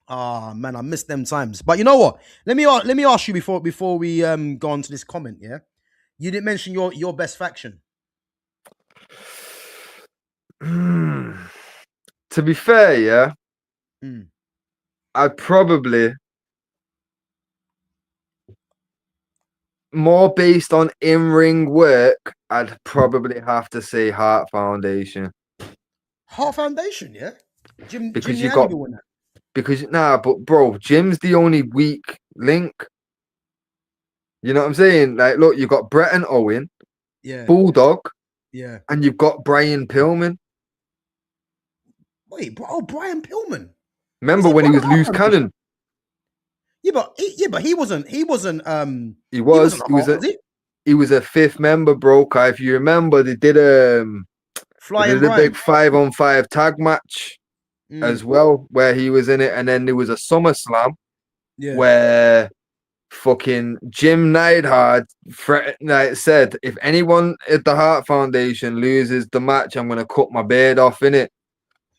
Ah, man, I missed them times. But you know what? Let me ask you before we go on to this comment. Yeah, you didn't mention your best faction. To be fair, yeah, Mm. I'd probably more based on in-ring work, I'd probably have to say Heart Foundation. Heart Foundation, yeah. Jim Because you got Anvil in that. but bro, Jim's the only weak link. You know what I'm saying? Like, look, you got Brett and Owen, Yeah, Bulldog, yeah. and you've got Brian Pillman. Wait, bro, Brian Pillman. Was Remember he when he part of was Heart loose Foundation? cannon? Yeah, but he wasn't. He He wasn't was. a He was Heart, a was he? he was a fifth member, bro. 'Cause if you remember, they Flying did a big Brian. 5-on-5 tag match Mm, as well, where he was in it, and then there was a SummerSlam yeah. where fucking Jim Neidhart said, if anyone at the Heart Foundation loses the match, I'm gonna cut my beard off in it.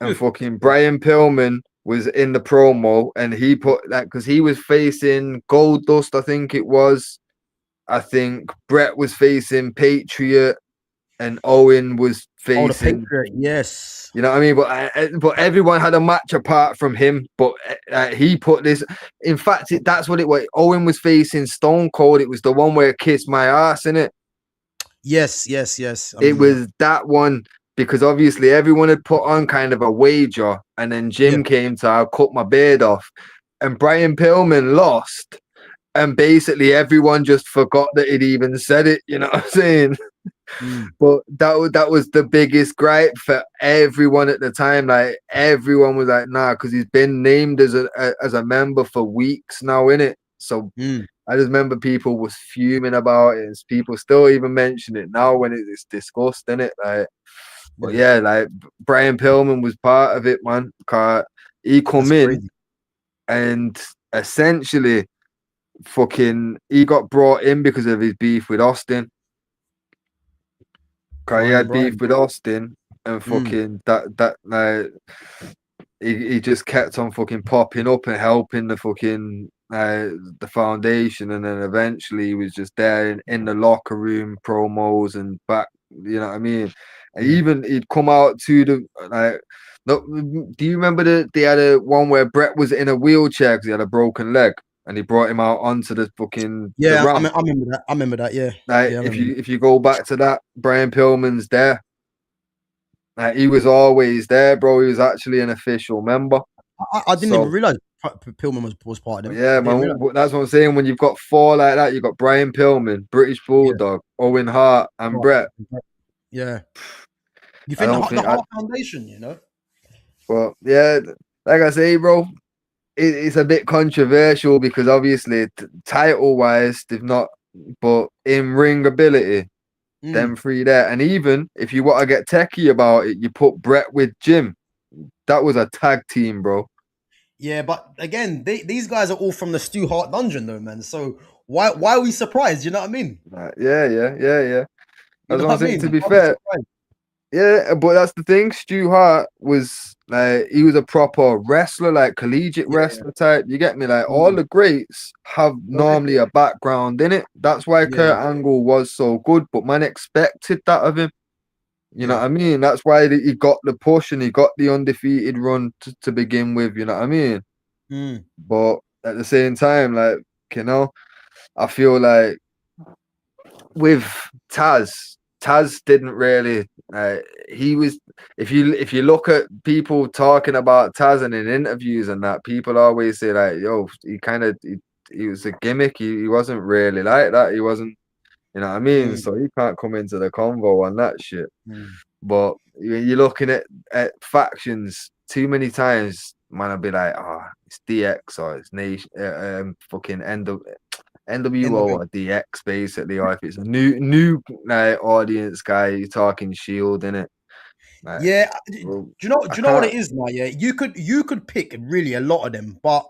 And fucking Brian Pillman was in the promo, and he put that because he was facing Gold Dust, I think it was. I think Brett was facing Patriot, and Owen was Oh, the facing. Patriot. Yes. You know what I mean? But everyone had a match apart from him. But he put this. In fact, that's what it was. Owen was facing Stone Cold. It was the one where it kissed my ass in it. Yes, yes, yes. I It remember that. was that one because obviously everyone had put on kind of a wager, and then Yeah. Jim came to I'll cut my beard off, and Brian Pillman lost, and basically everyone just forgot that he'd even said it. You know what I'm saying? Mm, But that was the biggest gripe for everyone at the time. Like everyone was like, nah, because he's been named as a member for weeks now, innit? So mm, I just remember people was fuming about it, and people still even mention it now when it's discussed, innit? Like, but yeah. yeah, like Brian Pillman was part of it, man. 'Cause he That's come in crazy. and essentially fucking he got brought in because of his beef with Austin. Cause he Flying had beef Brian. with Austin, and Mm, fucking that like he just kept on fucking popping up and helping the foundation, and then eventually he was just there in the locker room promos and back. You know what I mean? And yeah. even he'd come out to the like. No, do you remember they had a one where Brett was in a wheelchair because he had a broken leg, and he brought him out onto the Yeah, ramp. I remember that. I remember that. Yeah. Like Yeah, I if remember. you go back to that, Brian Pillman's there. Like he was always there, bro. He was actually an official member. I didn't even So realize Pillman was part of them. yeah, I didn't man. realize. That's what I'm saying. When you've got four like that, you've got Brian Pillman, British Yeah. Bulldog, Owen Hart, and Right. Brett. Yeah. You I think don't the think I. Heart Foundation, you know? Well, yeah, like I say, bro, it's a bit controversial because obviously title wise they've not, but in ring ability, Mm. them three there. And even if you want to get techie about it, you put Brett with Jim. That was a tag team, bro. Yeah, but again, these guys are all from the Stu Hart dungeon, though, man. So why are we surprised? You know what I mean? Yeah. You That's know what I'm what I saying. To mean? be Why are we fair, surprised? yeah, but that's the thing. Stu Hart was like he was a proper wrestler, like collegiate Yeah. wrestler type. You get me? Like all Mm. the greats have Correct. normally a background in it. That's why Yeah. Kurt Angle was so good. But man expected that of him. You know Yeah. what I mean? That's why he got the push and he got the undefeated run to begin with. You know what I mean? Mm. But at the same time, like you know, I feel like with Taz didn't really. He was. If you look at people talking about Taz and in interviews and that, people always say like, "Yo, he was a gimmick. He wasn't really like that. He wasn't. You know what I mean? Mm. So he can't come into the convo on that shit." Mm. But you're looking at factions too many times, man. I'll be like, it's DX or it's Nation, fucking NWO NWO. or DX basically, or if it's a new audience guy, you're talking Shield in it. Like, Yeah, well, do I you know what it can't. is now? Yeah, you could pick really a lot of them, but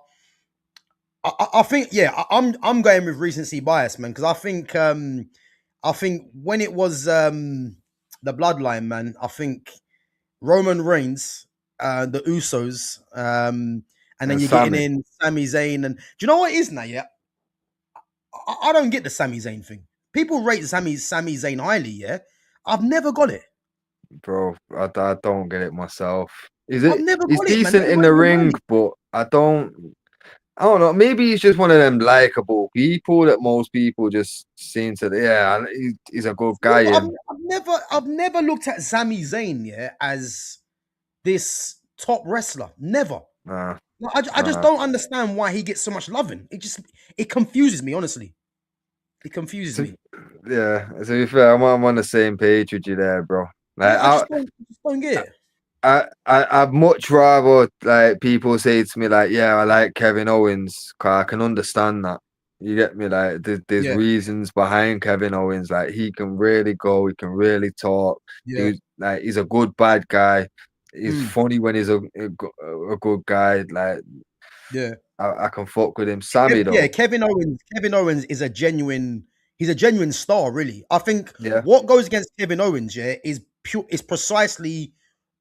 I think I'm going with recency bias, man, because I think when it was the bloodline, man, I think Roman Reigns, the Usos, and then And you're getting Sammy, in Sami Zayn, and do you know what it is now? Yeah, I don't get the Sami Zayn thing. People rate Sami Zayn highly. Yeah, I've never got it. bro, I don't get it myself. I've never He's got it, man. decent They in rate the him ring, highly. but I don't know. Maybe he's just one of them likable people that most people just seem to. Yeah, he's a good Yeah, guy, but and I've never looked at Sami Zayn, yeah, as this top wrestler. Never. nah, No, I just nah. don't understand why he gets so much loving. It confuses me, honestly. It confuses To, me. yeah, to be fair, I'm on the same page with you there, bro. Like I just don't get it. I'd much rather like people say to me like, yeah, I like Kevin Owens, 'cause I can understand that. You get me? Like, there's Yeah, reasons behind Kevin Owens. Like, he can really go, he can really talk. yeah, He's a good bad guy. He's mm, funny when he's a good guy. Like, yeah. I can fuck with him. Sammy Yeah, though, Kevin Owens. Kevin Owens is a genuine. He's a genuine star, really. I think yeah, what goes against Kevin Owens, yeah, is precisely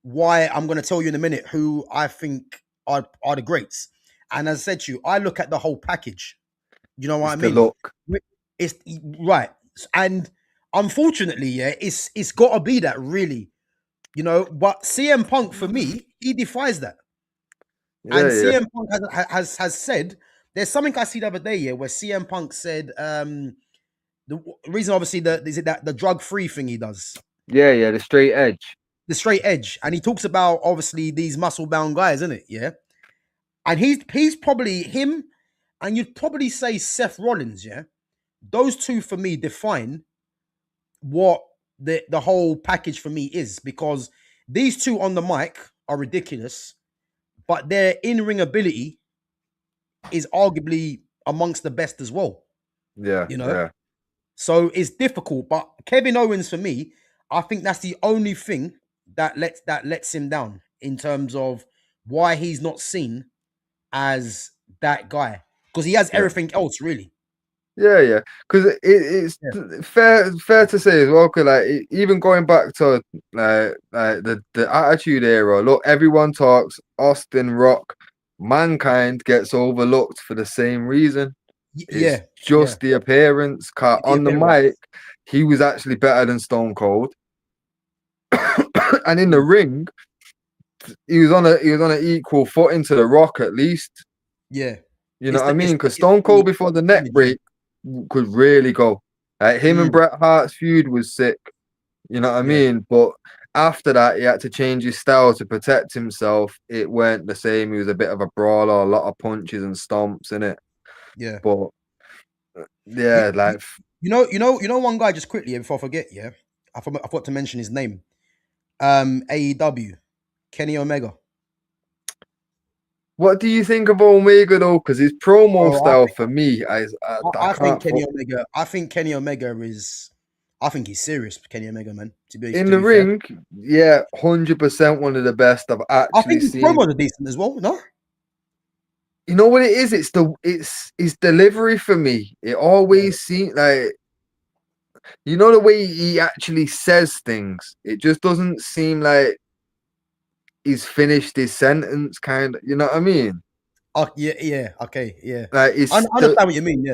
why I'm going to tell you in a minute who I think are the greats. And as I said to you, I look at the whole package. You know what it's I the mean? look. It's right, and unfortunately, yeah, it's got to be that really. You know, but CM Punk for me, he defies that. Yeah, And yeah, CM Punk has said there's something I see the other day, yeah, where CM Punk said the reason obviously is it that the drug free thing he does, yeah, yeah. The straight edge. the straight edge, and he talks about obviously these muscle bound guys, isn't it? Yeah, and he's probably him, and you'd probably say Seth Rollins, yeah. Those two for me define what the whole package for me is because these two on the mic are ridiculous, but their in ring ability is arguably amongst the best as well. Yeah, You know, yeah. so it's difficult. But Kevin Owens for me, I think that's the only thing that lets him down in terms of why he's not seen as that guy because he has Yeah. everything else really. Yeah, yeah, because it's Yeah, fair to say as well. 'Cause like even going back to like the Attitude Era, look, everyone talks Austin Rock, Mankind gets overlooked for the same reason. It's yeah, yeah. just the appearance. 'Cause The on the appearance. mic, he was actually better than Stone Cold, and in the Mm, ring, he was on an equal footing to the Rock at least. yeah. You know what I mean? Because It's Stone the Cold before the neck image. break could really go. Like him and Mm, Bret Hart's feud was sick. You know what I yeah, mean? But after that, he had to change his style to protect himself. It weren't the same. He was a bit of a brawler, a lot of punches and stomps in it. yeah. But You, yeah, like you know one guy just quickly before I forget, yeah. I forgot to mention his name. AEW, Kenny Omega. what do you think of Omega though? Because his promo Bro, style for me, I I think can't Kenny fuck. Omega. I think Kenny Omega is. I think he's serious, Kenny Omega, man. In To the be fair, ring, yeah, 100% one of the best I've I actually think his seen. promos are decent as well. No, You know what it is? It's his delivery for me. It yeah, always seems like the way he actually says things. It just doesn't seem like he's finished his sentence, kind of. You know what I mean? yeah, yeah. Okay, yeah. Like I understand what you mean.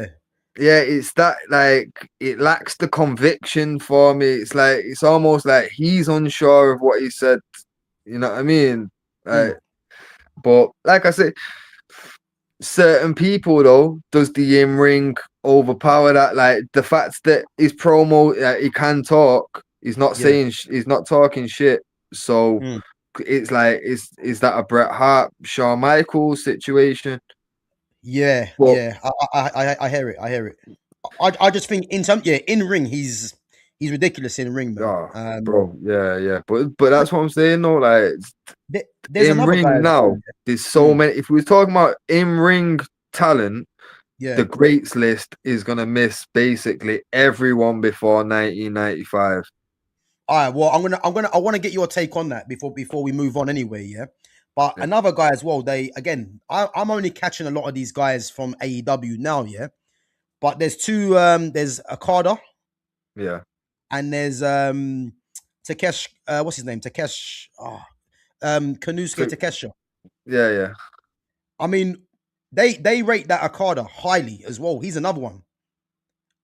Yeah, it's that like it lacks the conviction for me. It's like it's almost like he's unsure of what he said. You know what I mean? mm, Like, but like I said, certain people though does the in ring overpower that, like the fact that his promo, he can talk, he's not yeah, saying he's not talking shit, so mm, it's like is that a Bret Hart, Shawn Michaels situation? yeah, But yeah. I hear it. I hear it. I just think in some in ring He's ridiculous in ring, man. Oh, bro, yeah. But that's what I'm saying, though. Like There's in another guy ring as well. now, there's so many. If we were talking about in ring talent, Yeah. the greats list is gonna miss basically everyone before 1995. All right. Well, I want to get your take on that before we move on. Anyway, yeah. But Yeah, another guy as well. I'm only catching a lot of these guys from AEW now, yeah. But there's two. There's Okada yeah. and there's Takesh. What's his name? Takesh. Kanusuke So Takesha. yeah. I mean, they rate that Okada highly as well. He's another one.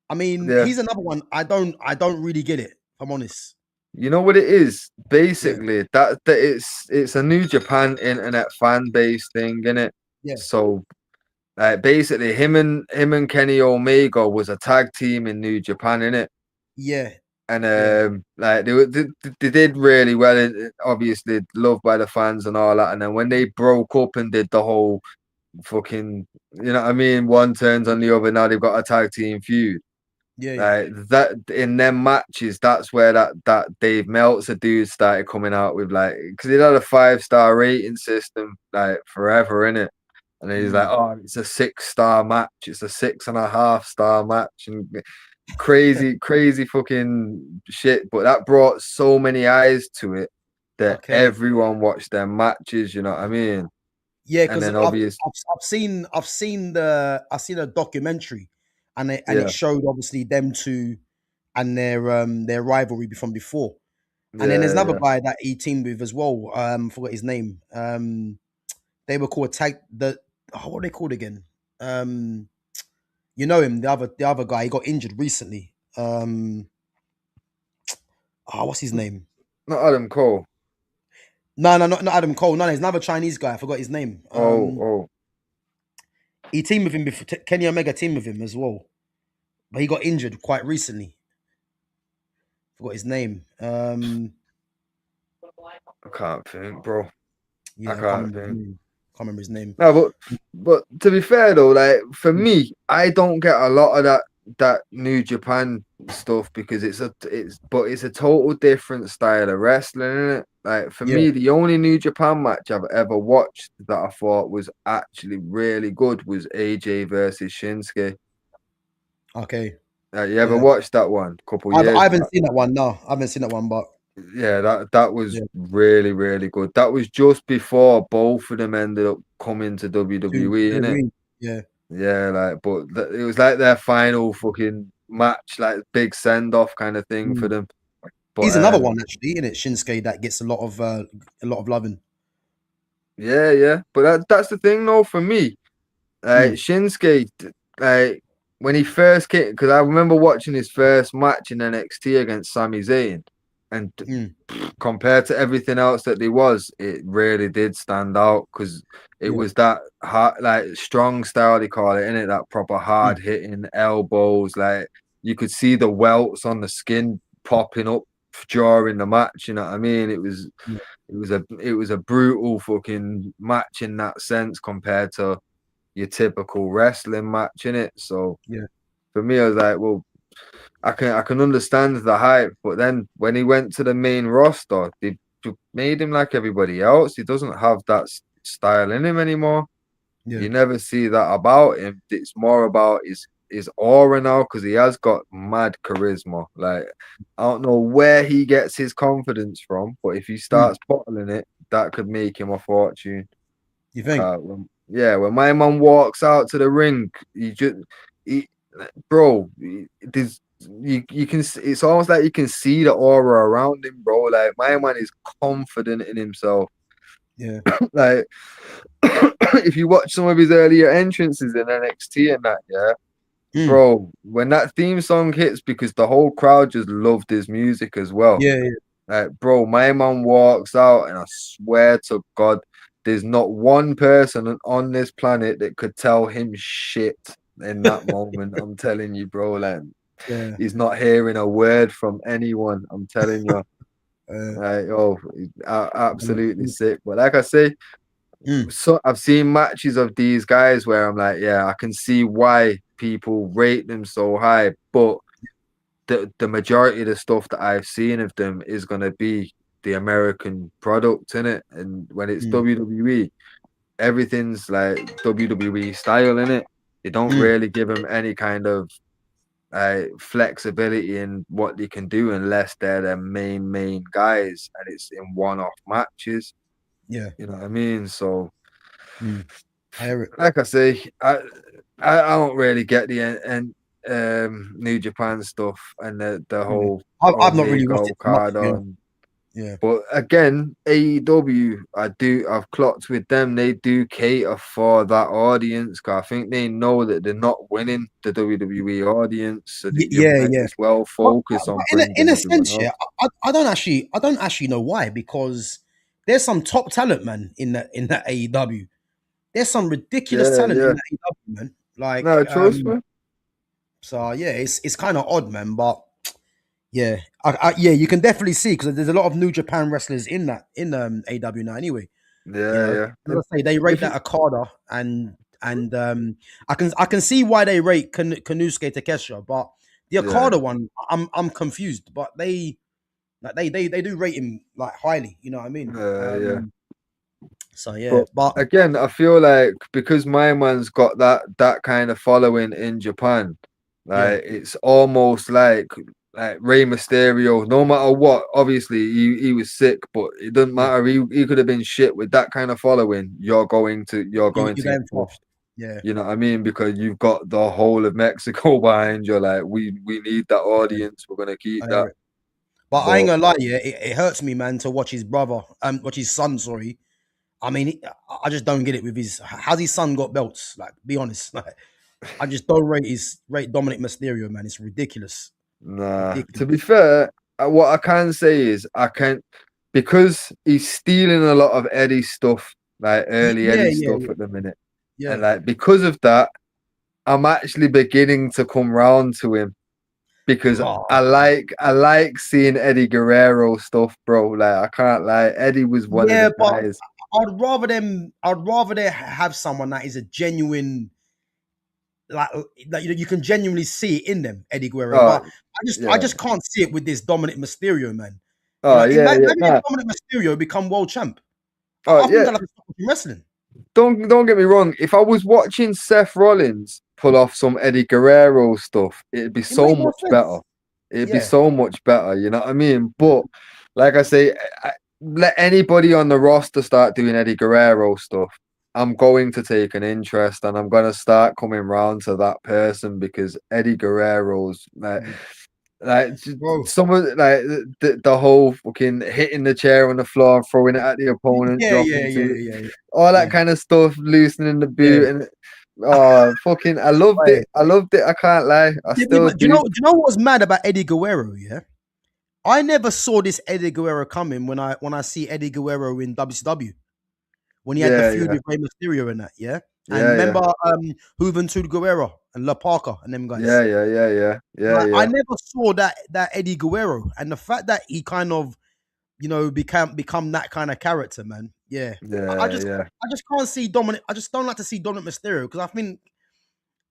I mean, Yeah. he's another one. I don't really get it. If I'm honest. You know what it is? Yeah. Basically, that it's a New Japan internet fan base thing, innit? Yeah. So basically him and Kenny Omega was a tag team in New Japan, innit? Yeah. And Yeah. like they did really well, obviously loved by the fans and all that. And then when they broke up and did the whole fucking, you know what I mean, one turns on the other, now they've got a tag team feud. Yeah. Yeah. Like that in them matches, that's where that Dave Meltzer dude started coming out with, like, because he had a 5-star rating system like forever in it, and he's like, Mm. oh, it's a 6-star match, it's a 6.5-star match, and crazy fucking shit. But that brought so many eyes to it that Okay. everyone watched their matches. You know what I mean? Yeah, And because then I've seen a documentary, and it yeah, showed obviously them two and their rivalry from before. And then there's yeah, another yeah. guy that he teamed with as well. Forgot his name. They were called tag what are they called again? Um, you know him, the other guy. He got injured recently. What's his name? Not Adam Cole. No, no, not Adam Cole. No, he's another Chinese guy. I forgot his name. Oh, He teamed with him before. Kenny Omega teamed with him as well, but he got injured quite recently. Forgot his name. I can't think, bro. I Yeah, I can't can't remember his think. name. Can't remember his name. No, but to be fair though, like for me, I don't get a lot of that New Japan stuff because it's a total different style of wrestling, isn't it? Like for Yeah. me, the only New Japan match I've ever watched that I thought was actually really good was AJ versus Shinsuke. Okay. You ever Yeah. watched that one a couple I years haven't back? seen that one. No, I haven't seen that one. But Yeah, that was yeah, really good. That was just before both of them ended up coming to to WWE, innit? yeah. Yeah, like, but it was like their final fucking match, like big send off kind of thing for Mm. them. But He's another one actually, isn't it? Shinsuke that gets a lot of loving. yeah. But that's the thing, though, for me. Mm. Shinsuke, like when he first came, because I remember watching his first match in NXT against Sami Zayn, and Mm. compared to everything else that there was, it really did stand out because it Yeah. was that hard, like strong style they call it, in it, that proper Mm. hard hitting elbows. Like you could see the welts on the skin popping up during the match. You know what I mean? Yeah. It was a brutal fucking match in that sense compared to your typical wrestling match in it. So Yeah. for me, I was like, well, I can understand the hype, but then when he went to the main roster, they made him like everybody else. He doesn't have that style in him anymore. Yeah. You never see that about him. It's more about his aura now because he has got mad charisma. Like I don't know where he gets his confidence from, but if he Mm. starts bottling it, that could make him a fortune. You think? Yeah, when my man walks out to the ring, he, bro, there's you can it's almost like you can see the aura around him, bro. Like my man is confident in himself. Yeah. Like if you watch some of his earlier entrances in NXT and that, yeah, Mm. bro, when that theme song hits, because the whole crowd just loved his music as well. Yeah. Yeah. Like, bro, my man walks out, and I swear to God, there's not one person on this planet that could tell him shit in that moment. I'm telling you, bro. Like, Yeah. he's not hearing a word from anyone. I'm telling you. Uh, Like, oh, absolutely mm. sick. But like I say, Mm. so I've seen matches of these guys where I'm like, yeah, I can see why people rate them so high, but the majority of the stuff that I've seen of them is gonna be the American product in it, and when it's Mm, WWE, everything's like WWE style in it. They don't mm, really give them any kind of flexibility in what they can do unless they're the main guys, and it's in one-off matches. yeah. You know what I mean? So, Mm, I hear it. like I say, I don't really get the New Japan stuff and the Yeah. whole I've not really watched Omega it too much, card to be honest. on. Yeah. But again, AEW, I've clocked with them. They do cater for that audience. 'Cause I think they know that they're not winning the WWE audience, so that you Yeah, might yeah. as well focus But on in bringing a everyone sense, else. yeah, I don't actually know why, because there's some top talent, man, in that AEW. There's some ridiculous Yeah, talent in yeah. that AEW, man. Like, No, trust me. so yeah, it's kind of odd, man. But yeah, yeah, you can definitely see, because there's a lot of New Japan wrestlers in that in AEW now. Anyway, you Yeah, know, yeah. as I say, they rate If you, that Okada, and I can see why they rate Kanusuke Takeshita, but the yeah, Okada one, I'm confused. But they do rate him like highly. You know what I mean? yeah. So yeah, But but again, I feel like because my man's got that kind of following in Japan, yeah, like it's almost like Rey Mysterio. No matter what, obviously he was sick, but it doesn't yeah, matter. He could have been shit with that kind of following. You're going you're to get going far. pushed. Yeah, You know what I mean? Because you've got the whole of Mexico behind you. Like we need that yeah, audience. We're gonna keep I hear that. it. But I ain't But gonna lie, yeah, it hurts me, man, to watch his brother, watch his son. Sorry, I mean, I just don't get it with his. How's his son got belts? Like, be honest. Like, I just don't rate Dominic Mysterio, man. It's ridiculous, nah, to be ridiculous. fair, what I can say is I can because he's stealing a lot of Eddie's stuff, like early Yeah, Eddie yeah, stuff yeah, at the minute. And yeah. like because of that, I'm actually beginning to come round to him because Oh, I like seeing Eddie Guerrero stuff, bro. Like I can't lie, Eddie was one of yeah, the but guys. I'd rather they have someone that is a genuine, like, you can genuinely see it in them, Eddie Guerrero. Oh But I yeah. just can't see it with this Dominic Mysterio, man. You Oh know, yeah, imagine yeah. if Nah. Dominic Mysterio become world champ. Oh I think yeah. I'll have to stop watching wrestling. Don't get me wrong. If I was watching Seth Rollins pull off some Eddie Guerrero stuff, it'd be It so made more much better. sense. It'd be Yeah. so much better. You know what I mean? But like I say, let anybody on the roster start doing Eddie Guerrero stuff. I'm going to take an interest, and I'm going to start coming round to that person because Eddie Guerrero's Mm. like Bro. some of like the whole fucking hitting the chair on the floor, throwing it at the opponent, Yeah, yeah, dropping yeah, to it, yeah, all that yeah, kind of stuff, loosening the yeah. boot, and fucking, I loved Right. it. I loved it. I can't lie, I Yeah, still but do. do you know what was mad about Eddie Guerrero? Yeah, I never saw this Eddie Guerrero coming when I see Eddie Guerrero in WCW when he had the Yeah, feud yeah, with Rey Mysterio and that. Yeah, and yeah, yeah, remember Juventud Guerrero and La Parca and them yeah, guys. yeah, yeah, yeah, yeah, Like, I yeah, never saw that Eddie Guerrero, and the fact that he kind of, become that kind of character, man. Yeah, yeah, yeah, I just can't see Dominic. I just don't like to see Dominic Mysterio, because I think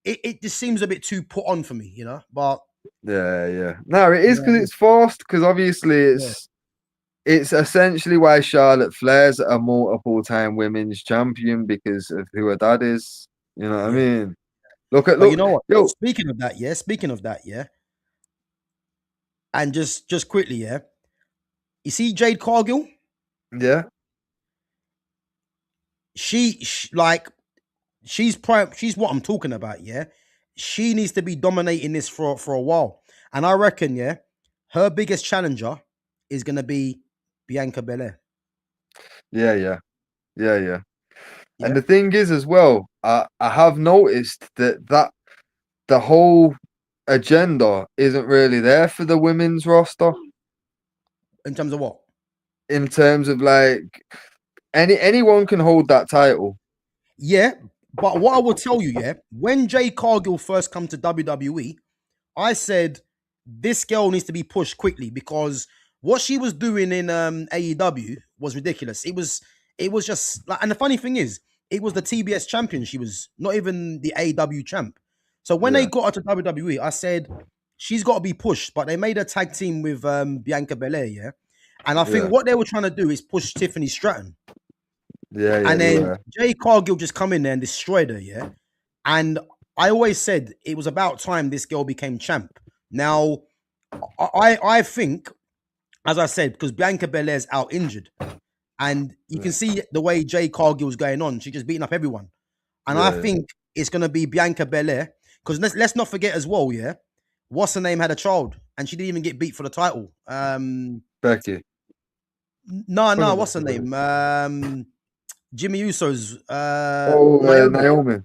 it just seems a bit too put on for me, But yeah, yeah. No, it you is know what because I mean? it's forced. Because obviously, Yeah, it's essentially why Charlotte Flair's a multiple time women's champion because of who her dad is. You know what I yeah. mean? But you Look, know what? yo, Speaking of that, and just quickly, you see Jade Cargill. yeah, Like, she's prime. She's what I'm talking about. Yeah, she needs to be dominating this for a while, and I reckon, her biggest challenger is gonna be Bianca Belair. yeah, yeah, yeah, yeah. And Yeah, the thing is, as well, I have noticed that the whole agenda isn't really there for the women's roster in terms of what? in terms of like anyone can hold that title. Yeah, but what I will tell you, when Jade Cargill first come to WWE, I said this girl needs to be pushed quickly, because what she was doing in AEW was ridiculous. It was just like, and the funny thing is, it was the TBS champion. She was not even the AEW champ. So when they Yeah, got her to WWE, I said she's got to be pushed. But they made a tag team with Bianca Belair, yeah. And I think Yeah, what they were trying to do is push Tiffany Stratton. yeah, And they then were. Jay Cargill just come in there and destroyed her, yeah. And I always said it was about time this girl became champ. Now, I think, as I said, because Bianca Belair's out injured, and you can Yeah, see the way Jay Cargill's going on. She's just beating up everyone. And I yeah, think it's gonna be Bianca Belair. Because let's not forget as well, yeah. What's her name had a child and she didn't even get beat for the title. Becky. No, Wasn't what's her Becky Lynch. name? Jimmy Uso's Oh, Naomi. Naomi.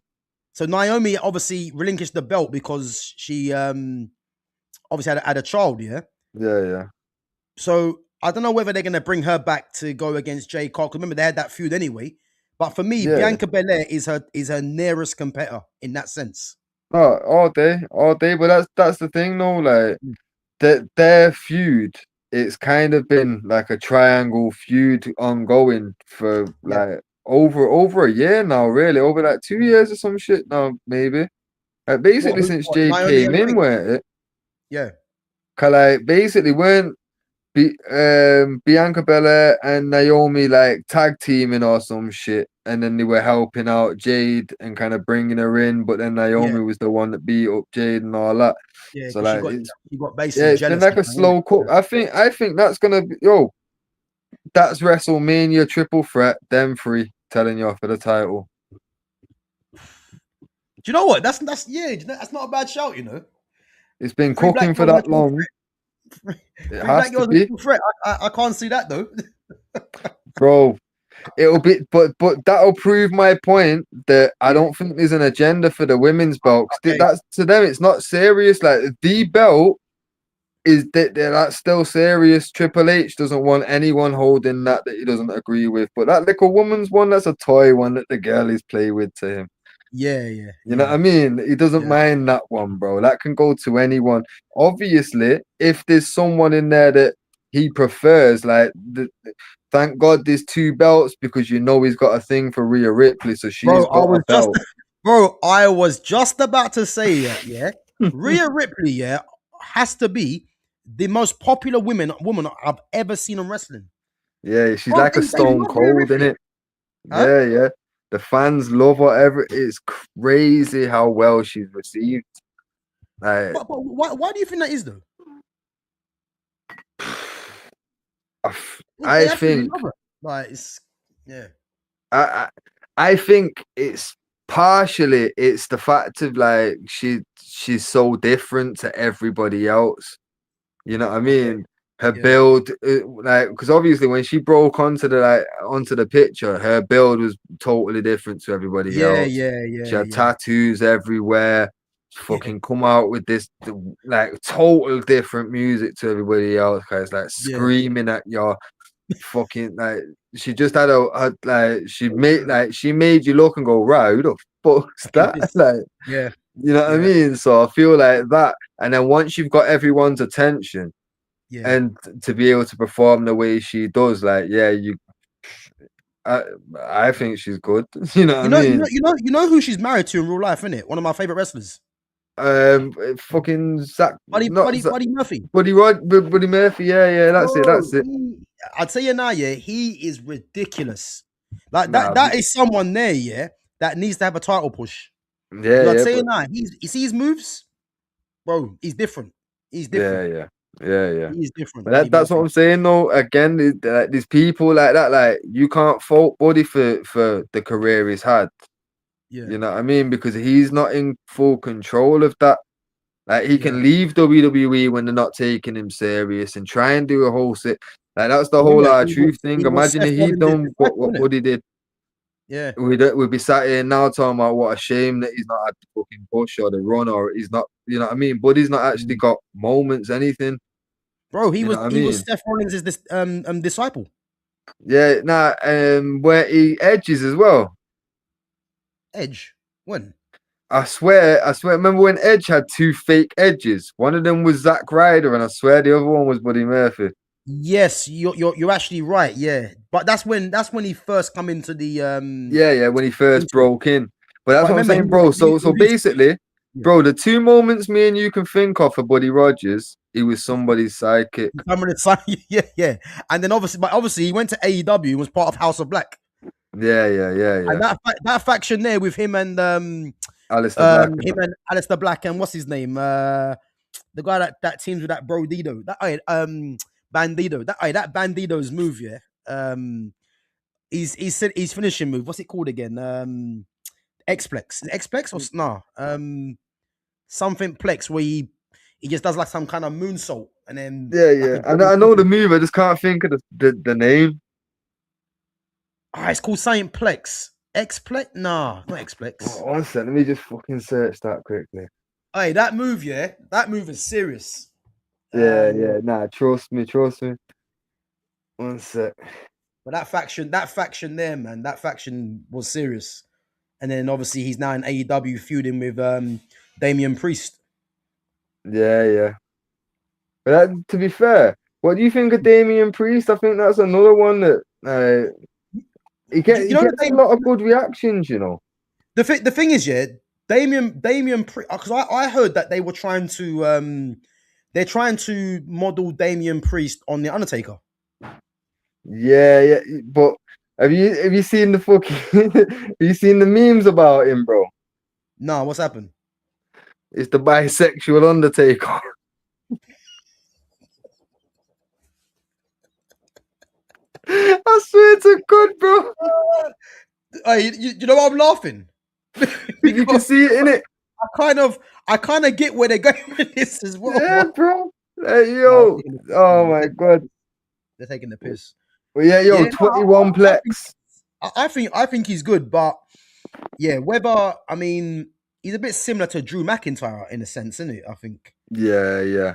So Naomi obviously relinquished the belt because she obviously had a child, yeah. Yeah, yeah, So I don't know whether they're gonna bring her back to go against Jay Carl. Remember they had that feud anyway. But for me, yeah. Bianca Belair is her nearest competitor in that sense. No, all day, all day. But that's the thing, though. Like Mm. their feud, it's kind of been like a triangle feud ongoing for Yeah. like over a year now, really, over like 2 years or some shit now, maybe. What? Basically Who? since What? Jade Naomi came and in, Becky. where it, Yeah. cause like basically weren't Bianca Belair and Naomi like tag teaming or some shit, and then they were helping out Jade and kind of bringing her in, but then Yeah. Naomi was the one that beat up Jade and all that. Yeah. So Because like it's she got yeah, basically it's been jealous like of a her, innit? slow cook. I think that's gonna be that's WrestleMania triple threat, them three telling you for the title. Do you know what? That's yeah. That's not a bad shout. You know, It's been three black cooking for girls in a that triple long. threat. It Three has black to girls in a be, triple threat. I can't see that though. bro. It'll be, but that'll prove my point that I Yeah. don't think there's an agenda for the women's belt. 'Cause Okay. that's to them, it's not serious. Like the belt is that that's still serious. Triple H doesn't want anyone holding that he doesn't agree with. But that little woman's one, that's a toy one that the girlies play with to him. Yeah. Yeah. You know what Yeah. I mean? He doesn't Yeah. mind that one, bro. That can go to anyone. Obviously, if there's someone in there that he prefers, like thank God there's two belts because you know he's got a thing for Rhea Ripley, so Bro, she's got a belt. I was just about to say that, yeah. Rhea Ripley, yeah, has to be the most popular woman I've ever seen in wrestling. Yeah, she's Bro, like a they stone love Rhea cold, in Ripley. it. Huh? Yeah, yeah. The fans love whatever. It's crazy how well she's received. Like, But why do you think that is though? They I absolutely think love her. Like it's yeah. I I think it's partially it's the fact of like she's so different to everybody else. You know what I Okay. mean? Her Yeah. build, like, because obviously when she broke onto the onto the picture, her build was totally different to everybody Yeah, else. yeah, She yeah, had yeah. tattoos everywhere. Yeah. Fucking come out with this like total different music to everybody else. Cause like Yeah. screaming at your fucking like she just had like she made you look and go, right, who the fuck's Fucking that? this. Like, Yeah. you know what I Yeah. mean? So I feel like that, and then once you've got everyone's attention Yeah. and to be able to perform the way she does, like, yeah, I, I think she's good. You know what I mean? You know who she's married to in real life, innit? One of my favorite wrestlers. Fucking Zach, not Zach, Buddy Murphy. Buddy Murphy. Yeah, yeah, that's it, Bro, that's it. I'll tell you now, yeah, he is ridiculous. Like Nah, that is someone there, yeah, that needs to have a title push. yeah, Because I'd yeah, say but now, you see his moves, bro, he's different. He's yeah, different. yeah, yeah, yeah. He is different, But Buddy that's what Murphy. I'm saying though. Again, there's people like that. Like you can't fault Buddy for the career he's had. Yeah, You know what I mean? Because he's not in full control of that. Like he yeah. can leave WWE when they're not taking him serious and try and do a whole sit. Like that's the whole Remember, truth thing. he was Imagine Seth if he'd Rollins' done disciple, what innit? Buddy did. Yeah, We'd be sat here now talking about what a shame that he's not had the fucking push or the run or he's not. You know what I mean? Buddy's not actually Mm. got moments, anything. Bro, You know what I he was mean? Seth Rollins' disciple. Yeah, nah, where he edges as well. Edge. When? I swear. Remember when Edge had two fake edges? One of them was Zack Ryder, and I swear the other one was Buddy Murphy. Yes, you're actually right. Yeah, but that's when he first come into the Yeah, yeah, when he first into it. broke in. But that's But what I'm remember, saying, bro. So he was basically, bro, the two moments me and you can think of for Buddy Rogers, he was somebody's sidekick. Yeah. And then obviously he went to AEW and was part of House of Black. Yeah. And that faction there with him and Alistair Black. him and Alistair Black and what's his name? The guy that teams with that Brodito. Bandito. That Bandito's move, yeah. He's finishing move. What's it called again? Xplex. Is it Xplex or no? Something Plex where he just does like some kind of moonsault and then Yeah. I know the move. I just can't think of the name. It's called Saint Plex. Xplex? Nah, not Xplex. Oh, one second, let me just fucking search that quickly. Hey, that move, yeah, that move is serious. Yeah. Nah, trust me. One sec. But that faction there, man, that faction was serious. And then obviously he's now in AEW feuding with Damian Priest. Yeah. But to be fair, what do you think of Damian Priest? I think that's another one that he gets a lot of good reactions, you know. The thing is, yeah, Damian because I heard that they were trying to they're trying to model Damian Priest on the Undertaker. Yeah, but have you seen the fucking have you seen the memes about him, bro? No, what's happened? It's the bisexual Undertaker. I swear to God, bro. You know what I'm laughing? You can see it in it. I kind of get where they're going with this as well. Yeah, bro. Yo, oh my God, they're taking the piss. Well, yeah, 21 plex. I think he's good, but yeah, Weber. I mean, he's a bit similar to Drew McIntyre in a sense, isn't it? I think. Yeah.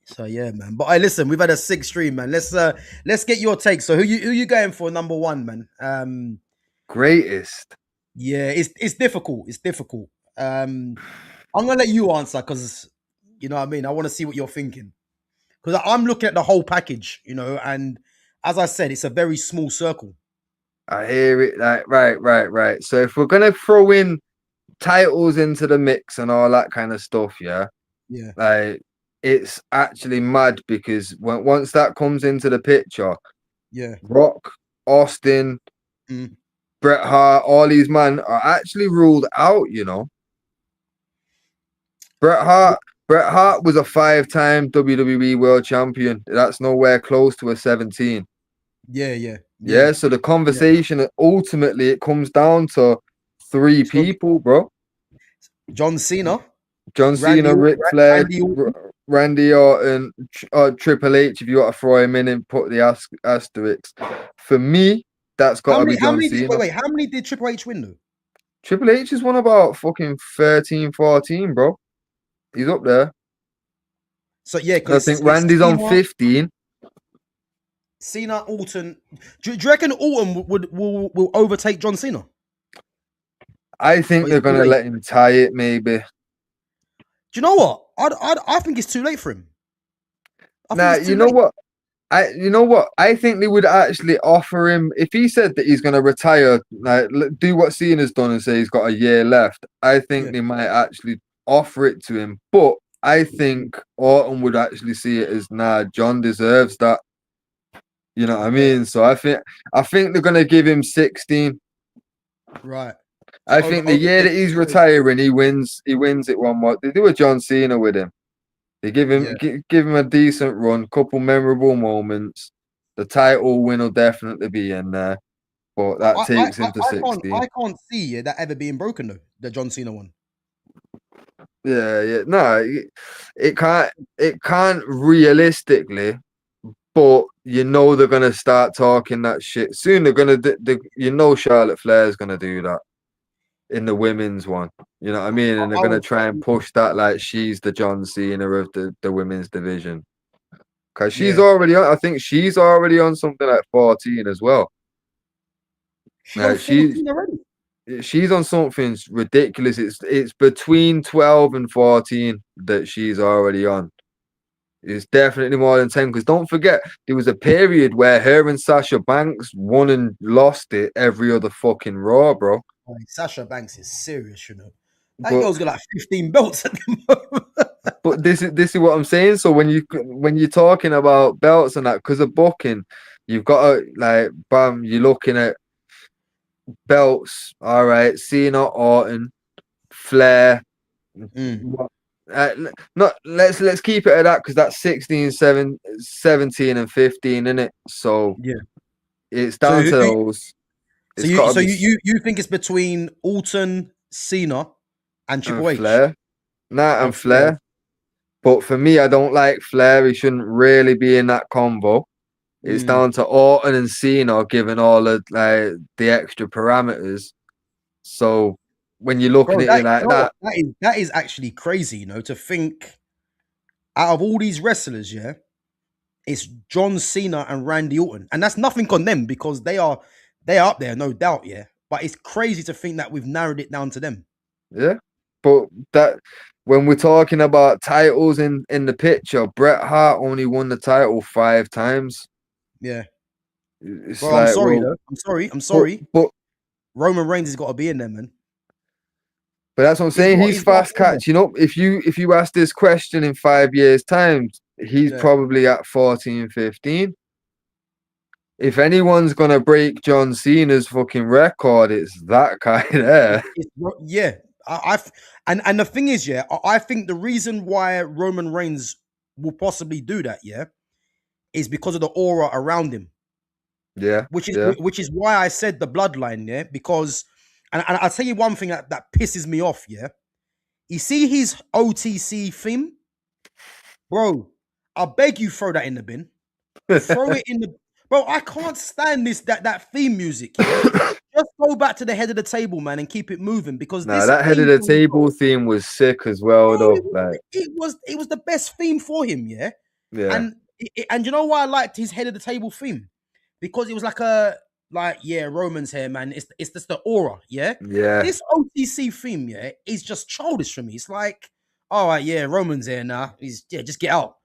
So yeah, man. But listen, we've had a sick stream, man. Let's get your take. So who you going for number one, man? Greatest. Yeah, it's difficult. It's difficult. I'm gonna let you answer because you know what I mean. I want to see what you're thinking because I'm looking at the whole package, you know. And as I said, it's a very small circle. I hear it. Like right. So if we're gonna throw in titles into the mix and all that kind of stuff, yeah, like it's actually mad because once that comes into the picture, Rock, Austin, Bret Hart, all these men are actually ruled out, you know. Bret Hart was a 5-time WWE World Champion. That's nowhere close to a 17. Yeah. So the conversation ultimately it comes down to 3 people, bro. John Cena, Ric Flair, Randy Orton, Triple H. If you want to throw him in and put the asterisks, for me, that's got to be John Cena. Wait, how many did Triple H win though? Triple H has won about fucking 13, 14, bro. He's up there. So yeah, I think Randy's on 15. Cena, Orton. Do you reckon Orton will overtake John Cena? I think they're gonna let him tie it, maybe. Do you know what? I think it's too late for him. You know what? I think they would actually offer him if he said that he's gonna retire, like do what Cena's done and say he's got a year left. I think they might actually offer it to him, but I think Orton would actually see it as John deserves that. You know what I mean? So I think they're gonna give him 16. Right. I think the year that he's retiring, he wins it one more. They do a John Cena with him. They give him a decent run, couple memorable moments. The title win will definitely be in there, but that takes him to 16. I can't see that ever being broken though. The John Cena one. Yeah. No, it can't realistically. But you know they're gonna start talking that shit soon. They're gonna, Charlotte Flair's gonna do that in the women's one. You know what I mean? And they're gonna try and push that like she's the John Cena of the women's division. Because she's already on. I think she's already on something like 14 as well. She's on something ridiculous. It's between 12 and 14 that she's already on. It's definitely more than 10 because don't forget there was a period where her and Sasha Banks won and lost it every other fucking Raw, bro. Boy, Sasha Banks is serious, you know. That But girl's got like 15 belts at the moment. this is what I'm saying. So when you're talking about belts and that, because of booking, you've got to like bam, you're looking at belts. All right, Cena, Orton, Flair. Mm, What- Not let's keep it at that because that's 16, 17, and 15 in it. So yeah. it's So down who, to those. so It's you got to so be you think it's between Orton, Cena, and and Triple H Flair. Nah, and and Flair? Flair. But for me, I don't like Flair. He shouldn't really be in that combo. It's Mm. down to Orton and Cena given all of like the extra parameters. So when you're looking Bro, at that it like you know what? that, That is actually crazy, you know, to think out of all these wrestlers, yeah, it's John Cena and Randy Orton. And that's nothing on them because they are up there, no doubt, yeah. But it's crazy to think that we've narrowed it down to them. yeah. But that when we're talking about titles in the picture, Bret Hart only won the title 5 times. Yeah. It's Bro, I'm like, sorry well, though. I'm sorry. I'm but sorry. but Roman Reigns has got to be in there, man. but that's what I'm saying. He's He's got to fast be in there. catching up. If you ask this question in 5 years' time, he's Yeah. probably at 14, 15. If anyone's gonna break John Cena's fucking record, it's that guy there. Yeah. And the thing is, yeah, I think the reason why Roman Reigns will possibly do that, yeah, is because of the aura around him. Yeah, which is yeah, which is why I said the bloodline, yeah, because and I'll tell you one thing that pisses me off, yeah. You see his OTC theme, bro. I beg you, throw that in the bin. Throw it in the bro. I can't stand that theme music, yeah. Just go back to the head of the table, man, and keep it moving because Nah, this that head of theme the song, bro, table theme was sick as well, bro, though. Like, it was the best theme for him, yeah. yeah, And you know why I liked his head of the table theme? Because it was like yeah, Roman's here, man. It's just the aura, yeah. yeah, This OTC theme, yeah, is just childish for me. It's like, all right, yeah, Roman's here now. He's yeah, just get out.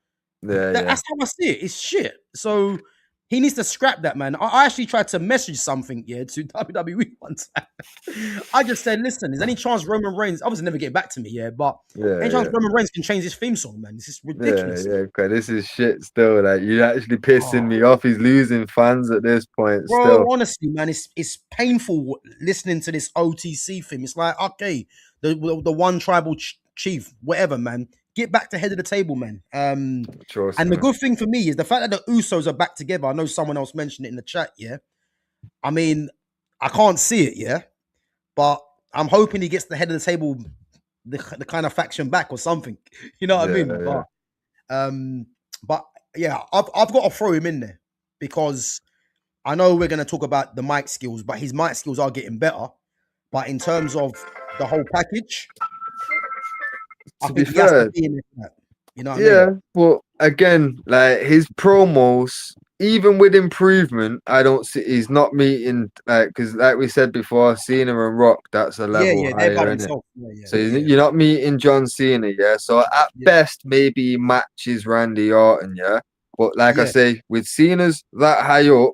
yeah, yeah. That's how I see it. It's shit. So he needs to scrap that, man. I actually tried to message something, yeah, to WWE one time. I just said, listen, is any chance Roman Reigns, obviously never get back to me, yeah, but Yeah, any chance yeah. Roman Reigns can change his theme song, man? This is Yeah, ridiculous. yeah, okay. This is shit still. Like you're actually pissing Oh, me off. He's losing fans at this point bro, still. honestly, man, it's painful listening to this OTC thing. It's like, okay, the one tribal chief, whatever, man. Get back to head of the table, man. Trust And the me. good thing for me is the fact that the Usos are back together. I know someone else mentioned it in the chat, yeah. I mean, I can't see it, yeah, but I'm hoping he gets the head of the table, the kind of faction back or something. You know what I Yeah, mean? yeah. Um, but yeah, I've got to throw him in there because I know we're going to talk about the mic skills, but his mic skills are getting better. But in terms of the whole package, I To be think he has to fair, be in there for that. You know what I yeah, mean? but again, like his promos, even with improvement, I don't see he's not meeting like because like we said before, Cena and Rock, that's a Yeah, level yeah, they're by higher, isn't it? themselves. Yeah, yeah, So yeah, you're not meeting John Cena, yeah. So at yeah, best, maybe he matches Randy Orton, yeah. But like I yeah. say, with Cena's that high up,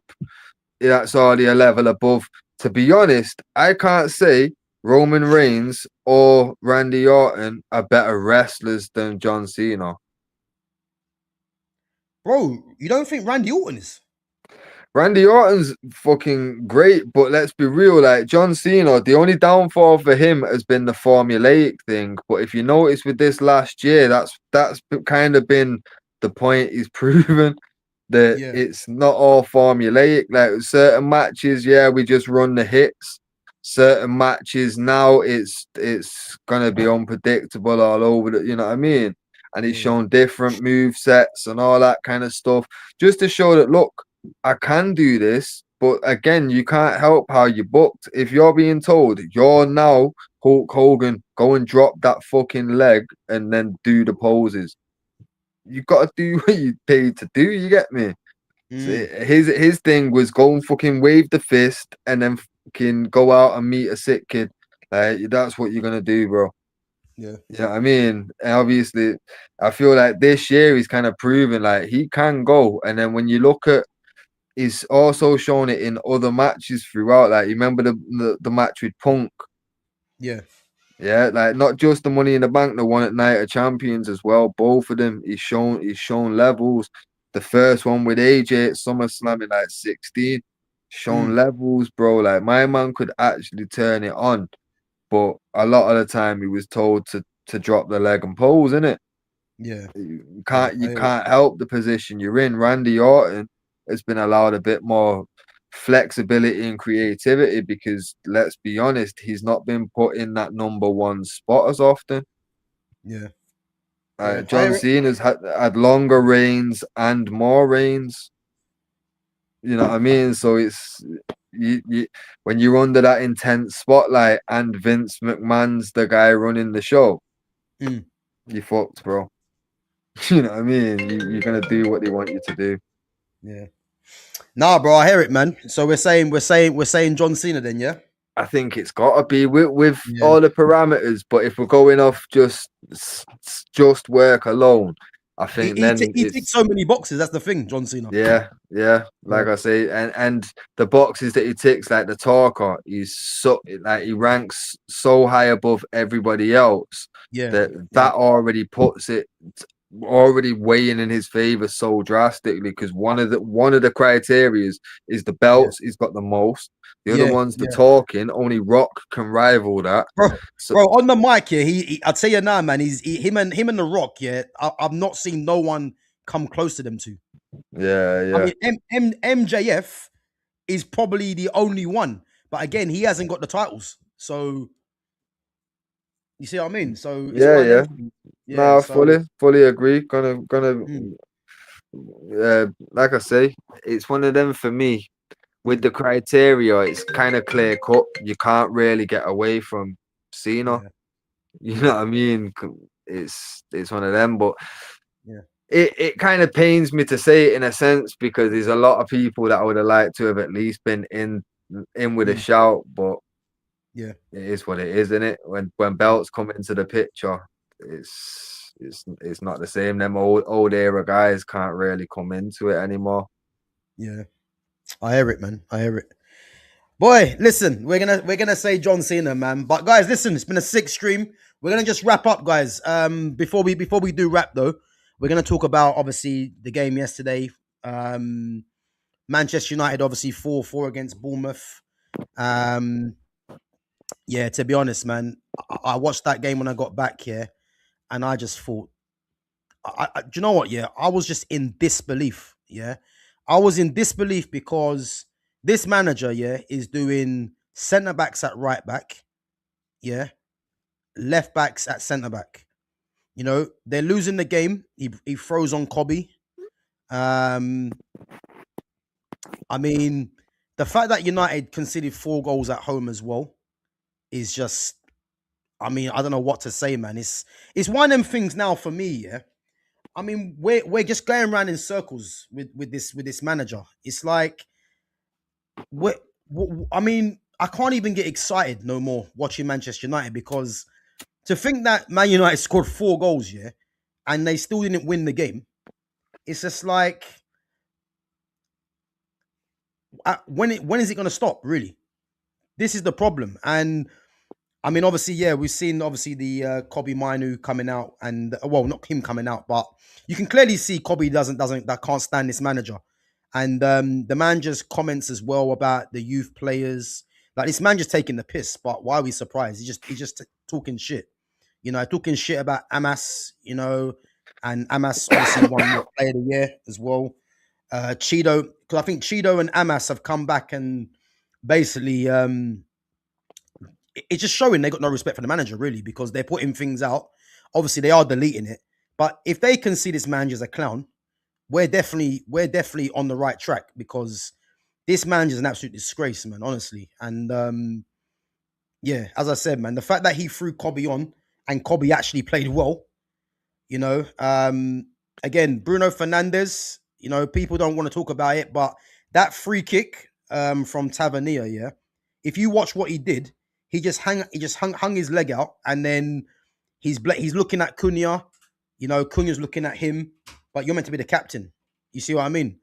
that's already a level above. To be honest, I can't say Roman Reigns or Randy Orton are better wrestlers than John Cena. Bro, you don't think Randy Orton is? Randy Orton's fucking great, but let's be real, like John Cena, the only downfall for him has been the formulaic thing. But if you notice with this last year, that's kind of been the point he's proven that Yeah, it's not all formulaic. Like certain matches, yeah, we just run the hits. Certain matches now it's gonna be unpredictable all over the, you know what I mean? And it's yeah. shown different move sets and all that kind of stuff. Just to show that look, I can do this, but again, you can't help how you booked. If you're being told you're now Hulk Hogan, go and drop that fucking leg and then do the poses. You got to do what you paid to do. You get me? So Mm, his thing was go and fucking wave the fist and then fucking go out and meet a sick kid. That's what you're gonna do, bro. yeah. Yeah, I mean, and obviously, I feel like this year he's kind of proven like he can go. And then when you look at he's also shown it in other matches throughout. Like, you remember the match with Punk? Yeah. Yeah, like not just the Money in the Bank, the one at Night of Champions as well. Both of them, he's shown levels. The first one with AJ at SummerSlam in like 16, shown Mm. levels, bro. Like, my man could actually turn it on, but a lot of the time he was told to drop the leg and pose, innit? Yeah. You Yeah. can't you can't help the position you're in. Randy Orton has been allowed a bit more flexibility and creativity because, let's be honest, he's not been put in that number one spot as often. Yeah. Yeah. I John hear it. Cena's had longer reigns and more reigns. You know what I mean? So it's you when you're under that intense spotlight and Vince McMahon's the guy running the show, Mm. you fucked, bro. You know what I mean? You're gonna do what they want you to do. Yeah. Nah, bro, I hear it, man. So we're saying John Cena then, yeah? I think it's got to be with Yeah. all the parameters. But if we're going off just work alone, I think then He ticks it's so many boxes. That's the thing, John Cena. yeah. Yeah. Like I say, and the boxes that he ticks, like the talker, he's so like he ranks so high above everybody else Yeah. Yeah. that already puts it already weighing in his favor so drastically because one of the criterias is the Yeah. belts he's got the most. The other Yeah. one's the Yeah. talking. Only Rock can rival that. Bro, So bro, on the mic, yeah, I'll tell you now, man, him and The Rock, yeah, I've not seen no one come close to them two. yeah, I yeah, mean, MJF is probably the only one, but again, he hasn't got the titles. So you see what I mean? So it's yeah, one of them yeah. things. Yeah, No, I so fully agree. Gonna mm, like I say, it's one of them for me. With mm, the criteria, it's kind of clear cut. You can't really get away from Cena. yeah, You know what I mean? It's one of them, but yeah, it kind of pains me to say it in a sense because there's a lot of people that I would have liked to have at least been in with a mm, shout, but yeah, it is what it is, isn't it? When yeah, belts come into the picture, it's not the same. Them old era guys can't really come into it anymore. yeah. I hear it, man. I hear it. Boy, listen, we're gonna say John Cena, man. But guys, listen, it's been a sick stream. We're gonna just wrap up, guys. Before we do wrap though, we're gonna talk about obviously the game yesterday. Um, Manchester United obviously 4-4 against Bournemouth. Um, yeah, to be honest, man, I watched that game when I got back here, and I just thought, do you know what? Yeah, I was just in disbelief. Yeah, I was in disbelief because this manager, yeah, is doing centre backs at right back, yeah, left backs at centre back. You know, they're losing the game. He throws on Kobe. Um, I mean, the fact that United conceded 4 goals at home as well is just, I mean, I don't know what to say, man. It's one of them things now for me, yeah. I mean, we're just going around in circles with this manager. It's like we I mean, I can't even get excited no more watching Manchester United because to think that Man United scored 4 goals, yeah, and they still didn't win the game. It's just like when is it going to stop? Really, this is the problem. And I mean, obviously, yeah, we've seen obviously the Kobe Minu coming out, and well, not him coming out, but you can clearly see Kobe doesn't that can't stand this manager, and the man just comments as well about the youth players. Like this man just taking the piss, but why are we surprised? He's just talking shit, talking shit about Amas, and Amas obviously won what Player of the Year as well. Cheeto, because I think Cheeto and Amas have come back and basically it's just showing they got no respect for the manager, really, because they're putting things out. Obviously, they are deleting it. But if they can see this manager as a clown, we're definitely on the right track because this manager is an absolute disgrace, man, honestly. And yeah, as I said, man, the fact that he threw Kobe on and Kobe actually played well, you know. Again, Bruno Fernandes, people don't want to talk about it, but that free kick from Tavernier, yeah. If you watch what he did, he just hung his leg out, and then he's looking at Cunha, Cunha's looking at him, but you're meant to be the captain. You see what I mean?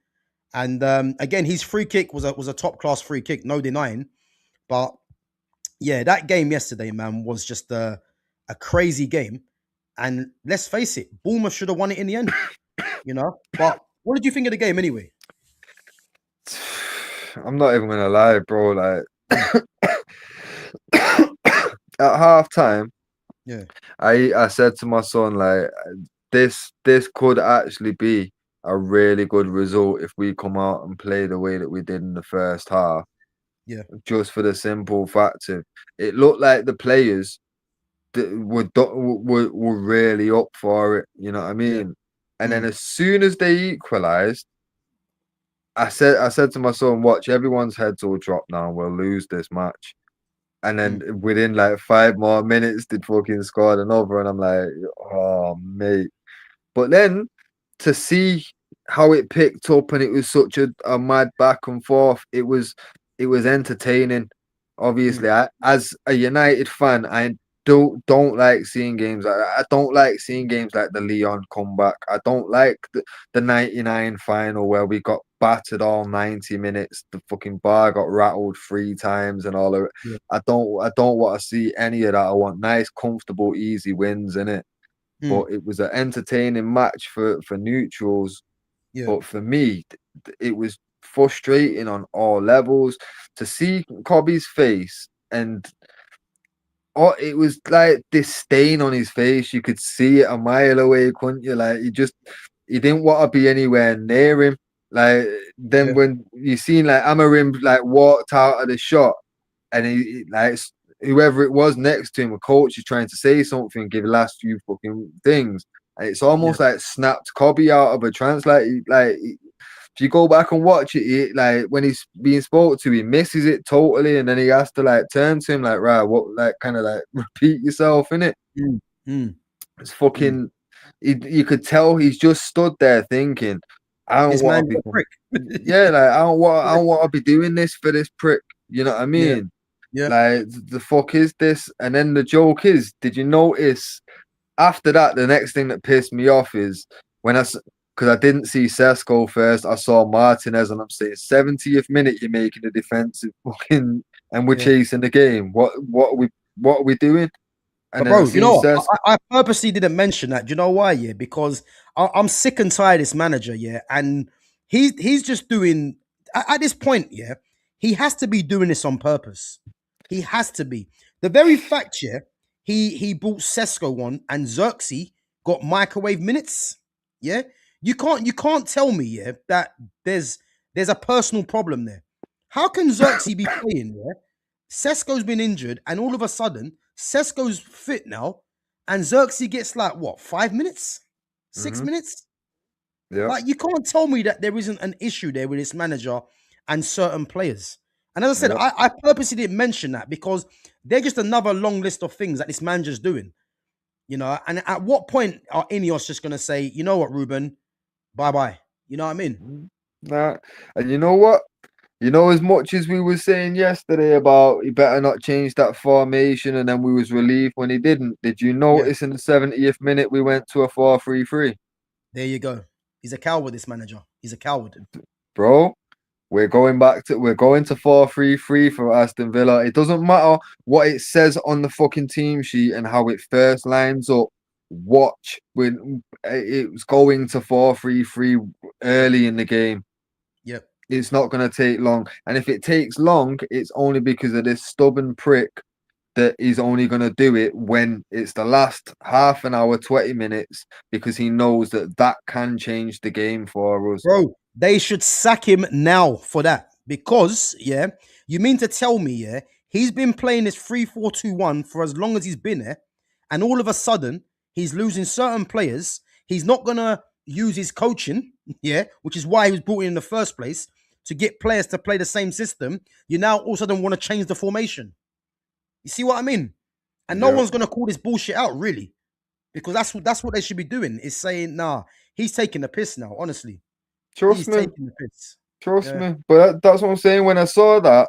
And again, his free kick was a top class free kick, no denying. But yeah, that game yesterday, man, was just a crazy game. And let's face it, Bournemouth should have won it in the end, you know. But what did you think of the game anyway? I'm not even gonna lie, bro. Like Mm, at half time, yeah, I said to my son, like, this could actually be a really good result if we come out and play the way that we did in the first half. yeah, Just for the simple fact of it looked like the players that were really up for it. You know what I yeah, mean? And then mm, as soon as they equalized, I said to my son, "Watch, everyone's heads will drop now. We'll lose this match." And mm, then within like 5 more minutes, they fucking scored another, and I'm like, "Oh, mate." But then to see how it picked up and it was such a mad back and forth, it was entertaining. mm, Obviously, as a United fan, I don't like seeing games like that. I don't like seeing games like the Leon comeback. I don't like the 99 final where we got battered all 90 minutes. The fucking bar got rattled 3 times and all of it. yeah, I don't want to see any of that. I want nice, comfortable, easy wins in it, mm, but it was an entertaining match for neutrals. yeah, But for me, it was frustrating on all levels to see Cobby's face, and it was like disdain on his face. You could see it a mile away, couldn't you? Like he didn't want to be anywhere near him. Like then yeah, when you seen like Amarim like walked out of the shot, and like whoever it was next to him, a coach is trying to say something, give the last few fucking things, and it's yeah, almost like snapped Cobby out of a trance. Like if you go back and watch it, like when he's being spoke to, he misses it totally, and then he has to like turn to him like, right, what, like kind of like repeat yourself in it. mm, mm, It's mm. fucking. You could tell he's just stood there thinking, I don't This want man to is a become. prick. Yeah, like I Yeah, don't want to be doing this for this prick. You know what I yeah, mean? yeah, Like the fuck is this? And then the joke is, did you notice after that? The next thing that pissed me off is when because I didn't see Sesko first. I saw Martinez, and I'm saying 70th minute you're making a defensive fucking, and we're yeah. chasing the game. What are we doing? And But then I bro, you seen know what? Sesko. I purposely didn't mention that. Do you know why? Yeah, because I'm sick and tired of this manager. Yeah, and he's just doing at this point. Yeah, he has to be doing this on purpose. He has to be. The very fact, yeah, he brought Sesko on and Xerxes got microwave minutes. Yeah, you can't tell me, yeah, that there's a personal problem there. How can Xerxes be playing? Yeah, Sesko's been injured, and all of a sudden, Sesko's fit now, and Xerxes gets like what, 5 minutes, six Hmm. minutes? Yeah, Like, you can't tell me that there isn't an issue there with this manager and certain players. And as I said, yeah. I purposely didn't mention that because they're just another long list of things that this manager's doing, you know. And at what point are Ineos just going to say, you know what, Ruben, bye bye? You know what I mean? Mhm. Nah. And you know what? You know, as much as we were saying yesterday about he better not change that formation, and then we was relieved when he didn't. Did you Yeah, notice in the 70th minute we went to a 4-3-3? there you go. He's a coward, this manager. He's a coward. Bro, we're going to 4-3-3 for Aston Villa. It doesn't matter what it says on the fucking team sheet and how it first lines up. Watch when it was going to 4-3-3 Yep, early in the game. yep. It's not going to take long. And if it takes long, it's only because of this stubborn prick that he's only going to do it when it's the last half an hour, 20 minutes, because he knows that that can change the game for us. Bro, they should sack him now for that. Because, yeah, you mean to tell me, yeah, he's been playing this 3-4-2-1 for as long as he's been there, and all of a sudden, he's losing certain players. He's not going to use his coaching, yeah, which is why he was brought in the first place, to get players to play the same system. You now all of a sudden want to change the formation. You see what I mean? And no Yeah. one's going to call this bullshit out, really, because that's what they should be doing, is saying, nah, he's taking the piss now, honestly. Trust He's me. taking the piss. Trust Yeah. me. But that's what I'm saying. When I saw that,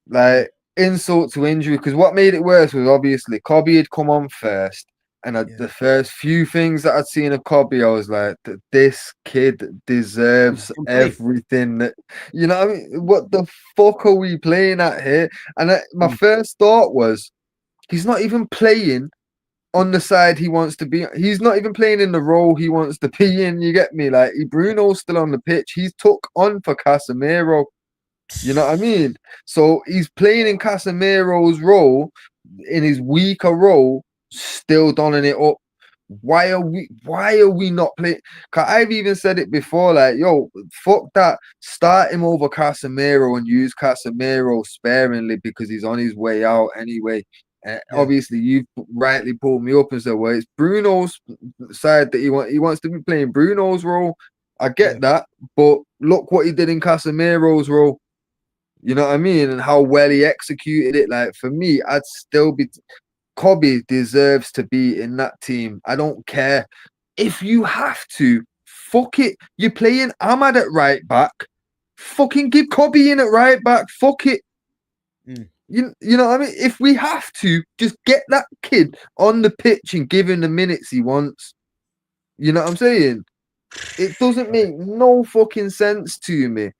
Mm. like insult to injury, because what made it worse was obviously Cobby had come on first. And Yeah. the first few things that I'd seen of Kobe, I was like, this kid deserves Can play. everything that, you know what I mean? What the fuck are we playing at here? And my Mm. first thought was, he's not even playing on the side he wants to be. He's not even playing in the role he wants to be in. You get me? Like, Bruno's still on the pitch. He's took on for Casemiro. You know what I mean? So he's playing in Casemiro's role, in his weaker role, still donning it up. Why are we not playing? Cause I've even said it before, like, yo, fuck that. Start him over Casemiro and use Casemiro sparingly because he's on his way out anyway. Yeah. Obviously, you've rightly pulled me up and said, well, it's Bruno's side that he wants to be playing Bruno's role. I Yeah. get that, but look what he did in Casemiro's role. You know what I mean? And how well he executed it. Like, for me, I'd still be. Kobe deserves to be in that team. I don't care. If you have to, fuck it. You're playing Ahmad at right back. Fucking give Kobe in at right back. Fuck it. Mm. You know what I mean? If we have to, just get that kid on the pitch and give him the minutes he wants. You know what I'm saying? It doesn't make no fucking sense to me.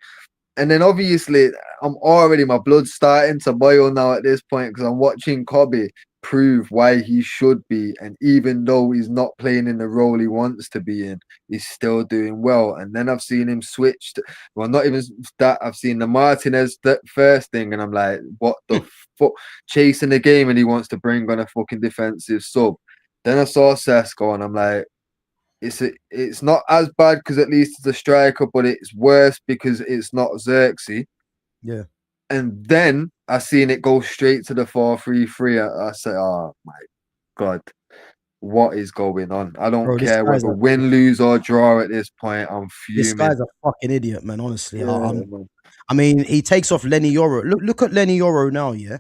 And then obviously, my blood's starting to boil now at this point because I'm watching Kobe prove why he should be. And even though he's not playing in the role he wants to be in, he's still doing well. And then I've seen him switch. Well, not even that. I've seen the Martinez first thing, and I'm like, what the fuck? Chasing the game, and he wants to bring on a fucking defensive sub. Then I saw Seth go, and I'm like, it's not as bad because at least it's a striker, but it's worse because it's not Xerxes. Yeah. And then I seen it go straight to the 4-3-3. I said, oh my God, what is going on? I don't Bro, care whether win, lose, or draw at this point. I'm this fuming. guy's a fucking idiot, man. Honestly, Yeah, I mean, he takes off Lenny Yoro. Look at Lenny Yoro now. Yeah,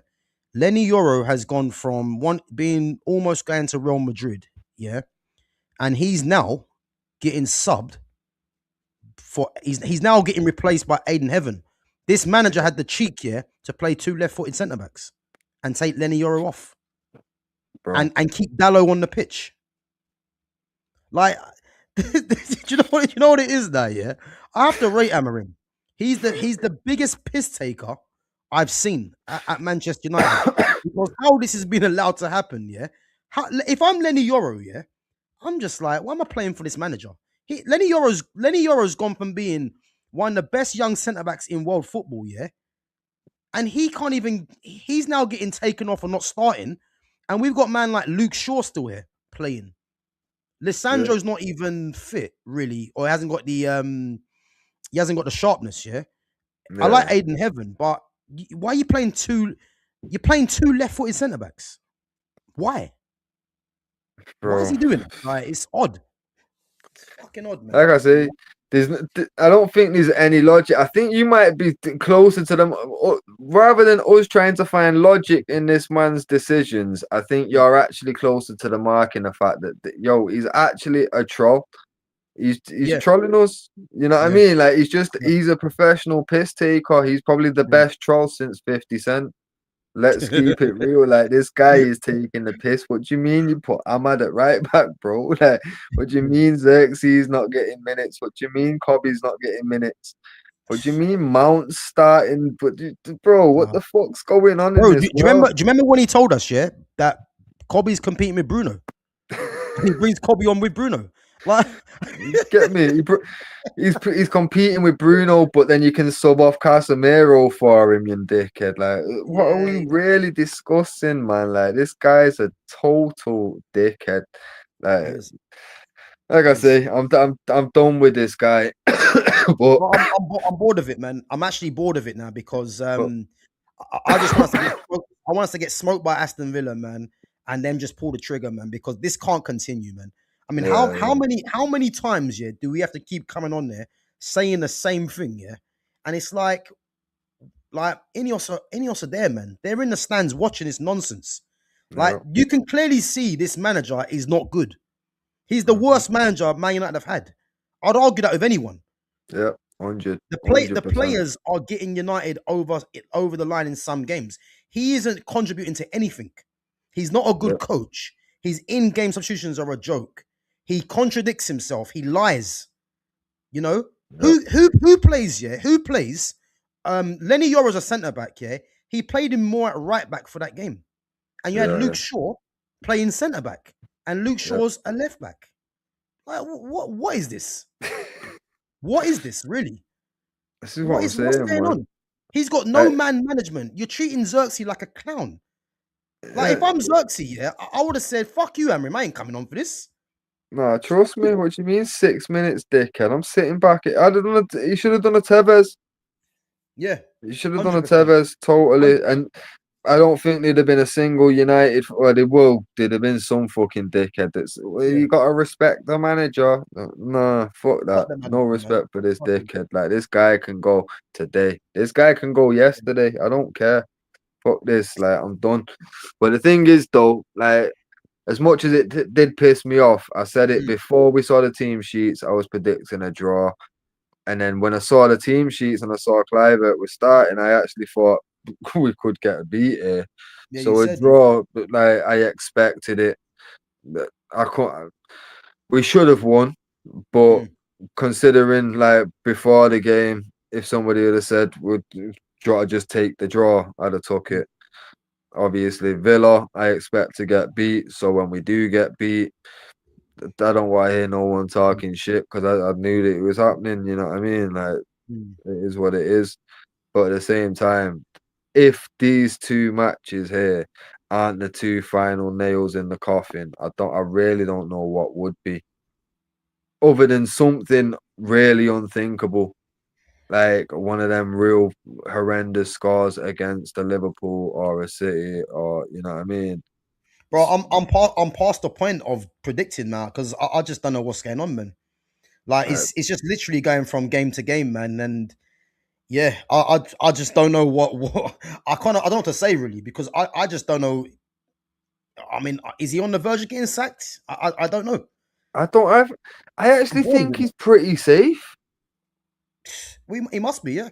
Lenny Yoro has gone from one being almost going to Real Madrid. Yeah, and he's now getting subbed for. He's now getting replaced by Aiden Heaven. This manager had the cheek, yeah, to play two left-footed centre backs and take Lenny Yoro off bro. and keep Dallo on the pitch. Like, do you know what it is now? Yeah, I have to rate Amarim. He's the biggest piss taker I've seen at Manchester United because how this has been allowed to happen. Yeah, if I'm Lenny Yoro, yeah, I'm just like, why am I playing for this manager? Lenny Yoro's gone from being one of the best young centre backs in world football, yeah, and he can't even. He's now getting taken off and not starting, and we've got man like Luke Shaw still here playing. Yeah, Lissandro's not even fit, really, or he hasn't got the sharpness, yeah. I like yeah, Aiden Heaven, but why are you playing two? You're playing two left-footed centre backs. Why? Why is bro. he doing it? Like, it's odd. It's fucking odd, man. Like I say, I don't think there's any logic. I think you might be closer to them rather than us trying to find logic in this man's decisions. I think you're actually closer to the mark in the fact that yo, he's actually a troll. He's Yeah, trolling us. You know what I yeah, mean? Like yeah, he's a professional piss taker. He's probably the yeah. best troll since 50 Cent. Let's keep it real. Like, this guy is taking the piss. What do you mean you put Ahmad at right back, bro? Like, what do you mean Xerxes not getting minutes? What do you mean Kobe's not getting minutes? What do you mean Mount's starting? But bro, what Nah. the fuck's going on in Bro, do this you remember? world? Do you remember when he told us, yeah, that Kobe's competing with Bruno? He brings Kobe on with Bruno. Like, Get me? He's competing with Bruno, but then you can sub off Casemiro for him, you dickhead. Like, what are we yeah, really discussing, man? Like, this guy's a total dickhead. he Like, is. like He I is. say, I'm done with this guy. but, Well, I'm bored of it, man. I'm actually bored of it now because but I just want us to get smoked. I want us to get smoked by Aston Villa, man, and then just pull the trigger, man, because this can't continue, man. I mean, yeah, how many times, yeah, do we have to keep coming on there saying the same thing, yeah? And it's like Ineos are there, man. They're in the stands watching this nonsense. Like, yeah, you can clearly see this manager is not good. He's the mhm, worst manager Man United have had. I'd argue that with anyone. yeah, 100, The 100%. players are getting United over the line in some games. He isn't contributing to anything. He's not a Yeah, good coach. His in-game substitutions are a joke. He contradicts himself. He lies. You know Yep. who plays? Yeah, who plays? Lenny Yora's a centre back. Yeah, he played him more at right back for that game, and you had Yeah. Luke Shaw playing centre back, and Luke Yeah. Shaw's a left back. Like, what is this? What is this really? This is what I'm What's saying, going man. on? He's got no Like, man management. You're treating Xerxes like a clown. Like if yeah, I'm Xerxes, yeah, I would have said, "Fuck you, Amrim. I ain't coming on for this." nah, trust me. What do you mean 6 minutes, dickhead? I'm sitting back. He should have done a Tevez. Yeah, He should have done a 100%. Tevez totally. 100%. And I don't think there'd have been a single United. Well, they will. There'd have been some fucking dickhead. That's well, Yeah, you gotta respect the manager. Nah, fuck fuck that. the No manager, man. respect for this Fuck him. dickhead. Like this guy can go today. This guy can go yesterday. I don't care. Fuck this. Like I'm done. But the thing is, though, like as much as it did piss me off, I said it Mm, before we saw the team sheets. I was predicting a draw. And then when I saw the team sheets and I saw Clivert was starting, I actually thought we could get a beat here. yeah, you So a said you. draw, but like I expected it. I can't. We should have won, but Mm, considering like before the game, if somebody would have said would draw, just take the draw, I'd have took mm, it. Obviously, Villa, I expect to get beat. So when we do get beat, I don't want to hear no one mm, talking shit because I knew that it was happening. You know what I mean? Like mm. it is what it is. But at the same time, if these two matches here aren't the two final nails in the coffin, I really don't know what would be. Other than something really unthinkable, like one of them real horrendous scores against a Liverpool or a City, or you know what I mean? Bro, I'm past the point of predicting now because I just don't know what's going on, man. Like Like, it's just literally going from game to game, man. And yeah, I just don't know what I don't know what to say really because I just don't know. I mean, is he on the verge of getting sacked? I don't know. I don't have. I I'm actually bored think with it. he's pretty safe. He must be, yeah.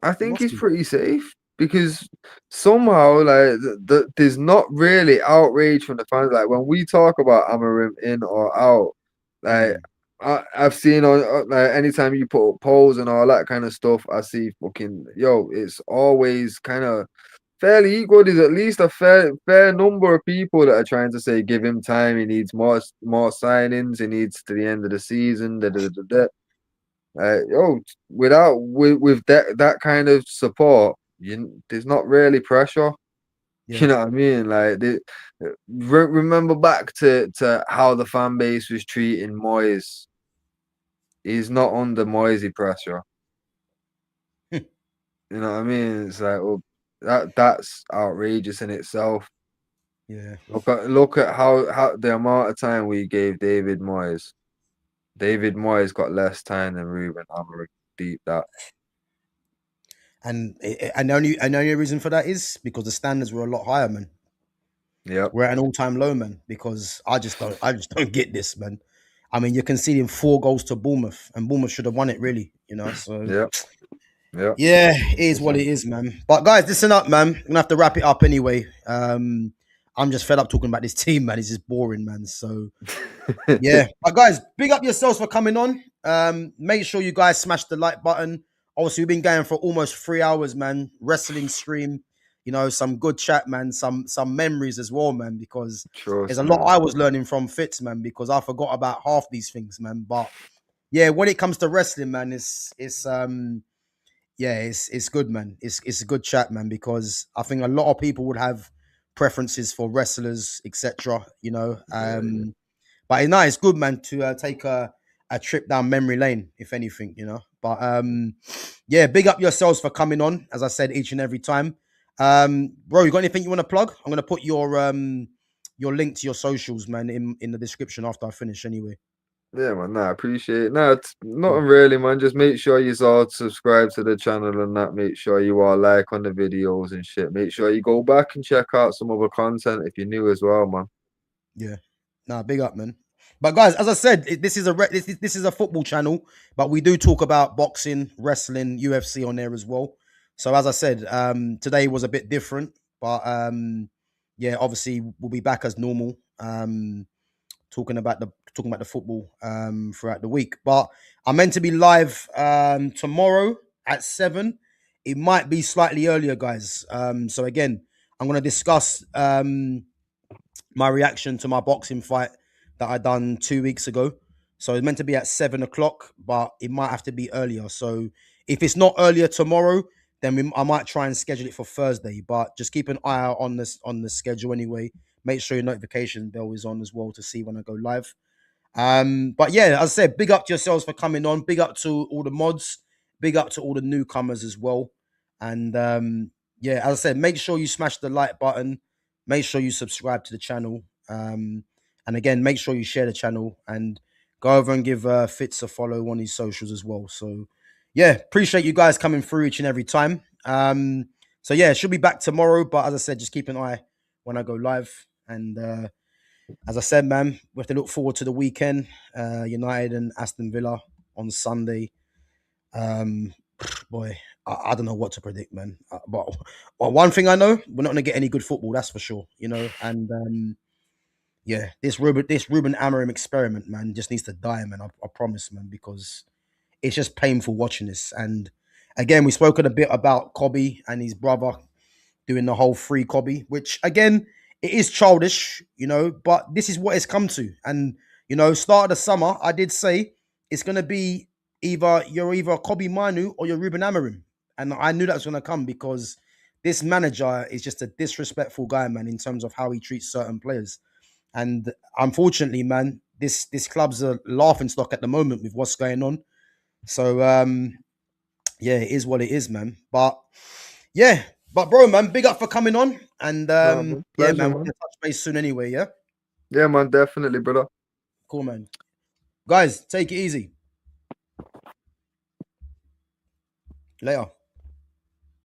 I He think must he's be. pretty safe because somehow, like, there's not really outrage from the fans. Like when we talk about Amarim in or out, like Mm. I've seen on like anytime you put up polls and all that kind of stuff, I see fucking yo. It's always kind of fairly equal. There's at least a fair number of people that are trying to say give him time. He needs more signings. He needs to the end of the season. Da, da, da, da, da. Yo, with that kind of support, there's not really pressure. Yeah. You know what I mean? Like, remember back to how the fan base was treating Moyes. He's not under Moyesy pressure. You know what I mean? It's like, well, that's outrageous in itself. Yeah. Look at how the amount of time we gave David Moyes. David Moyes got less time than Ruben Amorim. Deep that. And the only reason for that is because the standards were a lot higher, man. Yep. We're at an all-time low, man, because I just don't get this, man. I mean, you're conceding 4 goals to Bournemouth, and Bournemouth should have won it, really, you know. So Yep. Yep. yeah, it is what Listen. it is, man. But guys, listen up, man. I'm gonna have to wrap it up anyway. I'm just fed up talking about this team, man. It's just boring, man. So yeah, but guys, big up yourselves for coming on. Make sure you guys smash the like button. Obviously, we've been going for almost 3 hours, man. Wrestling stream, some good chat, man. Some memories as well, man. Because there's Trust a lot me. I was learning from Fitz, man. Because I forgot about half these things, man. But yeah, when it comes to wrestling, man, it's good, man. It's a good chat, man. Because I think a lot of people would have preferences for wrestlers, etc. Yeah. But it's good, man, to take a trip down memory lane, if anything. But yeah, big up yourselves for coming on, as I said, each and every time. Bro, you got anything you want to plug? I'm gonna put your link to your socials, man, in the description after I finish anyway. Yeah, man. Nah, I appreciate it. No, it's Cool. nothing really, man. Just make sure you all subscribe to the channel and that. Make sure you all like on the videos and shit. Make sure you go back and check out some other content if you're new as well, man. Yeah. Nah, big up, man. But guys, as I said, this is a football channel, but we do talk about boxing, wrestling, UFC on there as well. So as I said, today was a bit different, but yeah, obviously we'll be back as normal. Talking about the football throughout the week. But I'm meant to be live tomorrow at 7. It might be slightly earlier, guys. So again, I'm gonna discuss my reaction to my boxing fight that I done 2 weeks ago. So it's meant to be at 7 o'clock, but it might have to be earlier. So if it's not earlier tomorrow, then I might try and schedule it for Thursday. But just keep an eye out on the schedule anyway. Make sure your notification bell is on as well to see when I go live. But yeah, as I said, big up to yourselves for coming on. Big up to all the mods. Big up to all the newcomers as well. And yeah, as I said, make sure you smash the like button. Make sure you subscribe to the channel. And again, make sure you share the channel and go over and give Fitz a follow on his socials as well. So yeah, appreciate you guys coming through each and every time. So yeah, should be back tomorrow. But as I said, just keep an eye when I go live. And as I said, man, we have to look forward to the weekend. United and Aston Villa on Sunday. Boy, I don't know what to predict, man. But one thing I know, we're not going to get any good football. That's for sure. And yeah, this Ruben Amorim experiment, man, just needs to die, man. I promise, man, because it's just painful watching this. And again, we spoken a bit about Kobe and his brother doing the whole free Kobe, which again, it is childish, but this is what it's come to. And, start of the summer, I did say it's going to be you're either Kobe Manu or you're Ruben Amorim. And I knew that was going to come because this manager is just a disrespectful guy, man, in terms of how he treats certain players. And unfortunately, man, this club's a laughing stock at the moment with what's going on. So, yeah, it is what it is, man. But yeah, but bro, man, big up for coming on. And No, man. yeah, Pleasure, man, we're man. gonna touch base soon anyway, yeah? Yeah, man, definitely, brother. Cool, man. Guys, take it easy. Later.